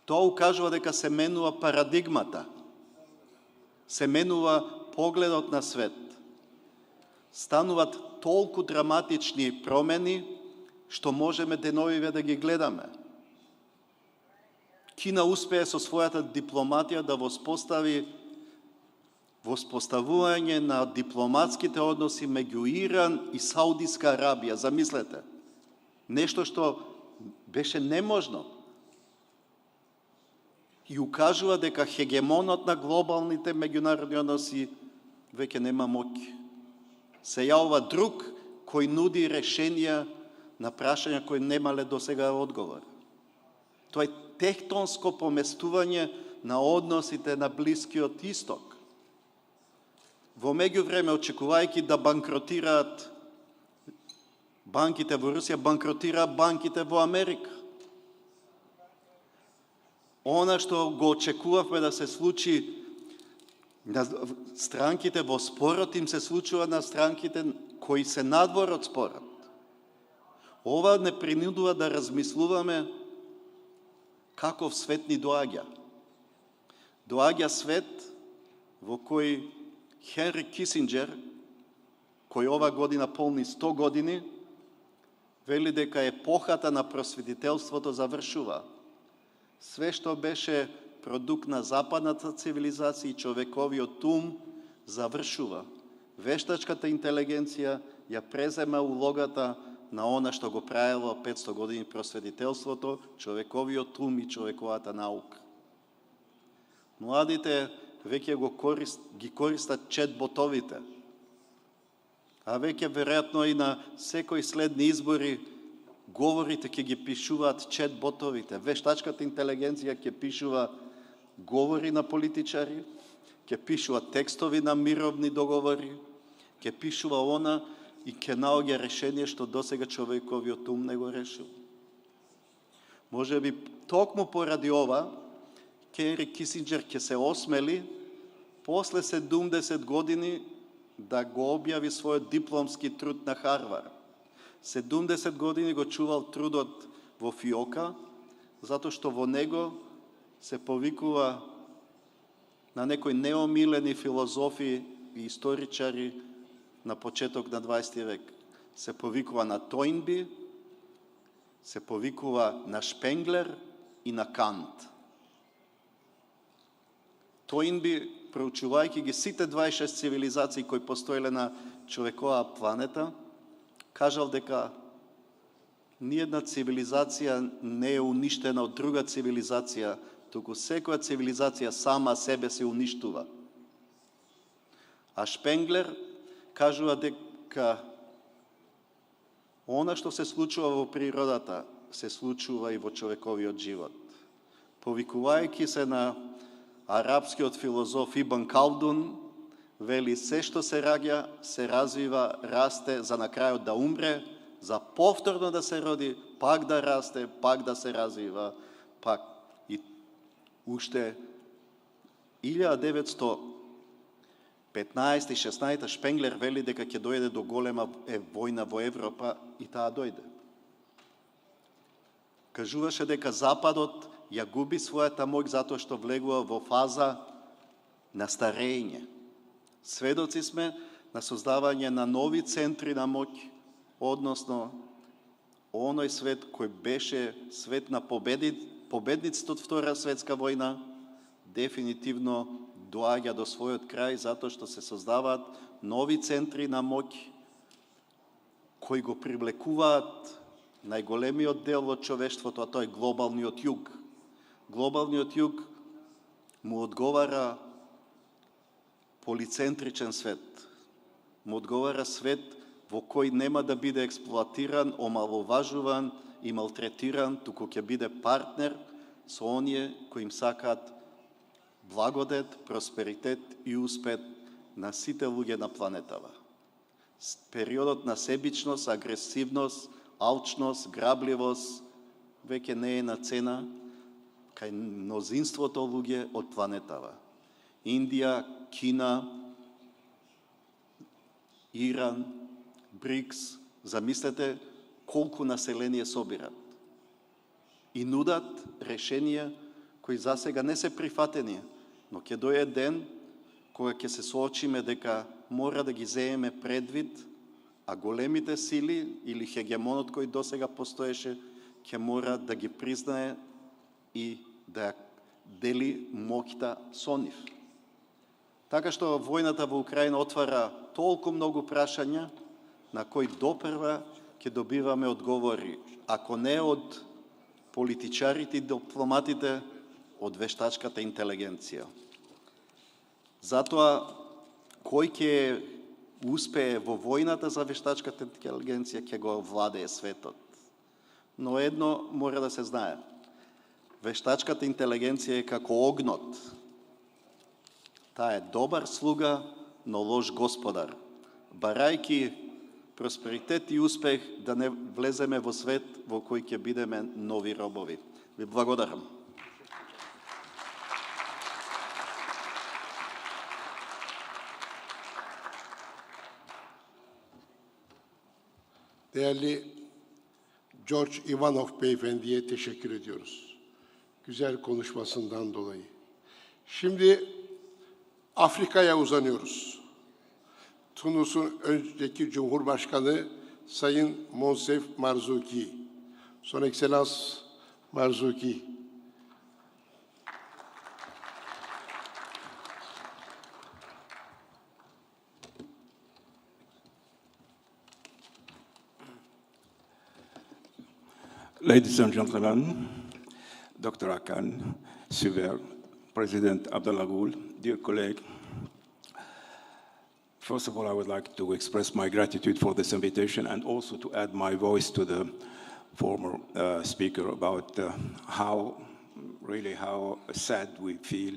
Тоа укажува дека се менува парадигмата, се менува погледот на свет. Стануваат толку драматични промени, што можеме деновиве да ги гледаме. Кина успее со својата дипломатија да воспоставување на дипломатските односи меѓу Иран и Саудиска Арабија. Замислете, нешто што беше неможно. И укажува дека хегемонот на глобалните меѓународни односи веќе нема моќ. се јавува друг кој нуди решенија на прашања кои немале до сега одговор. Тоа е тектонско поместување на односите на Блискиот Исток. Во меѓувреме, очекувајќи да банкротираат банките во Русија, банкротираат банките во Америка. Она што го очекувавме да се случи на странките во спорот, им се случува на странките кои се надвор од спорот. Ова не принудува да размислуваме каков свет ни доаѓа. Доаѓа свет во кој Хенри Кисинџер, кој ова година полни 100 години, вели дека епохата на просветителството завршува. Све што беше продукт на западната цивилизација и човековиот ум завршува. Вештачката интелигенција ја презема улогата на она што го правило 500 години просветителството, човековиот ум и човековата наука. Младите веќе ги користат чет-ботовите, а веќе веројатно и на секој следни избори говорите ќе ги пишуваат чет-ботовите. Вештачката интелигенција ќе пишува говори на политичари, ќе пишува текстови на мировни договори, ќе пишува она и ќе наоѓа решение што досега човековиот ум не го решил. Може би токму поради ова, Хенри Кисинџер ќе се осмели после 70 години да го објави својот дипломски труд на Харвард. 70 години го чувал трудот во фиока, затоа што во него се повикува на некои неомилени филозофи и историчари на почеток на 20 век. Се повикува на Тојнби, се повикува на Шпенглер и на Кант. Тојнби, проучувајќи ги сите 26 цивилизации кои постоеле на човекова планета, кажал дека ниедна цивилизација не е уништена од друга цивилизација, туку секоја цивилизација сама себе се уништува. А Шпенглер кажува дека она што се случува во природата, се случува и во човековиот живот. Повикувајќи се на арапскиот филозоф Ибн Калдун, вели се што се раѓа, се развива, расте, за на крајот да умре, за повторно да се роди, пак да расте, пак да се развива, пак. И уште 1915-16 Шпенглер вели дека ќе дојде до голема војна во Европа и таа дојде. Кажуваше дека Западот ја губи својата моќ затоа што влегува во фаза на старење. Сведоци сме на создавање на нови центри на моќ, односно оној свет кој беше свет на победниците од Втора светска војна, дефинитивно доаѓа до својот крај затоа што се создаваат нови центри на моќ кои го привлекуваат најголемиот дел од човештвото, а тоа е глобалниот југ. Глобалниот југ му одговара полицентричен свет. Му одговара свет во кој нема да биде експлоатиран, омаловажуван и малтретиран, туку ќе биде партнер со оние кои им сакаат благодет, просперитет и успех на сите луѓе на планетава. Периодот на себичност, агресивност, алчност, грабливост веќе не е на цена кај мнозинството луѓе од планетава. Индија, Кина, Иран, БРИКС, замислете колку население собират. И нудат решенија кои засега не се прифатени, но ќе дојде ден кога ќе се соочиме дека мора да ги земеме предвид, а големите сили или хегемонот кој досега постоеше ќе мора да ги признае и да дели моќта со нив. Така што војната во Украина отвара толку многу прашања на кои допрва ќе добиваме одговори, ако не од политичарите и дипломатите, од вештачката интелигенција. Затоа, кој ќе успее во војната за вештачката интелигенција, ќе го владее светот. Но едно мора да се знае. Вештачката интелигенција е како огнот. Таа е добар слуга, но лош господар. Барајки просперитет и успех, да не влеземе во свет во кој ќе бидеме нови робови. Ви благодарам. Değerli George Ivanov Beyefendi'ye teşekkür ediyoruz. Güzel konuşmasından dolayı. Şimdi Afrika'ya uzanıyoruz. Tunus'un önceki Cumhurbaşkanı Sayın Monsef Marzouki. Son Excellence Marzouki. Ladies and gentlemen, Dr. Akan, Suver, President Abdallah Gül, dear colleague, first of all, I would like to express my gratitude for this invitation and also to add my voice to the former speaker about how sad we feel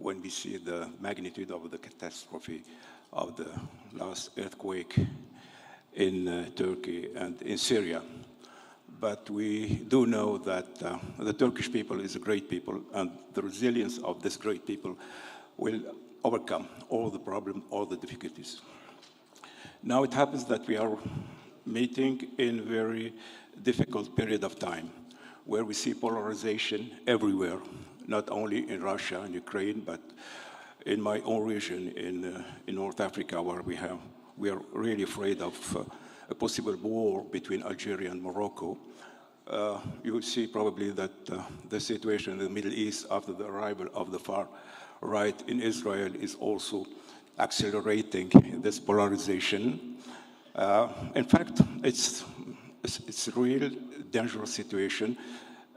when we see the magnitude of the catastrophe of the last earthquake in Turkey and in Syria. But we do know that the Turkish people is a great people, and the resilience of this great people will overcome all the problems, all the difficulties. Now it happens that we are meeting in a very difficult period of time, where we see polarization everywhere, not only in Russia and Ukraine, but in my own region in North Africa, where we are really afraid of a possible war between Algeria and Morocco. You will see probably that the situation in the Middle East after the arrival of the far right in Israel is also accelerating this polarization. In fact, it's a real dangerous situation,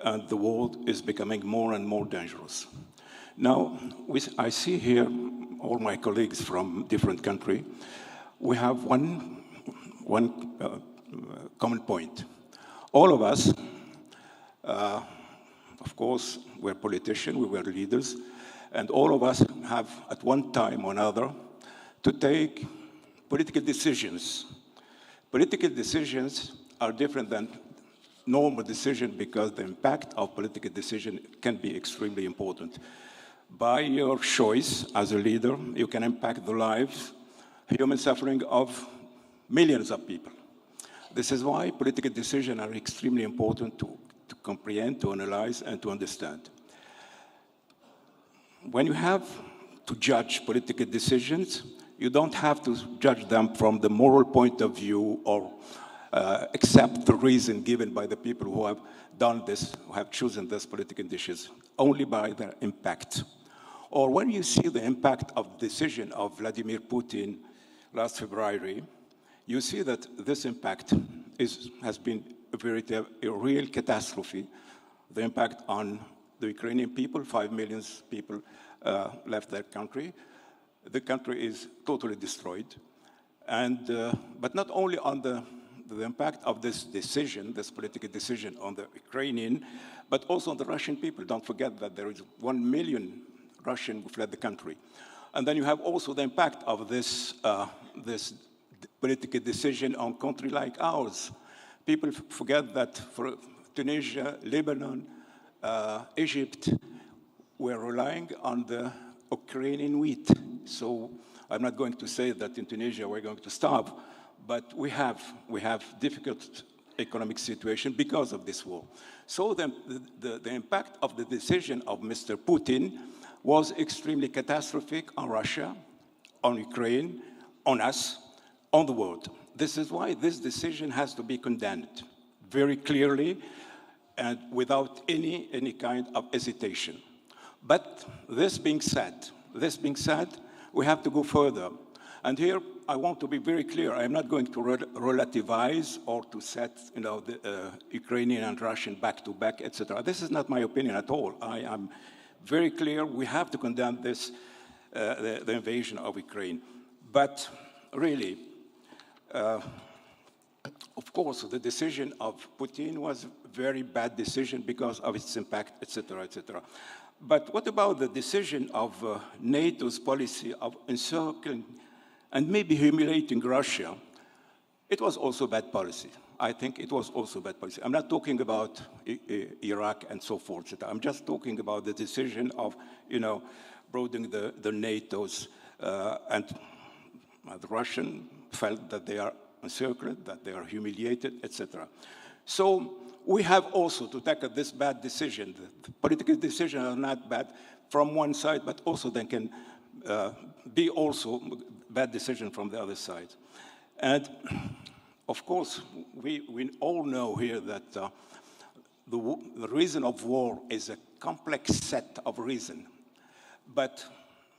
and the world is becoming more and more dangerous. Now, I see here all my colleagues from different countries. We have one common point. All of us, of course, we're politicians, we were leaders, and all of us have, at one time or another, to take political decisions. Political decisions are different than normal decisions because the impact of political decision can be extremely important. By your choice as a leader, you can impact the lives, human suffering of millions of people. This is why political decisions are extremely important to comprehend, to analyze, and to understand. When you have to judge political decisions, you don't have to judge them from the moral point of view or accept the reason given by the people who have done this, who have chosen this political decisions, only by their impact. Or when you see the impact of the decision of Vladimir Putin last February, you see that this impact has been a real catastrophe. The impact on the Ukrainian people, 5 million people left their country. The country is totally destroyed. But not only on the impact of this decision, this political decision on the Ukrainian, but also on the Russian people. Don't forget that there is 1 million Russians who fled the country. And then you have also the impact of this political decision on a country like ours. People forget that for Tunisia, Lebanon, Egypt, we're relying on the Ukrainian wheat. So I'm not going to say that in Tunisia we're going to starve, but we have difficult economic situation because of this war. So the impact of the decision of Mr. Putin was extremely catastrophic on Russia, on Ukraine, on us, on the world. This is why this decision has to be condemned very clearly and without any kind of hesitation. But this being said, we have to go further. And here I want to be very clear. I am not going to relativize or to set the Ukrainian and Russian back to back, etc. This is not my opinion at all. I am very clear. We have to condemn this, the invasion of Ukraine. But really, of course, the decision of Putin was a very bad decision because of its impact, etc., etc. But what about the decision of NATO's policy of encircling and maybe humiliating Russia? It was also bad policy. I think it was also bad policy. I'm not talking about Iraq and so forth. I'm just talking about the decision of, broadening the NATO's, and the Russian felt that they are encircled, that they are humiliated, etc. So we have also to tackle this bad decision. The political decisions are not bad from one side, but also they can be also bad decision from the other side. And of course, we all know here that the reason of war is a complex set of reasons. But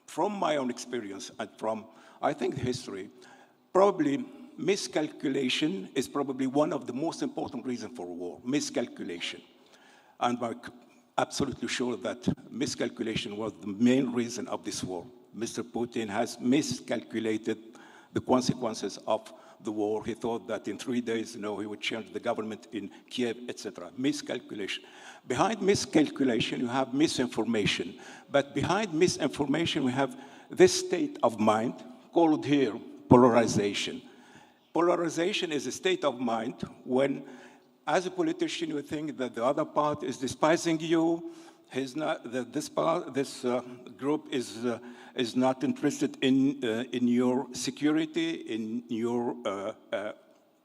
from my own experience and from, I think, history, probably miscalculation is probably one of the most important reasons for war, miscalculation. And I'm absolutely sure that miscalculation was the main reason of this war. Mr. Putin has miscalculated the consequences of the war. He thought that in 3 days, he would change the government in Kiev, etc. Miscalculation. Behind miscalculation, you have misinformation. But behind misinformation, we have this state of mind called here polarization. Polarization is a state of mind when, as a politician, you think that the other part is despising you, this group is not interested in your security, in your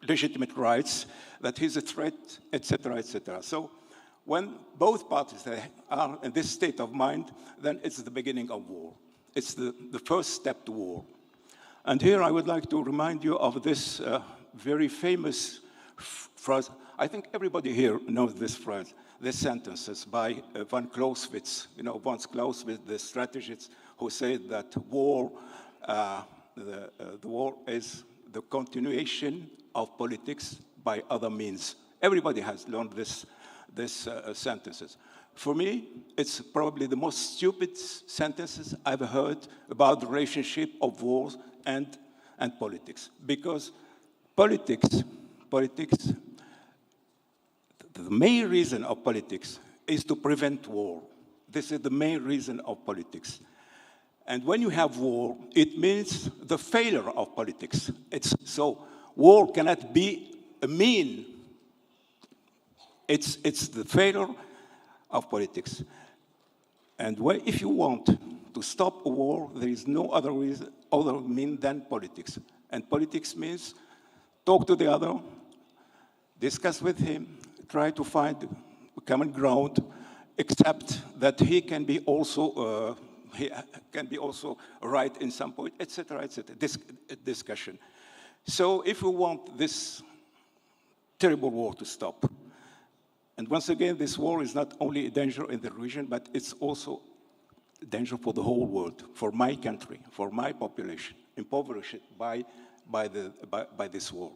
legitimate rights, that he's a threat, etc., etc. So when both parties are in this state of mind, then it's the beginning of war. It's the first step to war. And here I would like to remind you of this very famous phrase. I think everybody here knows this phrase, this sentences by von Clausewitz. Von Clausewitz, the strategist who said that the war is the continuation of politics by other means. Everybody has learned this sentences. For me, it's probably the most stupid sentences I've heard about the relationship of wars and politics. Because politics, the main reason of politics is to prevent war. This is the main reason of politics. And when you have war, it means the failure of politics. So war cannot be a mean. It's the failure of politics. And if you want to stop a war, there is no other mean than politics. And politics means talk to the other, discuss with him, try to find a common ground, accept that he can be also right in some point, etc., etc. Discussion. So if we want this terrible war to stop, and once again, this war is not only a danger in the region, but it's also a danger for the whole world, for my country, for my population, impoverished by this war.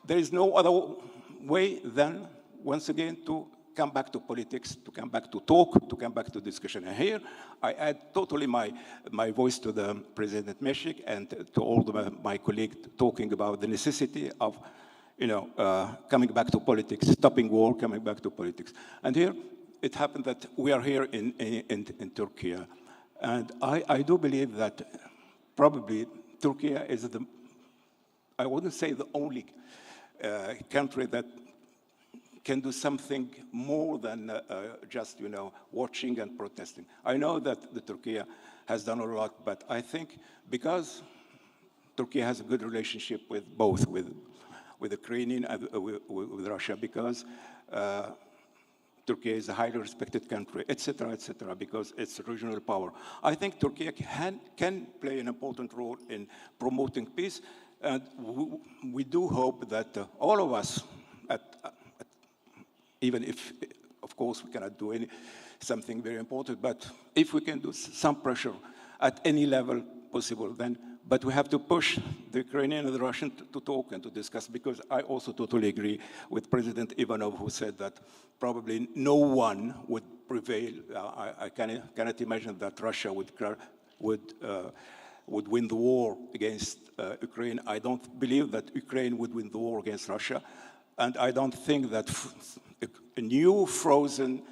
There is no other way than, once again, to come back to politics, to come back to talk, to come back to discussion. And here, I add totally my voice to the President Meshik and to all my colleagues talking about the necessity of coming back to politics, stopping war, coming back to politics. And here, it happened that we are here in Turkey. And I do believe that probably Turkey is I wouldn't say the only country that can do something more than just, watching and protesting. I know that Turkey has done a lot, but I think because Turkey has a good relationship with both, with Ukraine and with Russia, because Turkey is a highly respected country, etc., because it's a regional power. I think Turkey can play an important role in promoting peace, and we do hope that all of us, even if, of course, we cannot do something very important, but if we can do some pressure at any level possible, then. But we have to push the Ukrainian and the Russian to talk and to discuss, because I also totally agree with President Ivanov, who said that probably no one would prevail. I cannot imagine that Russia would would win the war against Ukraine. I don't believe that Ukraine would win the war against Russia. And I don't think that a new frozen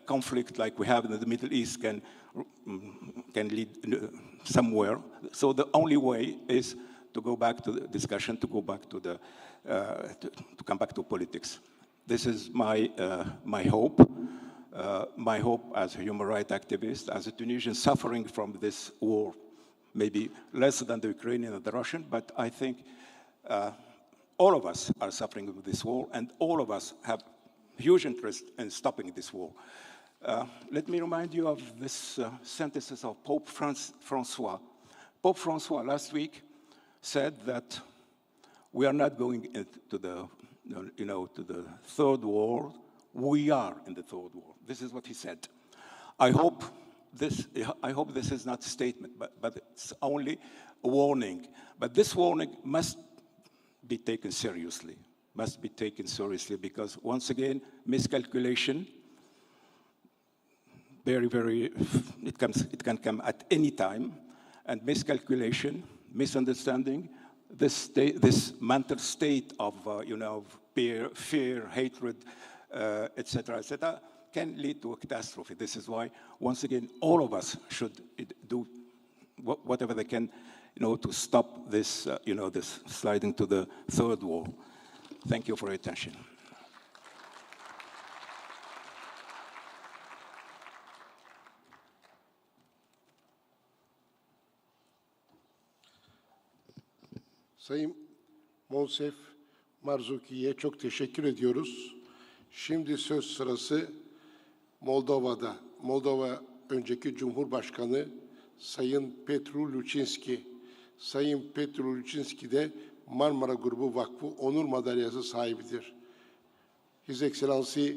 conflict like we have in the Middle East can lead somewhere. So the only way is to go back to the discussion, to go back to the, to come back to politics. This is my hope. My hope as a human rights activist, as a Tunisian suffering from this war, maybe less than the Ukrainian and the Russian, but I think all of us are suffering with this war, and all of us have huge interest in stopping this war. Let me remind you of this sentences of Pope Francois. Pope Francois last week said that we are not going into the, to the third war. We are in the third war. This is what he said. I hope this is not a statement, but it's only a warning. But this warning must be taken seriously. Must be taken seriously because once again, miscalculation. It can come at any time, and miscalculation, misunderstanding, this mental state of fear, hatred, etc., can lead to a catastrophe. This is why, once again, all of us should do whatever they can, to stop this, this sliding to the third war. Thank you for your attention. Sayın Monsef Marzuki'ye çok teşekkür ediyoruz. Şimdi söz sırası Moldova'da. Moldova önceki Cumhurbaşkanı Sayın Petru Lučinski. Sayın Petru Lučinski de Marmara Grubu Vakfı Onur Madalyası sahibidir. His Excellency,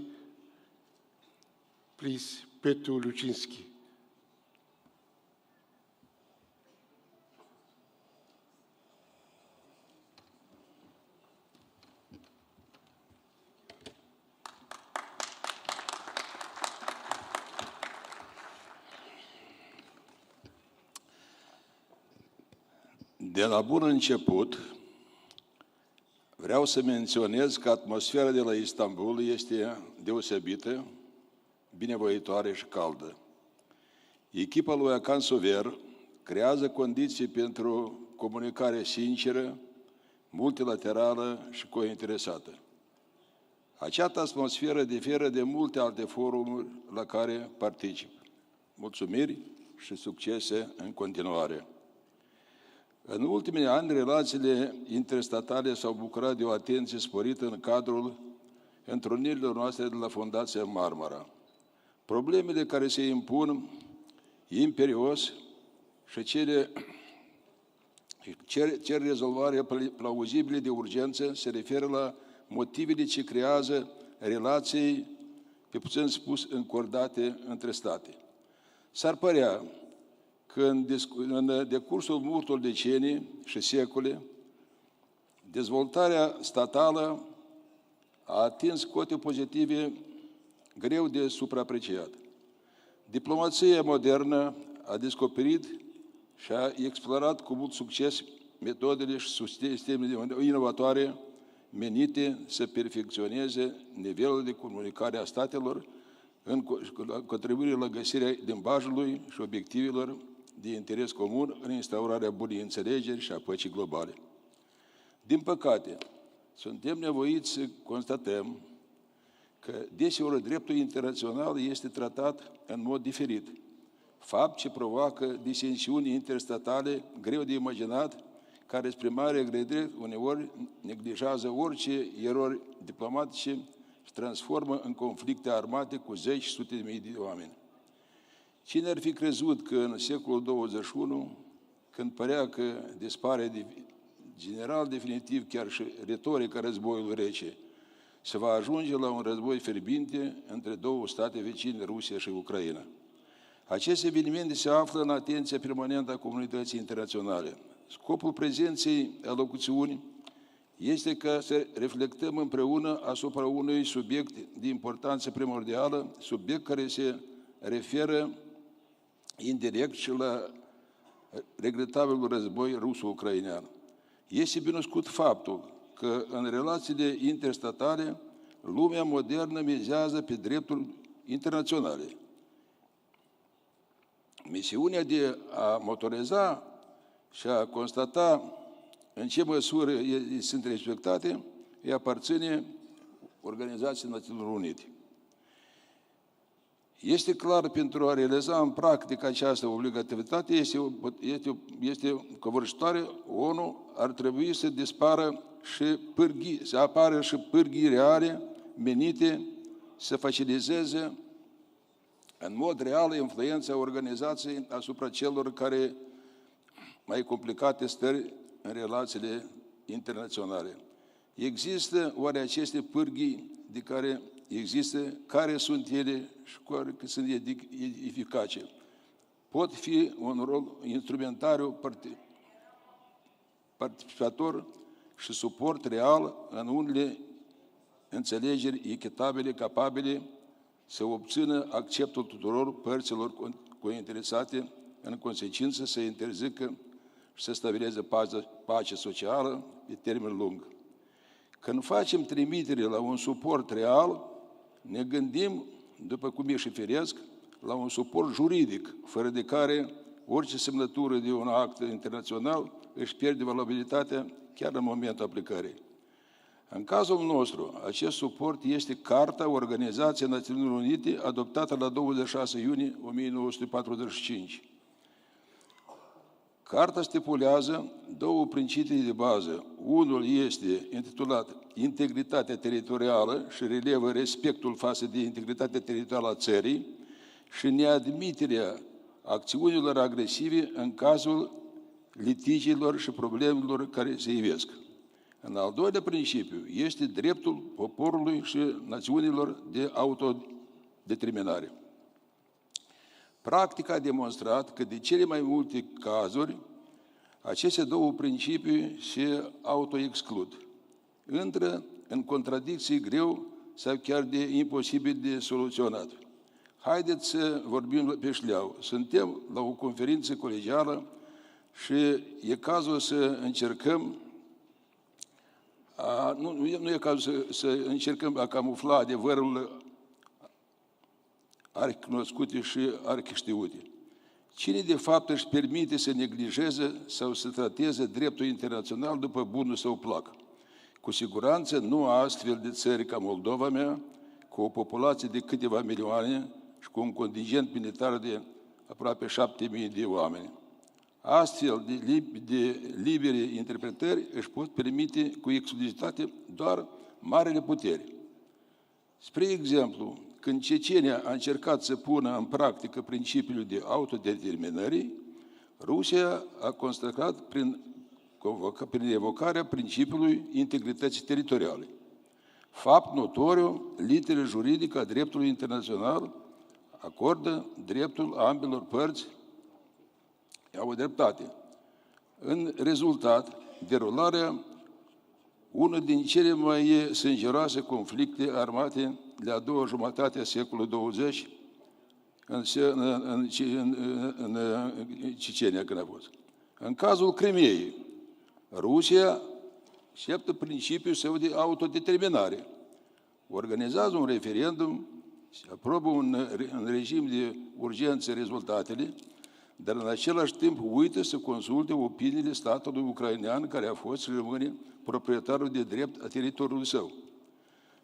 please, Petru Lučinski. De la bun început, vreau să menționez că atmosfera de la Istanbul este deosebită, binevoitoare și caldă. Echipa lui Hakan Sover creează condiții pentru comunicare sinceră, multilaterală și cointeresată. Această atmosferă diferă de multe alte forumuri la care particip. Mulțumiri și succese în continuare. În ultimii ani, relațiile interstatale s-au bucurat de o atenție sporită în cadrul întrunirilor noastre de la Fundația Marmara. Problemele care se impun imperios și cer rezolvare plauzibile de urgență se referă la motivele ce creează relații, pe puțin spus, încordate între state. S-ar părea că în decursul multor decenii și secole, dezvoltarea statală a atins cote pozitive greu de supraapreciat. Diplomația modernă a descoperit și a explorat cu mult succes metodele și sistemele inovatoare menite să perfecționeze nivelul de comunicare a statelor în contribuire la găsirea limbajului și obiectivelor de interes comun în instaurarea bunei înțelegeri și a păcii globale. Din păcate, suntem nevoiți să constatăm că deseori dreptul internațional este tratat în mod diferit, fapt ce provoacă disensiuni interstatale greu de imaginat, care spre mare regret uneori neglijează orice erori diplomatice și transformă în conflicte armate cu zeci și sute de mii de oameni. Cine ar fi crezut că în secolul 21, când părea că dispare general definitiv chiar și retorica războiului rece, se va ajunge la un război fierbinte între două state vecine, Rusia și Ucraina. Aceste evenimente se află în atenția permanentă a comunității internaționale. Scopul prezenței alocuțiuni este ca să reflectăm împreună asupra unui subiect de importanță primordială, subiect care se referă indirect și la regretabilul război ruso-ucrainean. Este cunoscut faptul că în relațiile interstatale lumea modernă mizează pe drepturi internaționale. Misiunea de a motoriza și a constata în ce măsură sunt respectate îi aparține Organizației Națiunilor Unite. Este clar, pentru a realiza în practică această obligativitate, este covârșitoare, ONU ar trebui să dispară și să apară și pârghii reale menite să faciliteze în mod real influența organizației asupra celor care mai complicate stări în relațiile internaționale. Există oare aceste pârghii de care există, care sunt ele și care sunt eficace? Pot fi un rol instrumentariu participator și suport real în unele înțelegeri echitabile, capabile să obțină acceptul tuturor părților cointeresate, în consecință să interzică și să stabileze pace socială pe termen lung. Când facem trimitere la un suport real, ne gândim, după cum e și firesc, la un suport juridic, fără de care orice semnătură de un act internațional își pierde valabilitatea chiar în momentul aplicării. În cazul nostru, acest suport este Carta Organizației Națiunilor Unite, adoptată la 26 iunie 1945. Carta stipulează două principii de bază. Unul este intitulat Integritatea teritorială și relevă respectul față de integritatea teritorială a țării și neadmiterea acțiunilor agresive în cazul litigiilor și problemelor care se ivesc. În al doilea principiu este dreptul poporului și națiunilor de autodeterminare. Practica a demonstrat că de cele mai multe cazuri aceste două principii se autoexclud. Intră în contradicții greu sau chiar de imposibil de soluționat. Haideți să vorbim pe șleau. Suntem la o conferință colegială și e cazul să încercăm nu e cazul să încercăm a camufla adevărul arhicunoscute și arhiștiute. Cine de fapt își permite să neglijeze sau să trateze dreptul internațional după bunul său plac? Cu siguranță nu astfel de țări ca Moldova mea, cu o populație de câteva milioane și cu un contingent militar de aproape 7.000 de oameni. Astfel de libere interpretări își pot permite cu exclusivitate doar marile puteri. Spre exemplu, când Cecenia a încercat să pună în practică principiul de autodeterminării, Rusia a constatat prin evocarea principiului integrității teritoriale. Fapt notoriu, litera juridică a dreptului internațional acordă dreptul ambelor părți au dreptate. În rezultat, derularea unul din cele mai sângeroase conflicte armate de a doua jumătate a secolului 20 în Cecenia, când a fost. În cazul Crimeei, Rusia acceptă principiul său de autodeterminare. Organizează un referendum, se aprobă în regim de urgență rezultatele, dar în același timp uită să consulte opiniile statului ucrainean, care a fost și rămâne proprietarul de drept a teritoriului său.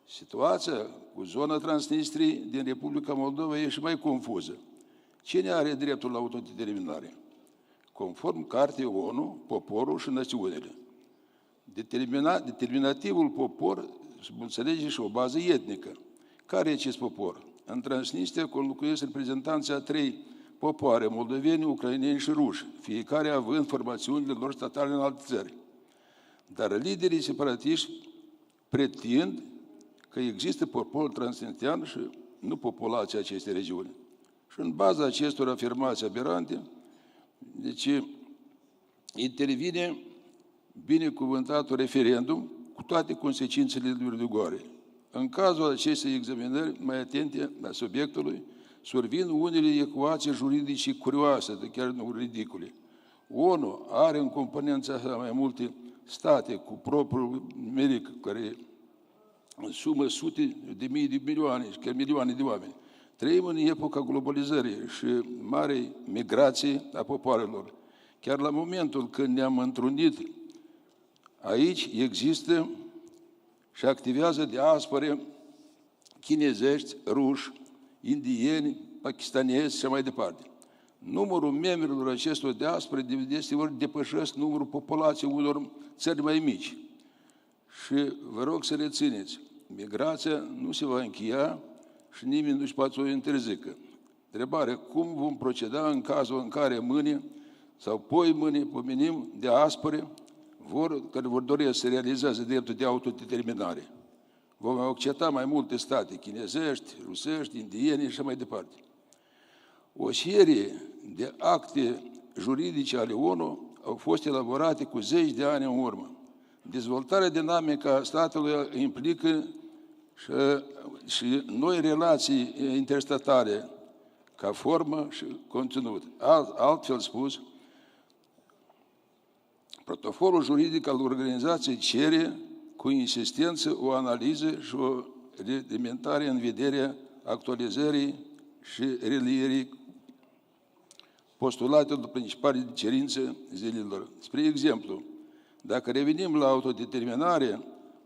Situația cu zona Transnistriei din Republica Moldova e și mai confuză. Cine are dreptul la autodeterminare? Conform Cartei ONU, poporul și națiunile. Determinativul popor înțelege și o bază etnică. Care e acest popor? În Transnistria conlocuiesc reprezentanții a trei popoare, moldoveni, ucraineni și ruși, fiecare având formațiunile lor statale în alte țări. Dar liderii separatiști pretind că există popor transnistrian și nu populația acestei regiuni. Și în baza acestor afirmații aberante, deci intervine binecuvântatul referendum cu toate consecințele lui rigoare. În cazul acestei examinări mai atente a subiectului, survin unele ecuații juridice curioase, de chiar nu ridicole. ONU are în componența sa mai multe state cu propriul merit, care însumă sute de mii de milioane, chiar milioane de oameni. Trăim în epoca globalizării și marei migrații a popoarelor. Chiar la momentul când ne-am întrunit aici, există și activează diaspore chinezești, ruși, indieni, pakistanezi și mai departe. Numărul membrilor acestor diaspore de deseori depășesc numărul populației unor țări mai mici. Și vă rog să rețineți, migrația nu se va încheia și nimeni nu-și poate o interzică. Întrebarea, cum vom proceda în cazul în care mâine sau mâine pomenim diaspore care vor dori să realizeze dreptul de autodeterminare. Vom accepta mai multe state, chinezești, rusești, indieni și mai departe. O serie de acte juridice ale ONU au fost elaborate cu zeci de ani în urmă. Dezvoltarea dinamică a statului implică și noi relații interstatale ca formă și conținut. Altfel spus, protocolul juridic al organizației cere cu insistență o analiză și o reglementare în vederea actualizării și relierii postulatelor principale cerințe zilelor. Spre exemplu, dacă revenim la autodeterminare,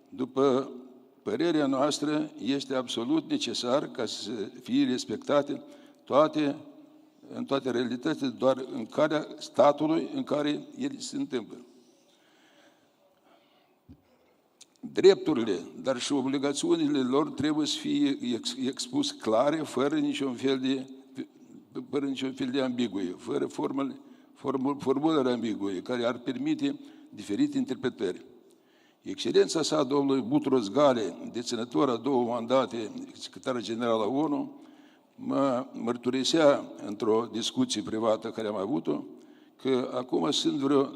după părerea noastră, este absolut necesar ca să fie respectate în toate realitățile, doar în calea statului în care ele se întâmplă. Drepturile, dar și obligațiunile lor trebuie să fie expus clare, fără niciun fel de ambigue, fără formulări ambigue, care ar permite diferite interpretări. Excelența sa, domnului Butros Ghali, deținător a 2 mandate, secretar general al ONU, mă mărturisea într-o discuție privată care am avut-o, că acum sunt vreo 3.000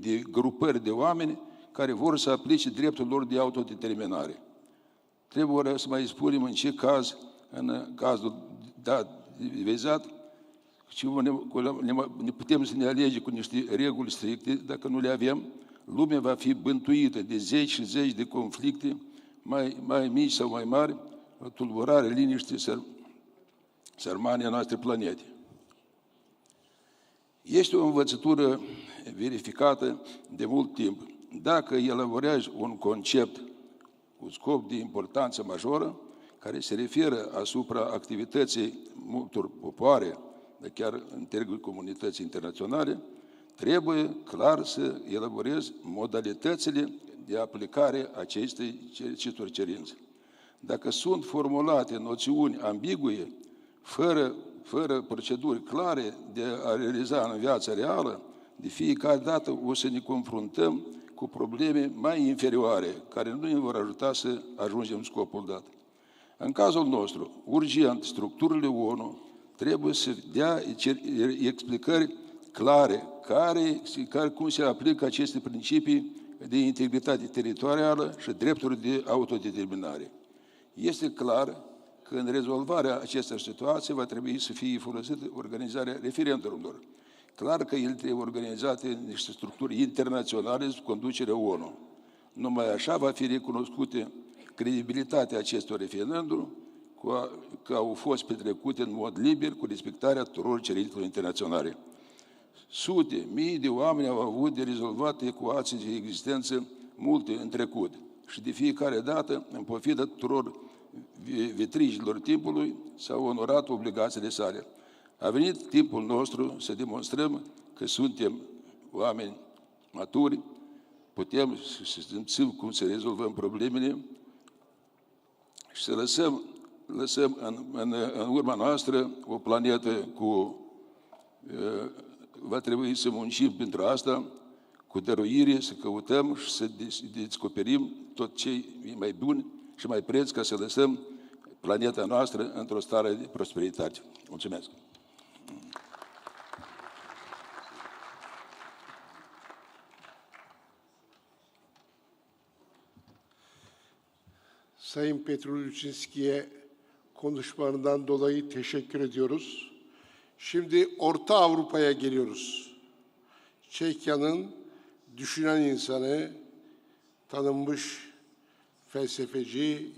de grupări de oameni care vor să aplice dreptul lor de autodeterminare. Trebuie să mai spunem în ce caz, în cazul vizat, ne putem să ne alegem cu niște reguli stricte, dacă nu le avem, lumea va fi bântuită de zeci și zeci de conflicte, mai mici sau mai mari, o tulburare, liniște, sărmania noastre planete. Este o învățătură verificată de mult timp. Dacă elaborezi un concept cu scop de importanță majoră, care se referă asupra activității multor popoare, dar chiar întregului comunități internaționale, trebuie clar să elaborezi modalitățile de aplicare a acestor cerințe. Dacă sunt formulate noțiuni ambigue, fără proceduri clare de a realiza în viața reală, de fiecare dată o să ne confruntăm cu probleme mai inferioare, care nu ne vor ajuta să ajungem în scopul dat. În cazul nostru, urgent, structurile ONU trebuie să dea explicări clare cum se aplică aceste principii de integritate teritorială și drepturi de autodeterminare. Este clar că în rezolvarea acestor situații va trebui să fie folosită organizarea referendurilor. Clar că ele trebuie organizate în niște structuri internaționale sub conducerea ONU. Numai așa va fi recunoscută credibilitatea acestor referenduri, că au fost petrecute în mod liber cu respectarea tuturor cerințelor internaționale. Sute, mii de oameni au avut de rezolvat ecuații de existență multe în trecut și de fiecare dată, în pofida tuturor vitrijilor timpului, s-au onorat obligațiile sale. A venit timpul nostru să demonstrăm că suntem oameni maturi, putem să simțim cum să rezolvăm problemele și să lăsăm în urma noastră o planetă cu... Va trebui să muncim pentru asta, cu dăruire, să căutăm și să descoperim tot ce e mai bun și mai preț ca să lăsăm planeta noastră într-o stare de prosperitate. Mulțumesc! Sayın Petrolüçinski'ye konuşmalarından dolayı teşekkür ediyoruz. Şimdi Orta Avrupa'ya geliyoruz. Çekya'nın düşünen insanı, tanınmış felsefeci,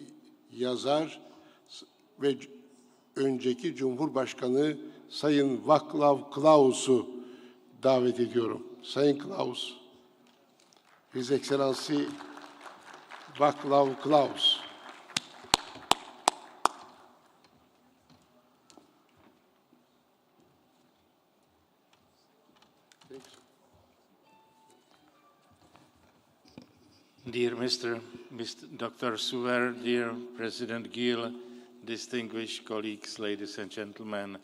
yazar ve önceki Cumhurbaşkanı Sayın Václav Klaus'u davet ediyorum. Sayın Klaus, His Excellency Václav Klaus. Dear Mr. Dr. Suver, dear President Gil, distinguished colleagues, ladies and gentlemen,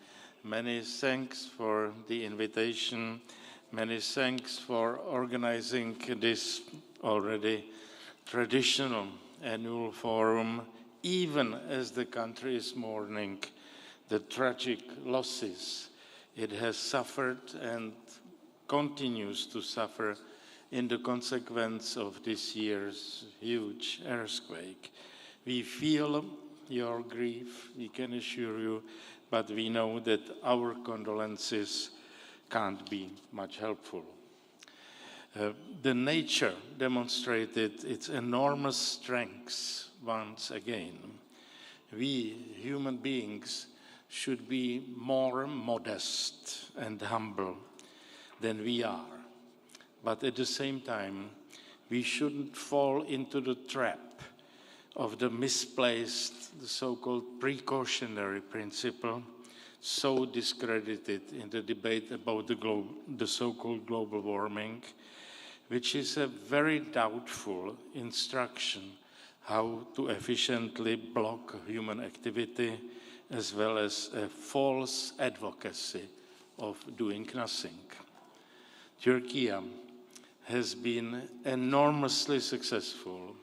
many thanks for the invitation. Many thanks for organizing this already traditional annual forum, even as the country is mourning the tragic losses it has suffered and continues to suffer in the consequence of this year's huge earthquake. We feel your grief, we can assure you, but we know that our condolences can't be much helpful. The nature demonstrated its enormous strengths once again. We, human beings, should be more modest and humble than we are. But at the same time, we shouldn't fall into the trap of the misplaced, the so-called precautionary principle, so discredited in the debate about the so-called global warming, which is a very doubtful instruction how to efficiently block human activity, as well as a false advocacy of doing nothing. Turkey has been enormously successful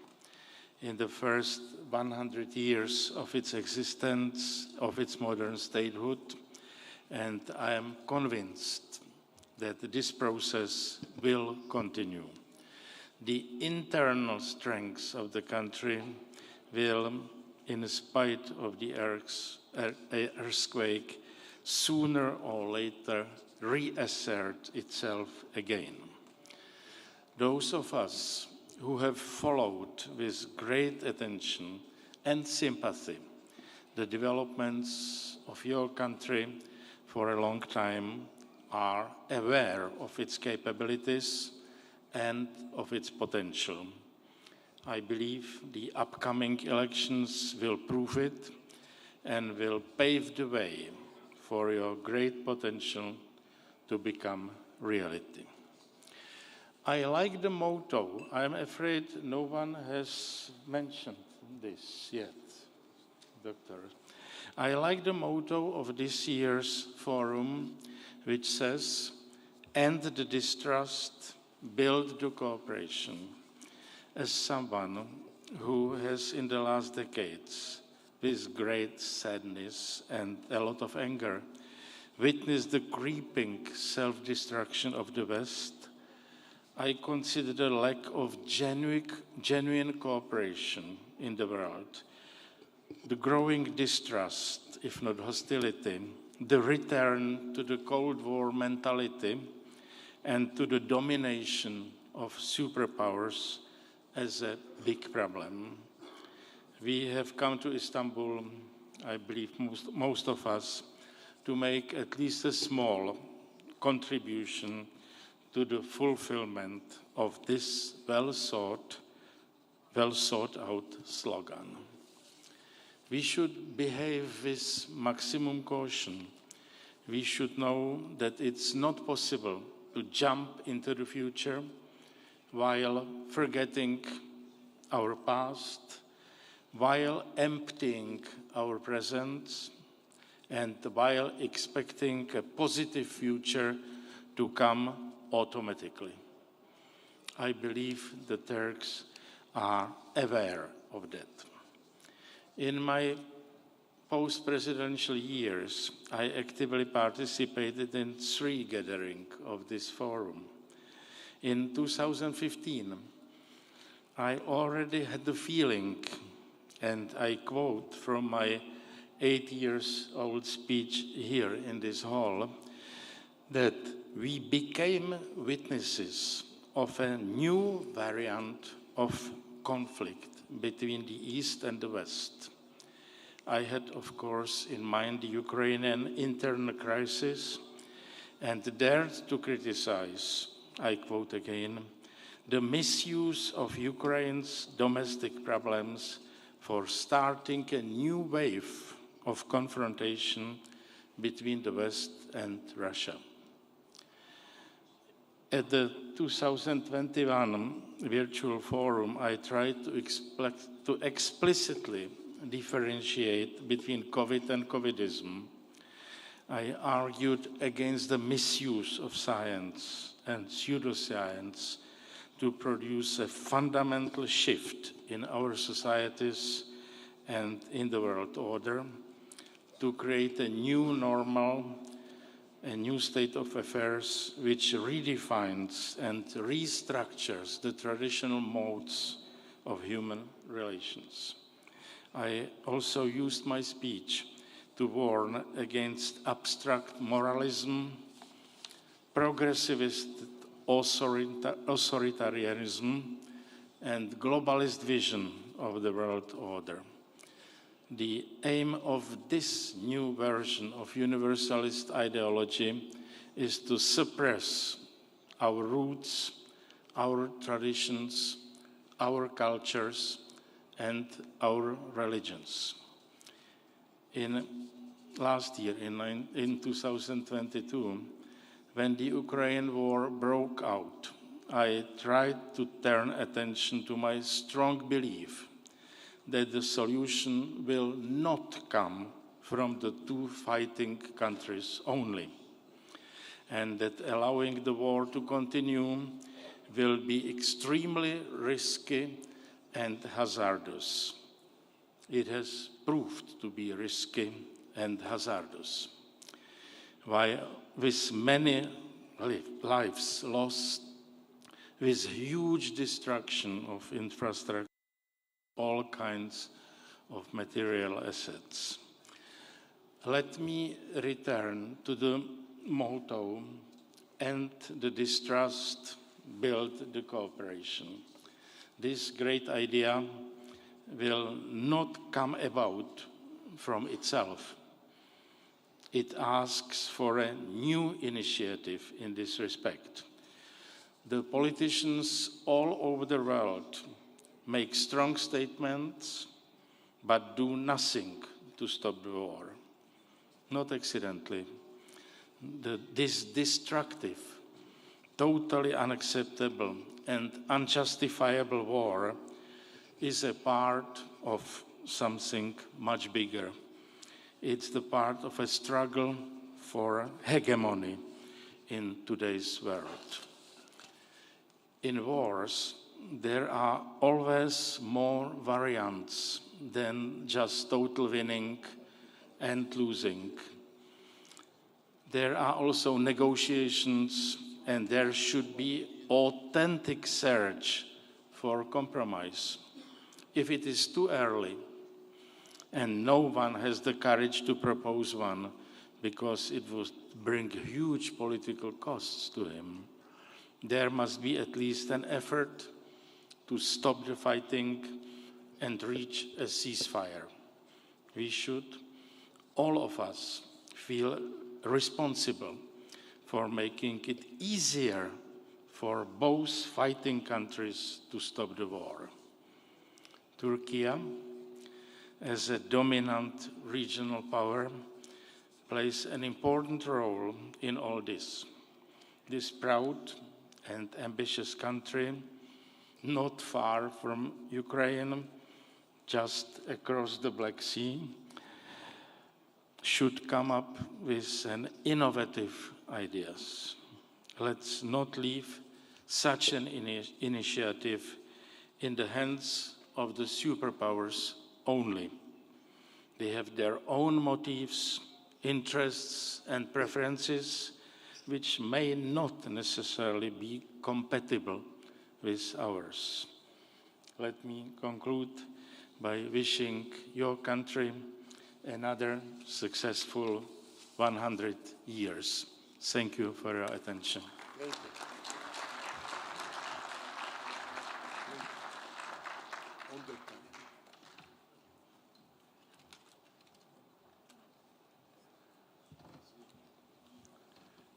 in the first 100 years of its existence, of its modern statehood, and I am convinced that this process will continue. The internal strengths of the country will, in spite of the earthquake, sooner or later reassert itself again. Those of us who have followed with great attention and sympathy the developments of your country for a long time are aware of its capabilities and of its potential. I believe the upcoming elections will prove it and will pave the way for your great potential to become reality. I like the motto. I'm afraid no one has mentioned this yet, Doctor. I like the motto of this year's forum, which says, end the distrust, build the cooperation. As someone who has in the last decades, with great sadness and a lot of anger, witnessed the creeping self-destruction of the West, I consider the lack of genuine cooperation in the world, the growing distrust, if not hostility, the return to the Cold War mentality and to the domination of superpowers as a big problem. We have come to Istanbul, I believe most of us, to make at least a small contribution to the fulfillment of this well sought out slogan. We should behave with maximum caution. We should know that it's not possible to jump into the future while forgetting our past, while emptying our present, and while expecting a positive future to come automatically. I believe the Turks are aware of that. In my post-presidential years, I actively participated in 3 gatherings of this forum. In 2015, I already had the feeling, and I quote from my 8-year-old speech here in this hall, that we became witnesses of a new variant of conflict between the East and the West. I had, of course, in mind the Ukrainian internal crisis and dared to criticize, I quote again, the misuse of Ukraine's domestic problems for starting a new wave of confrontation between the West and Russia. At the 2021 virtual forum, I tried to explicitly differentiate between COVID and COVIDism. I argued against the misuse of science and pseudoscience to produce a fundamental shift in our societies and in the world order, to create a new normal, a new state of affairs which redefines and restructures the traditional modes of human relations. I also used my speech to warn against abstract moralism, progressivist authoritarianism, and globalist vision of the world order. The aim of this new version of universalist ideology is to suppress our roots, our traditions, our cultures, and our religions. Last year, in 2022, when the Ukraine war broke out, I tried to turn attention to my strong belief that the solution will not come from the two fighting countries only, and that allowing the war to continue will be extremely risky and hazardous. It has proved to be risky and hazardous. With many lives lost, with huge destruction of infrastructure, all kinds of material assets. Let me return to the motto, end the distrust, build the cooperation. This great idea will not come about from itself. It asks for a new initiative in this respect. The politicians all over the world make strong statements, but do nothing to stop the war. Not accidentally. This destructive, totally unacceptable and unjustifiable war is a part of something much bigger. It's the part of a struggle for hegemony in today's world. In wars, there are always more variants than just total winning and losing. There are also negotiations, and there should be authentic search for compromise. If it is too early, and no one has the courage to propose one because it would bring huge political costs to him, there must be at least an effort to stop the fighting and reach a ceasefire. We should, all of us, feel responsible for making it easier for both fighting countries to stop the war. Turkey, as a dominant regional power, plays an important role in all this. This proud and ambitious country, not far from Ukraine, just across the Black Sea, should come up with an innovative ideas. Let's not leave such an initiative in the hands of the superpowers only. They have their own motives, interests, and preferences, which may not necessarily be compatible with ours. Let me conclude by wishing your country another successful 100 years. Thank you for your attention. Thank you.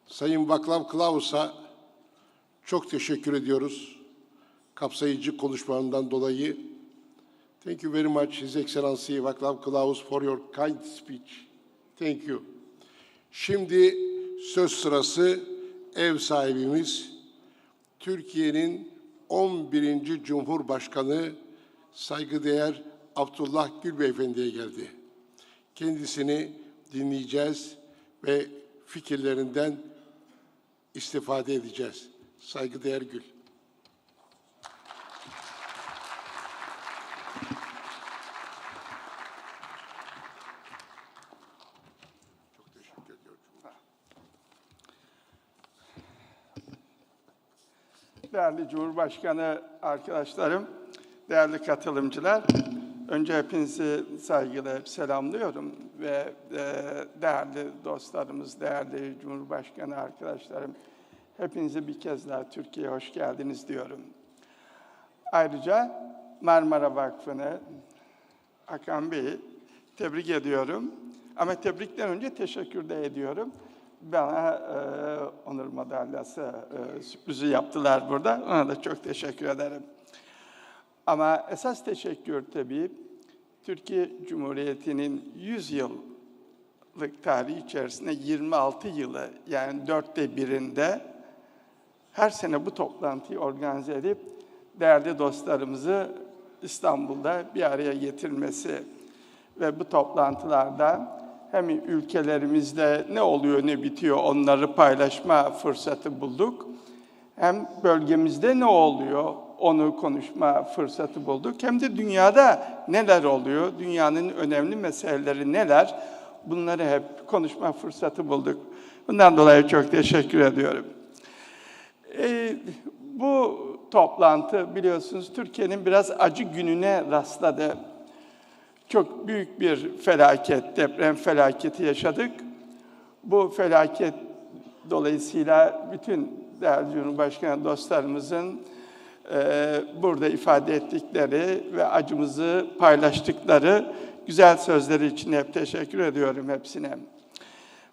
Sayın Václav Klaus'a çok teşekkür ediyoruz. Kapsayıcı konuşmalarından dolayı. Thank you very much, His Excellency Václav Klaus, for your kind speech. Thank you. Şimdi söz sırası ev sahibimiz, Türkiye'nin 11. Cumhurbaşkanı saygıdeğer Abdullah Gül Beyefendi'ye geldi. Kendisini dinleyeceğiz ve fikirlerinden istifade edeceğiz. Saygıdeğer Gül. Çok teşekkür ediyorum. Değerli Cumhurbaşkanı arkadaşlarım, değerli katılımcılar, önce hepinizi saygıyla selamlıyorum ve değerli dostlarımız, değerli Cumhurbaşkanı arkadaşlarım, hepinize bir kez daha Türkiye'ye hoş geldiniz diyorum. Ayrıca Marmara Vakfı'nı, Hakan Bey'i tebrik ediyorum. Ama tebrikten önce teşekkür de ediyorum. Bana onur madalyası sürprizi yaptılar burada. Ona da çok teşekkür ederim. Ama esas teşekkür tabii Türkiye Cumhuriyeti'nin 100 yıllık tarihi içerisinde 26 yılı, yani 1/4'inde her sene bu toplantıyı organize edip değerli dostlarımızı İstanbul'da bir araya getirmesi ve bu toplantılarda hem ülkelerimizde ne oluyor ne bitiyor onları paylaşma fırsatı bulduk. Hem bölgemizde ne oluyor onu konuşma fırsatı bulduk. Hem de dünyada neler oluyor, dünyanın önemli meseleleri neler, bunları hep konuşma fırsatı bulduk. Bundan dolayı çok teşekkür ediyorum. Bu toplantı biliyorsunuz Türkiye'nin biraz acı gününe rastladı. Çok büyük bir felaket, deprem felaketi yaşadık. Bu felaket dolayısıyla bütün değerli Cumhurbaşkanı dostlarımızın burada ifade ettikleri ve acımızı paylaştıkları güzel sözleri için hep teşekkür ediyorum hepsine.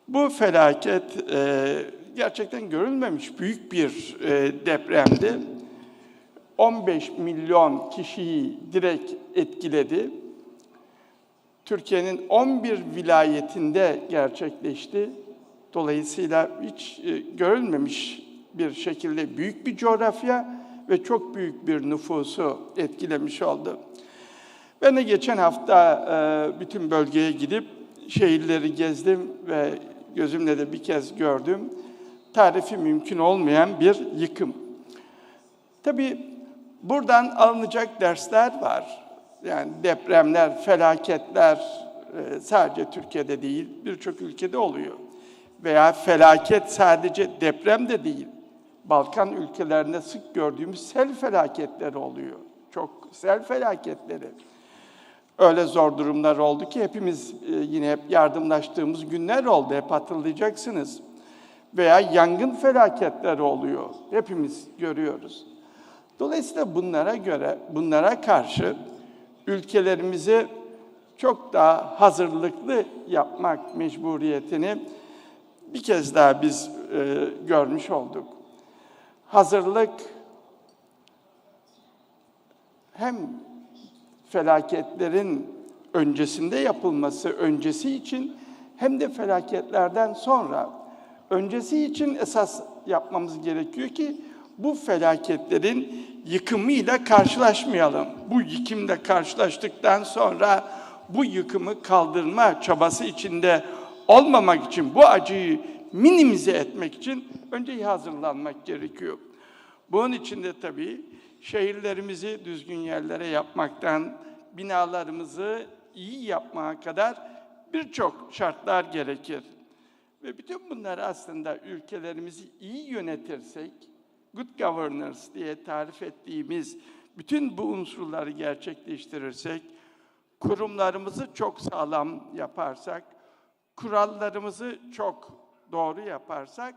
Bu felaket gerçekten görülmemiş büyük bir depremdi. 15 milyon kişiyi direkt etkiledi. Türkiye'nin 11 vilayetinde gerçekleşti. Dolayısıyla hiç görülmemiş bir şekilde büyük bir coğrafya ve çok büyük bir nüfusu etkilemiş oldu. Ben de geçen hafta bütün bölgeye gidip şehirleri gezdim ve gözümle de bir kez gördüm. Tarifi mümkün olmayan bir yıkım. Tabii buradan alınacak dersler var. Yani depremler, felaketler sadece Türkiye'de değil, birçok ülkede oluyor. Veya felaket sadece deprem de değil. Balkan ülkelerinde sık gördüğümüz sel felaketleri oluyor. Çok sel felaketleri. Öyle zor durumlar oldu ki hepimiz yine hep yardımlaştığımız günler oldu. Hep hatırlayacaksınız. Veya yangın felaketleri oluyor. Hepimiz görüyoruz. Dolayısıyla bunlara karşı ülkelerimizi çok daha hazırlıklı yapmak mecburiyetini bir kez daha biz görmüş olduk. Hazırlık hem felaketlerin öncesinde yapılması, öncesi için hem de felaketlerden sonra öncesi için esas yapmamız gerekiyor ki bu felaketlerin yıkımıyla karşılaşmayalım. Bu yıkımla karşılaştıktan sonra bu yıkımı kaldırma çabası içinde olmamak için, bu acıyı minimize etmek için önce iyi hazırlanmak gerekiyor. Bunun için de tabii şehirlerimizi düzgün yerlere yapmaktan, binalarımızı iyi yapmaya kadar birçok şartlar gerekir. Ve bütün bunları aslında ülkelerimizi iyi yönetirsek, good governance diye tarif ettiğimiz bütün bu unsurları gerçekleştirirsek, kurumlarımızı çok sağlam yaparsak, kurallarımızı çok doğru yaparsak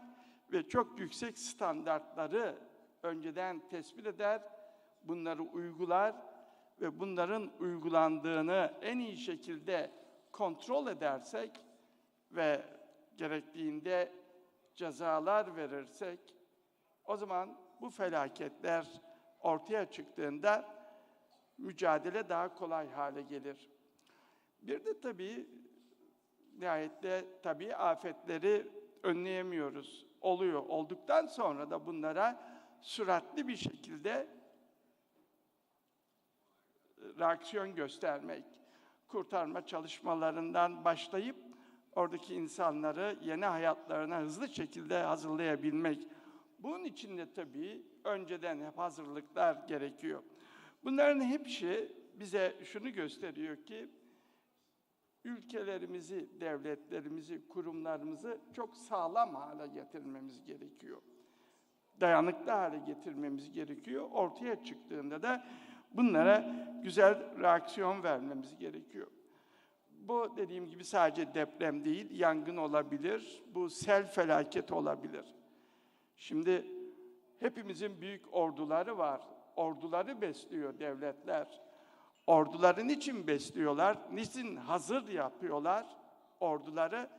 ve çok yüksek standartları önceden tespit eder, bunları uygular ve bunların uygulandığını en iyi şekilde kontrol edersek ve gerektiğinde cezalar verirsek, o zaman bu felaketler ortaya çıktığında mücadele daha kolay hale gelir. Bir de tabii nihayette tabii afetleri önleyemiyoruz. Oluyor. Olduktan sonra da bunlara süratli bir şekilde reaksiyon göstermek, kurtarma çalışmalarından başlayıp oradaki insanları yeni hayatlarına hızlı şekilde hazırlayabilmek. Bunun için de tabii önceden hep hazırlıklar gerekiyor. Bunların hepsi bize şunu gösteriyor ki ülkelerimizi, devletlerimizi, kurumlarımızı çok sağlam hale getirmemiz gerekiyor. Dayanıklı hale getirmemiz gerekiyor. Ortaya çıktığında da bunlara güzel reaksiyon vermemiz gerekiyor. Bu dediğim gibi sadece deprem değil, yangın olabilir, bu sel felaketi olabilir. Şimdi hepimizin büyük orduları var. Orduları besliyor devletler. Orduları niçin besliyorlar? Niçin hazır yapıyorlar orduları?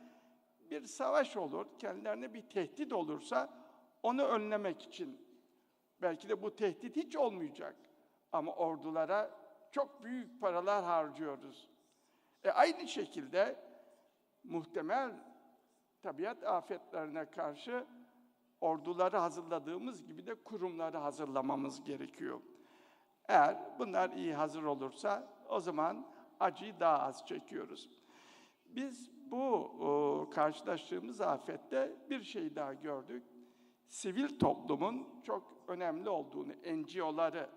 Bir savaş olur, kendilerine bir tehdit olursa onu önlemek için. Belki de bu tehdit hiç olmayacak. Ama ordulara çok büyük paralar harcıyoruz. Aynı şekilde muhtemel tabiat afetlerine karşı orduları hazırladığımız gibi de kurumları hazırlamamız gerekiyor. Eğer bunlar iyi hazır olursa o zaman acıyı daha az çekiyoruz. Biz bu karşılaştığımız afette bir şey daha gördük. Sivil toplumun çok önemli olduğunu, NGO'ları,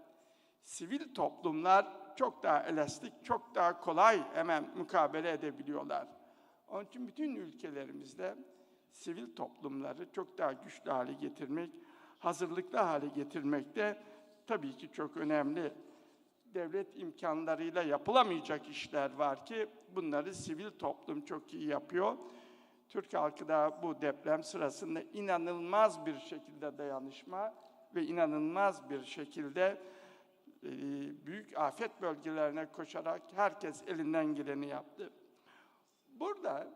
sivil toplumlar çok daha elastik, çok daha kolay hemen mukabele edebiliyorlar. Onun için bütün ülkelerimizde sivil toplumları çok daha güçlü hale getirmek, hazırlıklı hale getirmek de tabii ki çok önemli. Devlet imkanlarıyla yapılamayacak işler var ki bunları sivil toplum çok iyi yapıyor. Türk halkı da bu deprem sırasında inanılmaz bir şekilde dayanışma ve inanılmaz bir şekilde büyük afet bölgelerine koşarak herkes elinden geleni yaptı. Burada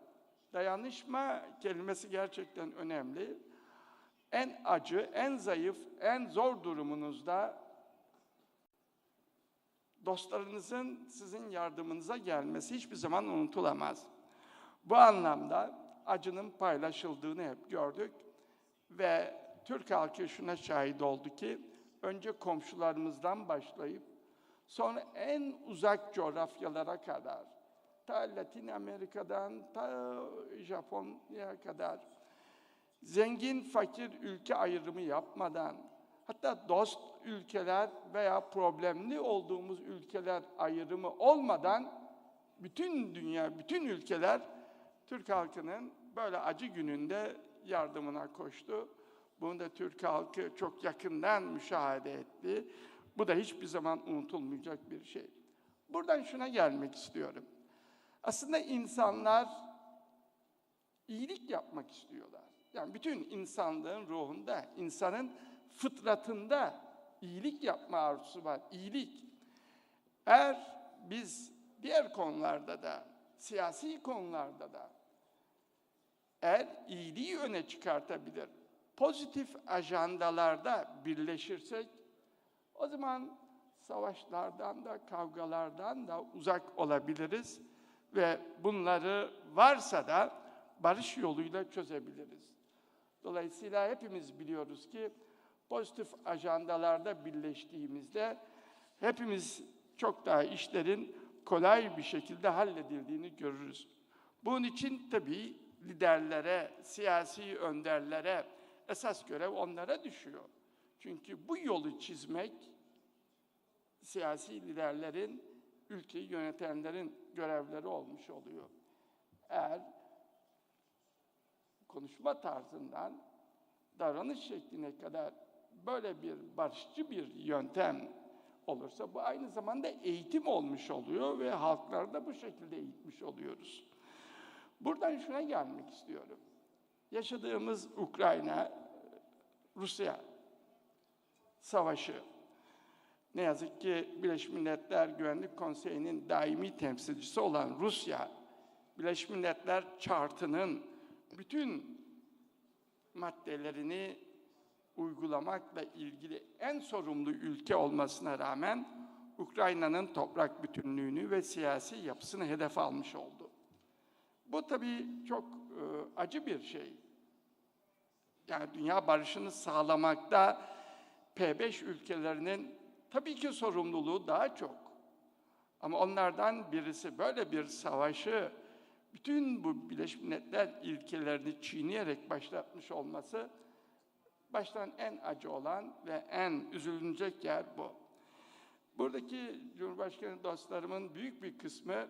dayanışma kelimesi gerçekten önemli. En acı, en zayıf, en zor durumunuzda dostlarınızın sizin yardımınıza gelmesi hiçbir zaman unutulamaz. Bu anlamda acının paylaşıldığını hep gördük ve Türk halkı şuna şahit oldu ki önce komşularımızdan başlayıp sonra en uzak coğrafyalara kadar, ta Latin Amerika'dan ta Japonya'ya kadar zengin fakir ülke ayrımı yapmadan, hatta dost ülkeler veya problemli olduğumuz ülkeler ayrımı olmadan bütün dünya, bütün ülkeler Türk halkının böyle acı gününde yardımına koştu. Bunu da Türk halkı çok yakından müşahede etti. Bu da hiçbir zaman unutulmayacak bir şey. Buradan şuna gelmek istiyorum. Aslında insanlar iyilik yapmak istiyorlar. Yani bütün insanlığın ruhunda, insanın fıtratında iyilik yapma arzusu var. İyilik. Eğer biz diğer konularda da, siyasi konularda da eğer iyiliği öne çıkartabilir, pozitif ajandalarda birleşirsek, o zaman savaşlardan da, kavgalardan da uzak olabiliriz ve bunları varsa da barış yoluyla çözebiliriz. Dolayısıyla hepimiz biliyoruz ki pozitif ajandalarda birleştiğimizde hepimiz çok daha işlerin kolay bir şekilde halledildiğini görürüz. Bunun için tabii liderlere, siyasi önderlere esas görev onlara düşüyor. Çünkü bu yolu çizmek siyasi liderlerin, ülkeyi yönetenlerin görevleri olmuş oluyor. Eğer konuşma tarzından davranış şekline kadar böyle bir barışçı bir yöntem olursa bu aynı zamanda eğitim olmuş oluyor ve halkları da bu şekilde eğitmiş oluyoruz. Buradan şuna gelmek istiyorum. Yaşadığımız Ukrayna-Rusya savaşı, ne yazık ki Birleşmiş Milletler Güvenlik Konseyi'nin daimi temsilcisi olan Rusya, Birleşmiş Milletler Chartı'nın bütün maddelerini uygulamakla ilgili en sorumlu ülke olmasına rağmen Ukrayna'nın toprak bütünlüğünü ve siyasi yapısını hedef almış oldu. Bu tabii çok acı bir şey. Yani dünya barışını sağlamakta P5 ülkelerinin tabii ki sorumluluğu daha çok. Ama onlardan birisi böyle bir savaşı bütün bu Birleşmiş Milletler ilkelerini çiğneyerek başlatmış olması baştan en acı olan ve en üzülünecek yer bu. Buradaki Cumhurbaşkanı dostlarımın büyük bir kısmı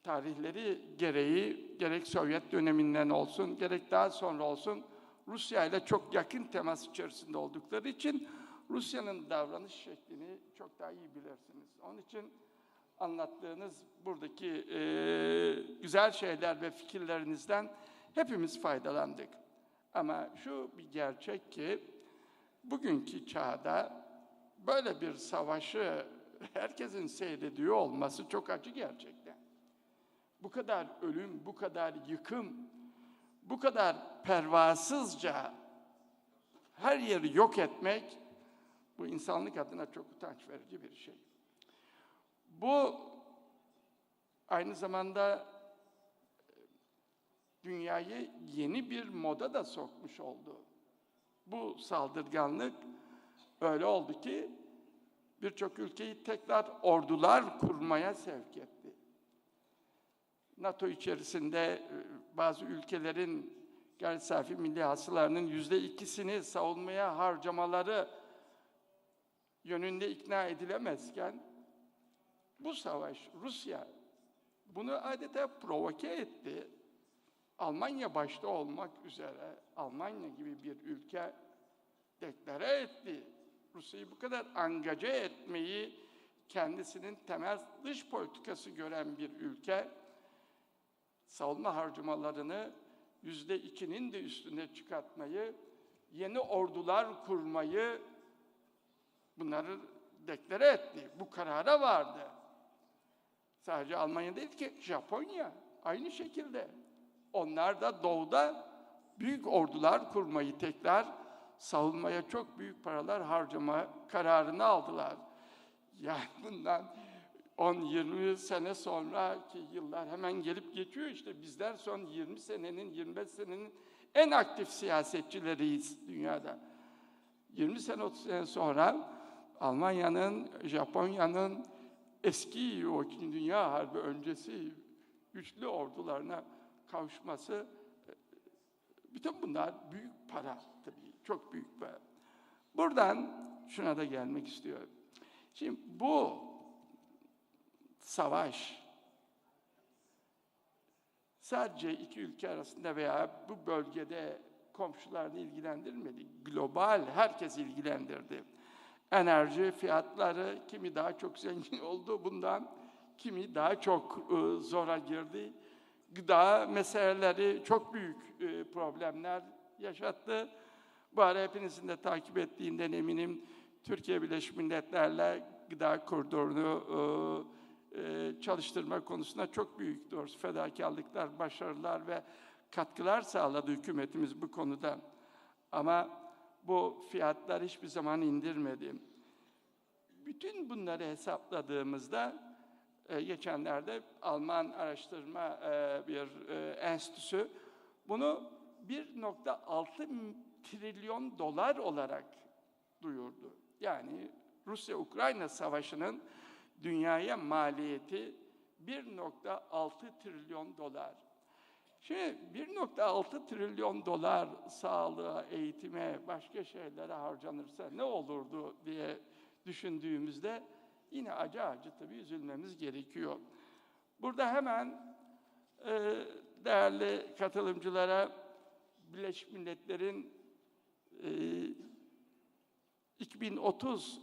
tarihleri gereği gerek Sovyet döneminden olsun, gerek daha sonra olsun Rusya ile çok yakın temas içerisinde oldukları için Rusya'nın davranış şeklini çok daha iyi bilirsiniz. Onun için anlattığınız buradaki güzel şeyler ve fikirlerinizden hepimiz faydalandık. Ama şu bir gerçek ki bugünkü çağda böyle bir savaşı herkesin seyrediyor olması çok acı gerçekten. Bu kadar ölüm, bu kadar yıkım, bu kadar pervasızca her yeri yok etmek, bu insanlık adına çok utanç verici bir şey. Bu aynı zamanda dünyayı yeni bir moda da sokmuş oldu. Bu saldırganlık öyle oldu ki birçok ülkeyi tekrar ordular kurmaya sevk etti. NATO içerisinde bazı ülkelerin gayri safi milli hasılarının %2'sini savunmaya harcamaları yönünde ikna edilemezken bu savaş, Rusya bunu adeta provoke etti. Almanya başta olmak üzere Almanya gibi bir ülke deklare etti. Rusya'yı bu kadar angaje etmeyi kendisinin temel dış politikası gören bir ülke savunma harcamalarını %2'nin de üstüne çıkartmayı, yeni ordular kurmayı bunları deklare etti. Bu karara vardı. Sadece Almanya değil ki Japonya aynı şekilde. Onlar da doğuda büyük ordular kurmayı tekrar savunmaya çok büyük paralar harcama kararını aldılar. Yani bundan 10-20 sene sonraki yıllar hemen gelip geçiyor işte. Bizler son 20 senenin, 25 senenin en aktif siyasetçileriyiz dünyada. 20 sene, 30 sene sonra Almanya'nın, Japonya'nın eski o Dünya Harbi öncesi güçlü ordularına kavuşması, bütün bunlar büyük para tabii, çok büyük para. Buradan şuna da gelmek istiyorum. Şimdi bu savaş sadece iki ülke arasında veya bu bölgede komşularını ilgilendirmedi. Global herkes ilgilendirdi. Enerji fiyatları kimi daha çok zengin oldu bundan, kimi daha çok zora girdi. Gıda meseleleri çok büyük problemler yaşattı. Bu ara hepinizin de takip ettiğinden eminim. Türkiye Birleşmiş Milletler'le gıda koridorunu çalıştırma konusunda çok büyük doğrusu fedakarlıklar, başarılar ve katkılar sağladı hükümetimiz bu konuda. Ama bu fiyatlar hiçbir zaman indirmedi. Bütün bunları hesapladığımızda geçenlerde Alman araştırma bir enstitüsü bunu 1,6 trilyon dolar olarak duyurdu. Yani Rusya-Ukrayna savaşının dünyaya maliyeti 1,6 trilyon dolar. Şimdi 1,6 trilyon dolar sağlığa, eğitime, başka şeylere harcanırsa ne olurdu diye düşündüğümüzde yine acı acı tabii üzülmemiz gerekiyor. Burada hemen değerli katılımcılara Birleşmiş Milletler'in 2030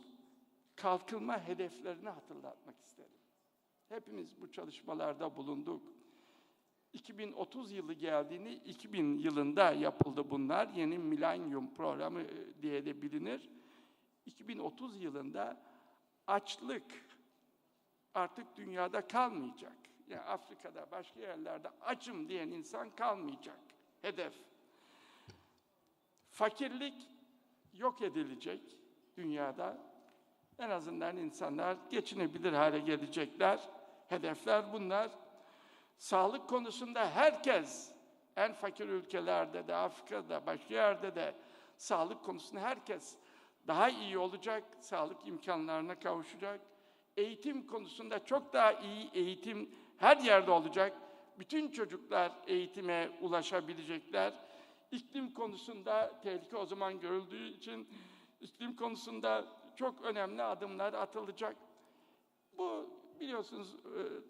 kalkınma hedeflerini hatırlatmak isterim. Hepimiz bu çalışmalarda bulunduk. 2030 yılı geldiğini 2000 yılında yapıldı bunlar. Yeni milenyum programı diye de bilinir. 2030 yılında açlık artık dünyada kalmayacak. Yani Afrika'da, başka yerlerde açım diyen insan kalmayacak. Hedef. Fakirlik yok edilecek dünyada. En azından insanlar geçinebilir hale gelecekler. Hedefler bunlar. Sağlık konusunda herkes, en fakir ülkelerde de, Afrika'da, başka yerde de sağlık konusunda herkes daha iyi olacak, sağlık imkanlarına kavuşacak. Eğitim konusunda çok daha iyi eğitim her yerde olacak. Bütün çocuklar eğitime ulaşabilecekler. İklim konusunda tehlike o zaman görüldüğü için iklim konusunda çok önemli adımlar atılacak. Bu biliyorsunuz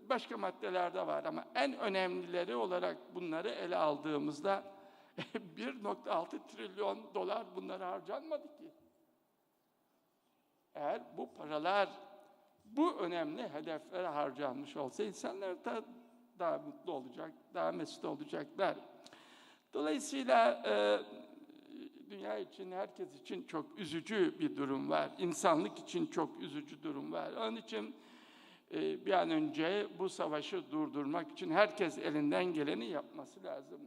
başka maddelerde var ama en önemlileri olarak bunları ele aldığımızda 1,6 trilyon dolar bunlara harcanmadı ki. Eğer bu paralar bu önemli hedeflere harcanmış olsa insanlar da daha mutlu olacak, daha mesut olacaklar. Dolayısıyla dünya için, herkes için çok üzücü bir durum var. İnsanlık için çok üzücü durum var. Onun için bir an önce bu savaşı durdurmak için herkes elinden geleni yapması lazım.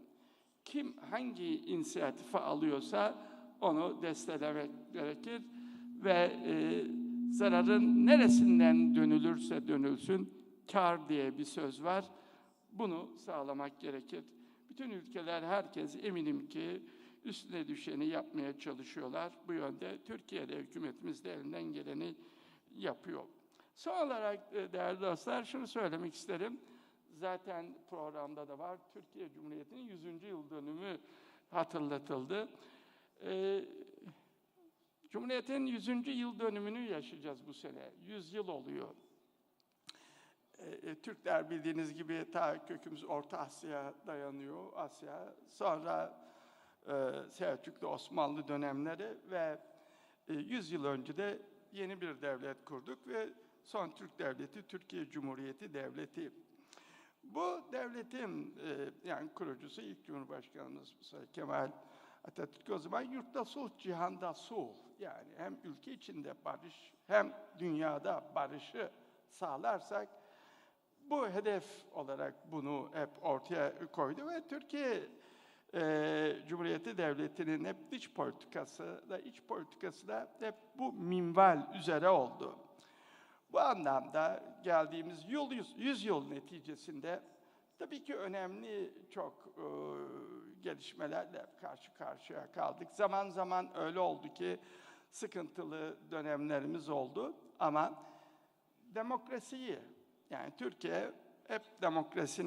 Kim hangi inisiyatifi alıyorsa onu desteklemek gerekir ve zararın neresinden dönülürse dönülsün, kar diye bir söz var. Bunu sağlamak gerekir. Bütün ülkeler, herkes eminim ki üstüne düşeni yapmaya çalışıyorlar. Bu yönde Türkiye'de hükümetimiz de elinden geleni yapıyor. Son olarak değerli dostlar şunu söylemek isterim. Zaten programda da var. Türkiye Cumhuriyeti'nin 100. yıl dönümü hatırlatıldı. Cumhuriyet'in 100. yıl dönümünü yaşayacağız bu sene. 100 yıl oluyor. Türkler bildiğiniz gibi ta kökümüz Orta Asya'ya dayanıyor. Asya. Sonra Selçuklu Osmanlı dönemleri ve 100 yıl önce de yeni bir devlet kurduk ve son Türk Devleti, Türkiye Cumhuriyeti Devleti. Bu devletin yani kurucusu ilk Cumhurbaşkanımız Kemal Atatürk o zaman yurtta sulh, cihanda sulh. Yani hem ülke içinde barış hem dünyada barışı sağlarsak bu hedef olarak bunu hep ortaya koydu ve Türkiye Cumhuriyeti Devleti'nin hep dış politikası da iç politikası da hep bu minval üzere oldu. Bu anlamda geldiğimiz 100 yıl neticesinde tabii ki önemli çok gelişmelerle karşı karşıya kaldık. Zaman zaman öyle oldu ki sıkıntılı dönemlerimiz oldu ama demokrasiyi, yani Türkiye hep demokrasi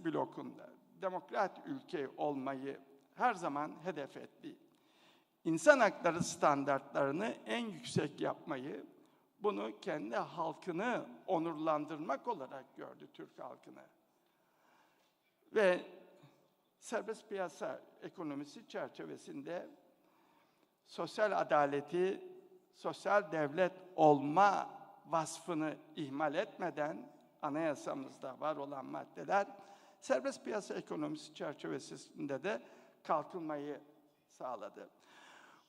blokunda, demokrat ülke olmayı her zaman hedef etti. İnsan hakları standartlarını en yüksek yapmayı, bunu kendi halkını onurlandırmak olarak gördü Türk halkını. Ve serbest piyasa ekonomisi çerçevesinde sosyal adaleti, sosyal devlet olma vasfını ihmal etmeden anayasamızda var olan maddeler serbest piyasa ekonomisi çerçevesinde de kalkınmayı sağladı.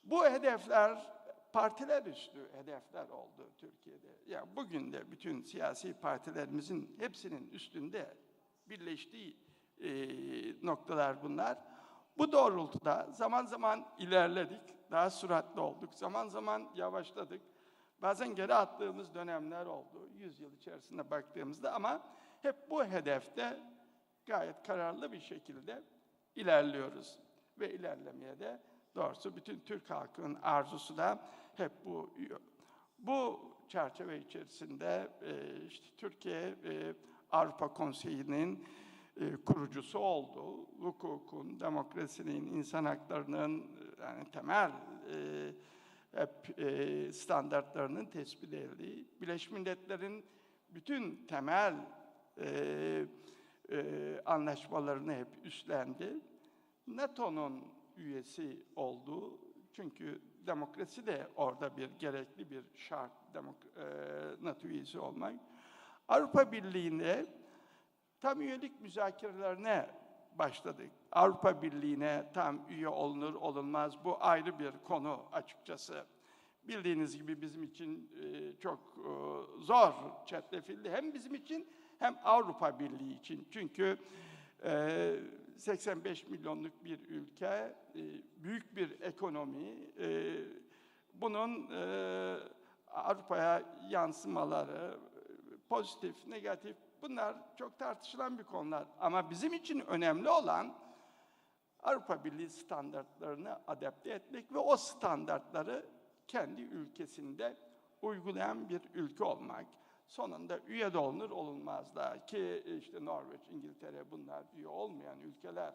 Bu hedefler partiler üstü hedefler oldu Türkiye'de. Yani bugün de bütün siyasi partilerimizin hepsinin üstünde birleştiği noktalar bunlar. Bu doğrultuda zaman zaman ilerledik, daha süratli olduk, zaman zaman yavaşladık. Bazen geri attığımız dönemler oldu 100 yıl içerisinde baktığımızda ama hep bu hedefte gayet kararlı bir şekilde ilerliyoruz. Ve ilerlemeye de doğrusu bütün Türk halkının arzusu da hep bu çerçeve içerisinde işte Türkiye Avrupa Konseyi'nin kurucusu oldu. Hukukun, demokrasinin, insan haklarının yani temel standartlarının tespit edildiği, Birleşmiş Milletler'in bütün temel anlaşmalarını hep üstlendi. NATO'nun üyesi oldu. Çünkü demokrasi de orada bir gerekli bir şart, NATO üyesi olmak. Avrupa Birliği'nde tam üyelik müzakerelerine başladık. Avrupa Birliği'ne tam üye olunur olunmaz bu ayrı bir konu açıkçası. Bildiğiniz gibi bizim için çok zor, çetrefilli hem bizim için hem Avrupa Birliği için. Çünkü 85 milyonluk bir ülke, büyük bir ekonomi, bunun Avrupa'ya yansımaları, pozitif, negatif, bunlar çok tartışılan bir konular. Ama bizim için önemli olan Avrupa Birliği standartlarını adapte etmek ve o standartları kendi ülkesinde uygulayan bir ülke olmak. Sonunda üye de olunur olunmaz da ki işte Norveç, İngiltere bunlar üye olmayan ülkeler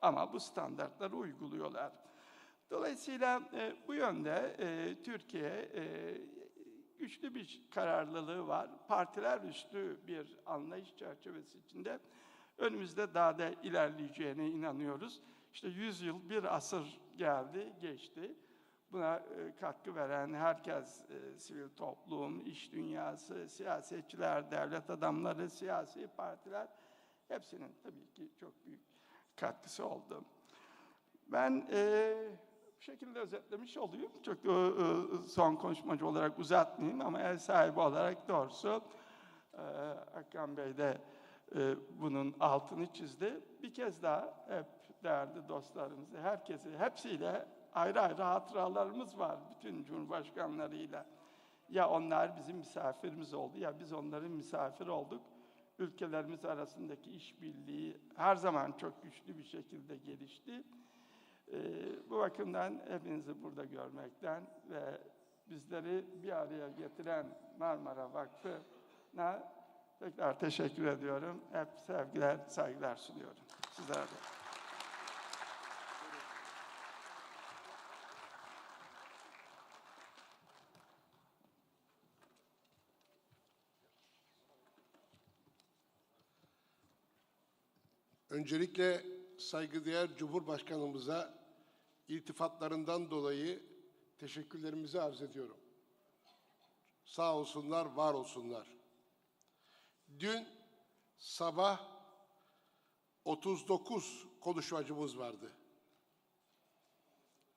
ama bu standartları uyguluyorlar. Dolayısıyla bu yönde Türkiye güçlü bir kararlılığı var. Partiler üstü bir anlayış çerçevesi içinde önümüzde daha da ilerleyeceğine inanıyoruz. İşte 100 yıl, bir asır geldi, geçti. Buna katkı veren herkes, sivil toplum, iş dünyası, siyasetçiler, devlet adamları, siyasi partiler, hepsinin tabii ki çok büyük katkısı oldu. Ben bu şekilde özetlemiş olayım. Çok son konuşmacı olarak uzatmayayım ama ev sahibi olarak doğrusu Hakan Bey de bunun altını çizdi. Bir kez daha hep değerli dostlarımızı, herkesi, hepsiyle ayrı ayrı hatıralarımız var bütün cumhurbaşkanlarıyla. Ya onlar bizim misafirimiz oldu ya biz onların misafiri olduk. Ülkelerimiz arasındaki işbirliği her zaman çok güçlü bir şekilde gelişti. Bu bakımdan hepinizi burada görmekten ve bizleri bir araya getiren Marmara Vakfı'na tekrar teşekkür ediyorum. Hep sevgiler, saygılar sunuyorum. Sizlere de. Öncelikle saygıdeğer Cumhurbaşkanımıza iltifatlarından dolayı teşekkürlerimizi arz ediyorum. Sağ olsunlar, var olsunlar. Dün sabah 39 konuşmacımız vardı.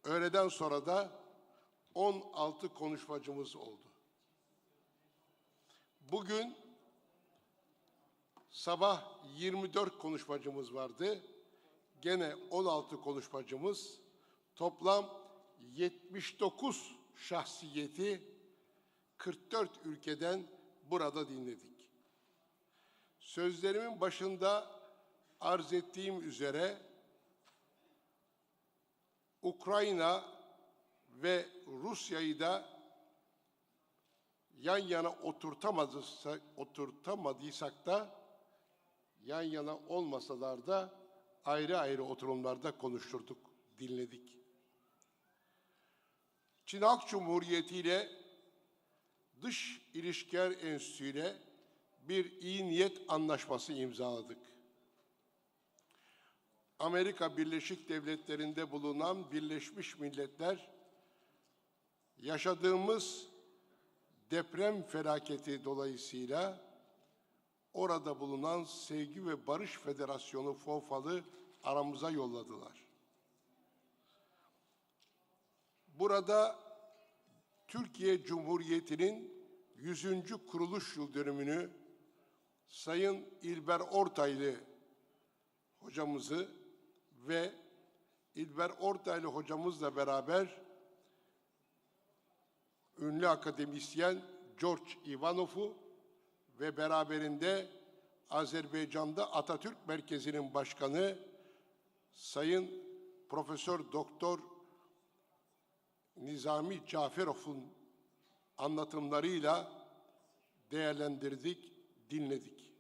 Öğleden sonra da 16 konuşmacımız oldu. Bugün sabah 24 konuşmacımız vardı. Gene 16 konuşmacımız, toplam 79 şahsiyeti 44 ülkeden burada dinledik. Sözlerimin başında arz ettiğim üzere Ukrayna ve Rusya'yı da yan yana oturtamadıysak da yan yana olmasalar da ayrı ayrı oturumlarda konuşturduk, dinledik. Çin Halk Cumhuriyeti ile Dış İlişkiler Enstitüsü ile bir iyi niyet anlaşması imzaladık. Amerika Birleşik Devletleri'nde bulunan Birleşmiş Milletler, yaşadığımız deprem felaketi dolayısıyla orada bulunan Sevgi ve Barış Federasyonu FOFA'lı aramıza yolladılar. Burada Türkiye Cumhuriyeti'nin 100. kuruluş yıl dönümünü Sayın İlber Ortaylı hocamızı ve İlber Ortaylı hocamızla beraber ünlü akademisyen George Ivanov'u ve beraberinde Azerbaycan'da Atatürk Merkezi'nin başkanı Sayın Profesör Doktor Nizami Caferov'un anlatımlarıyla değerlendirdik, dinledik.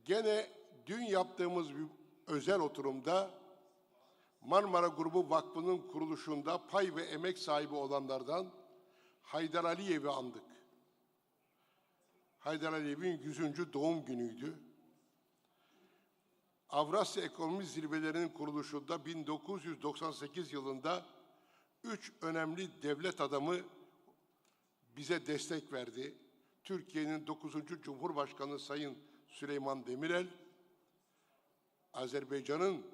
Gene dün yaptığımız bir özel oturumda Marmara Grubu Vakfı'nın kuruluşunda pay ve emek sahibi olanlardan Haydar Aliyev'i andık. Haydar Aliyev'in 100. doğum günüydü. Avrasya Ekonomi Zirvelerinin kuruluşunda 1998 yılında 3 önemli devlet adamı bize destek verdi. Türkiye'nin 9. Cumhurbaşkanı Sayın Süleyman Demirel, Azerbaycan'ın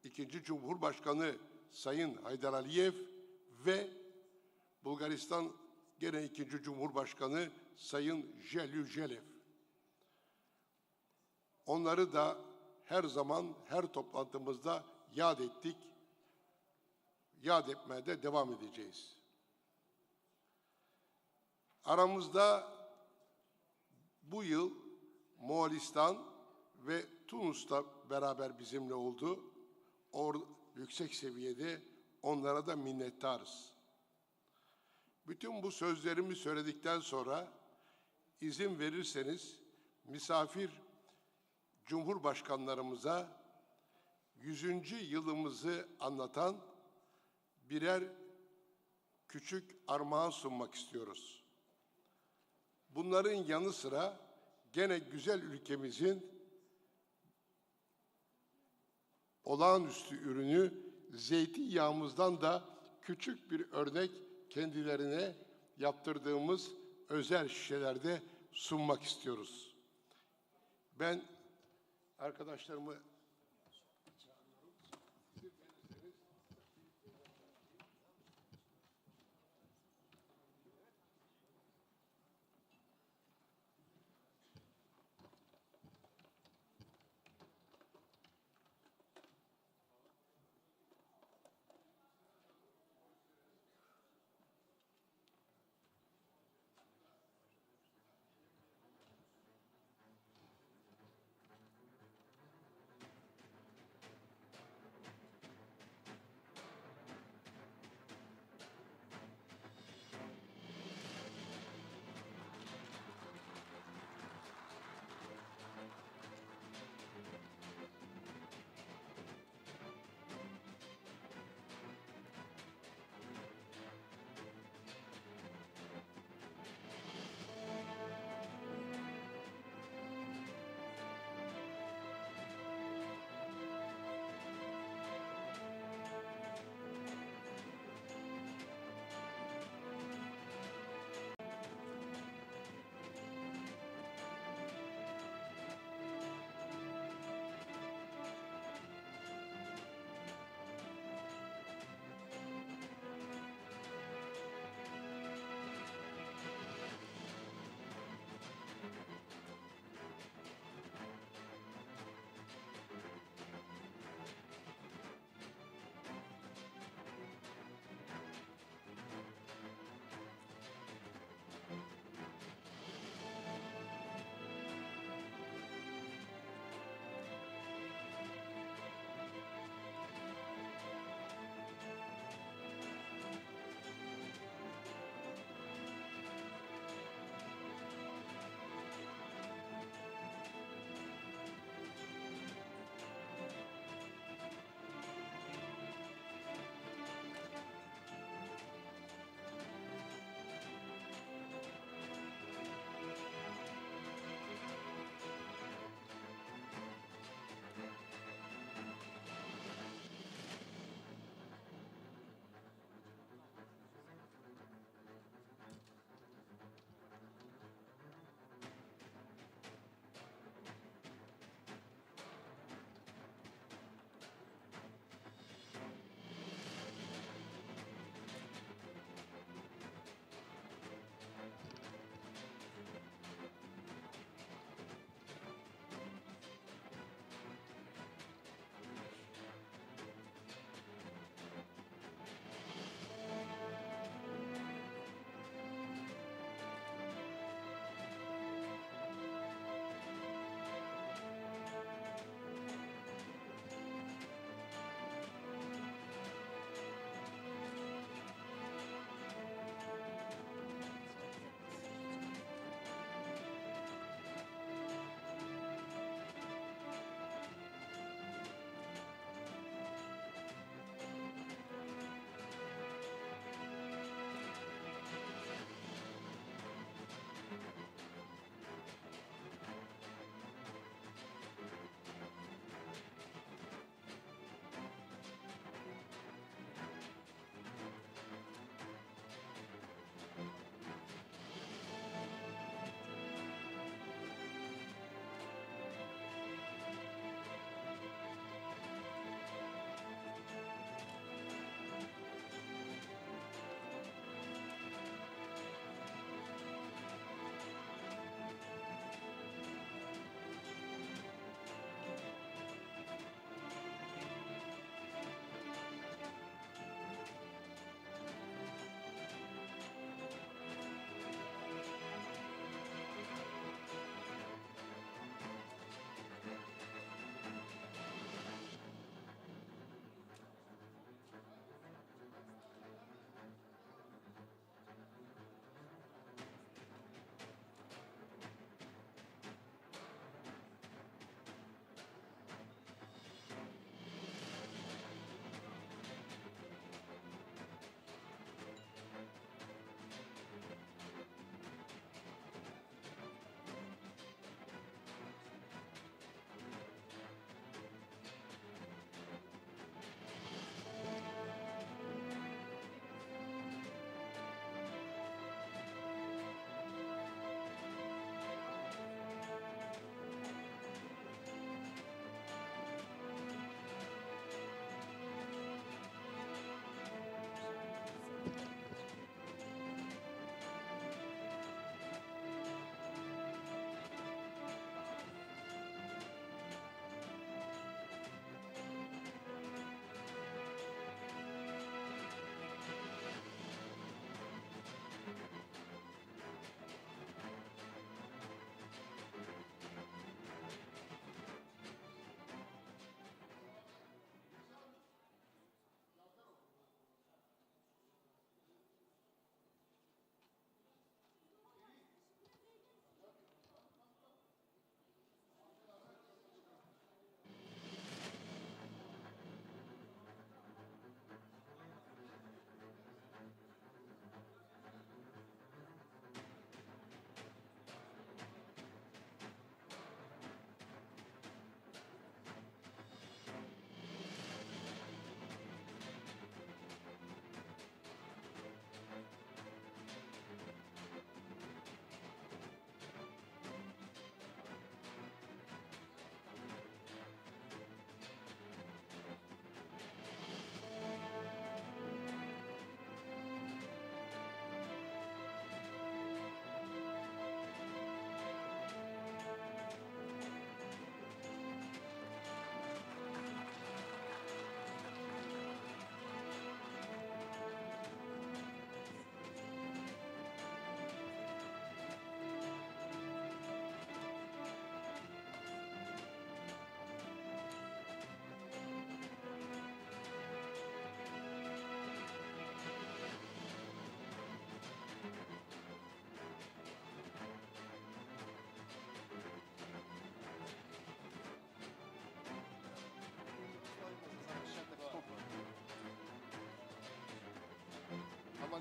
ikinci Cumhurbaşkanı Sayın Haydar Aliyev ve Bulgaristan gene ikinci Cumhurbaşkanı Sayın Jeljujev. Onları da her zaman, her toplantımızda yad ettik. Yad etmeye de devam edeceğiz. Aramızda bu yıl Moğolistan ve Tunus da beraber bizimle oldu. Yüksek seviyede onlara da minnettarız. Bütün bu sözlerimi söyledikten sonra izin verirseniz misafir Cumhurbaşkanlarımıza 100. yılımızı anlatan birer küçük armağan sunmak istiyoruz. Bunların yanı sıra gene güzel ülkemizin olağanüstü ürünü zeytinyağımızdan da küçük bir örnek kendilerine yaptırdığımız özel şişelerde sunmak istiyoruz. Ben arkadaşlarımı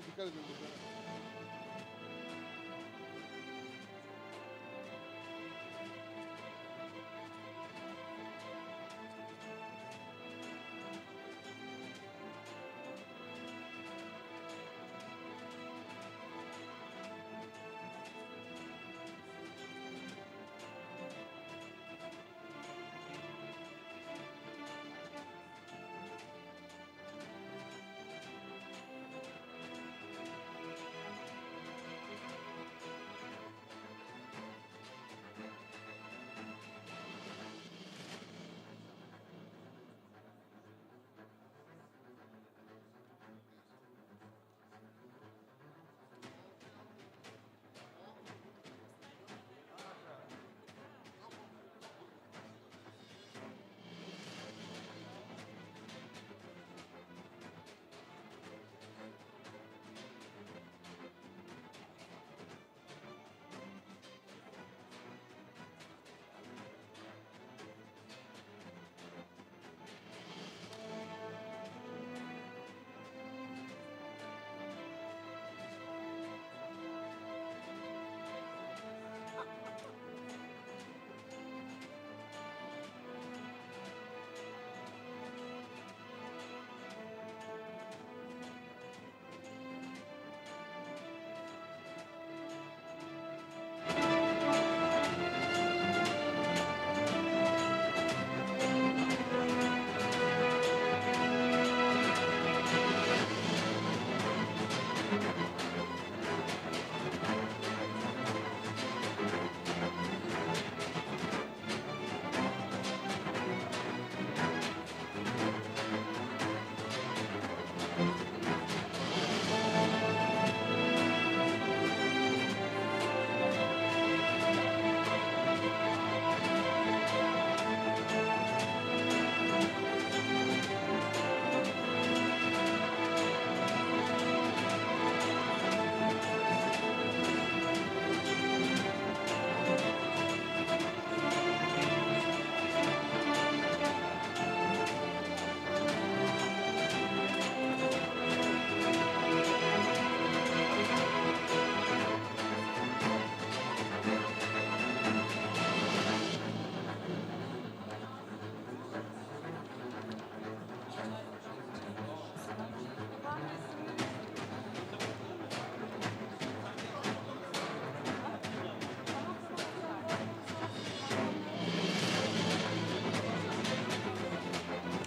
Hocam dikkat edin burada.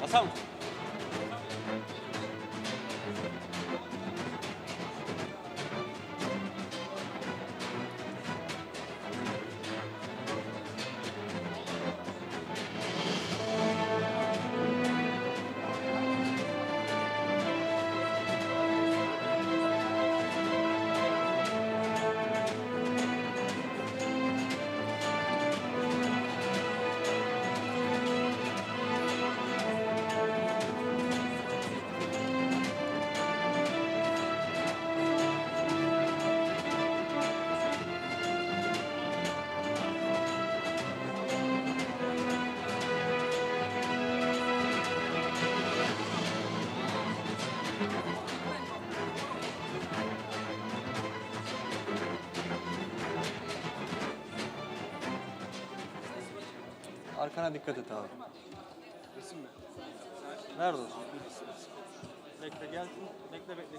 Hasan. Arkana dikkat et abi. Resim mi? Nerede o? Bekle gelsin. Bekle bekle.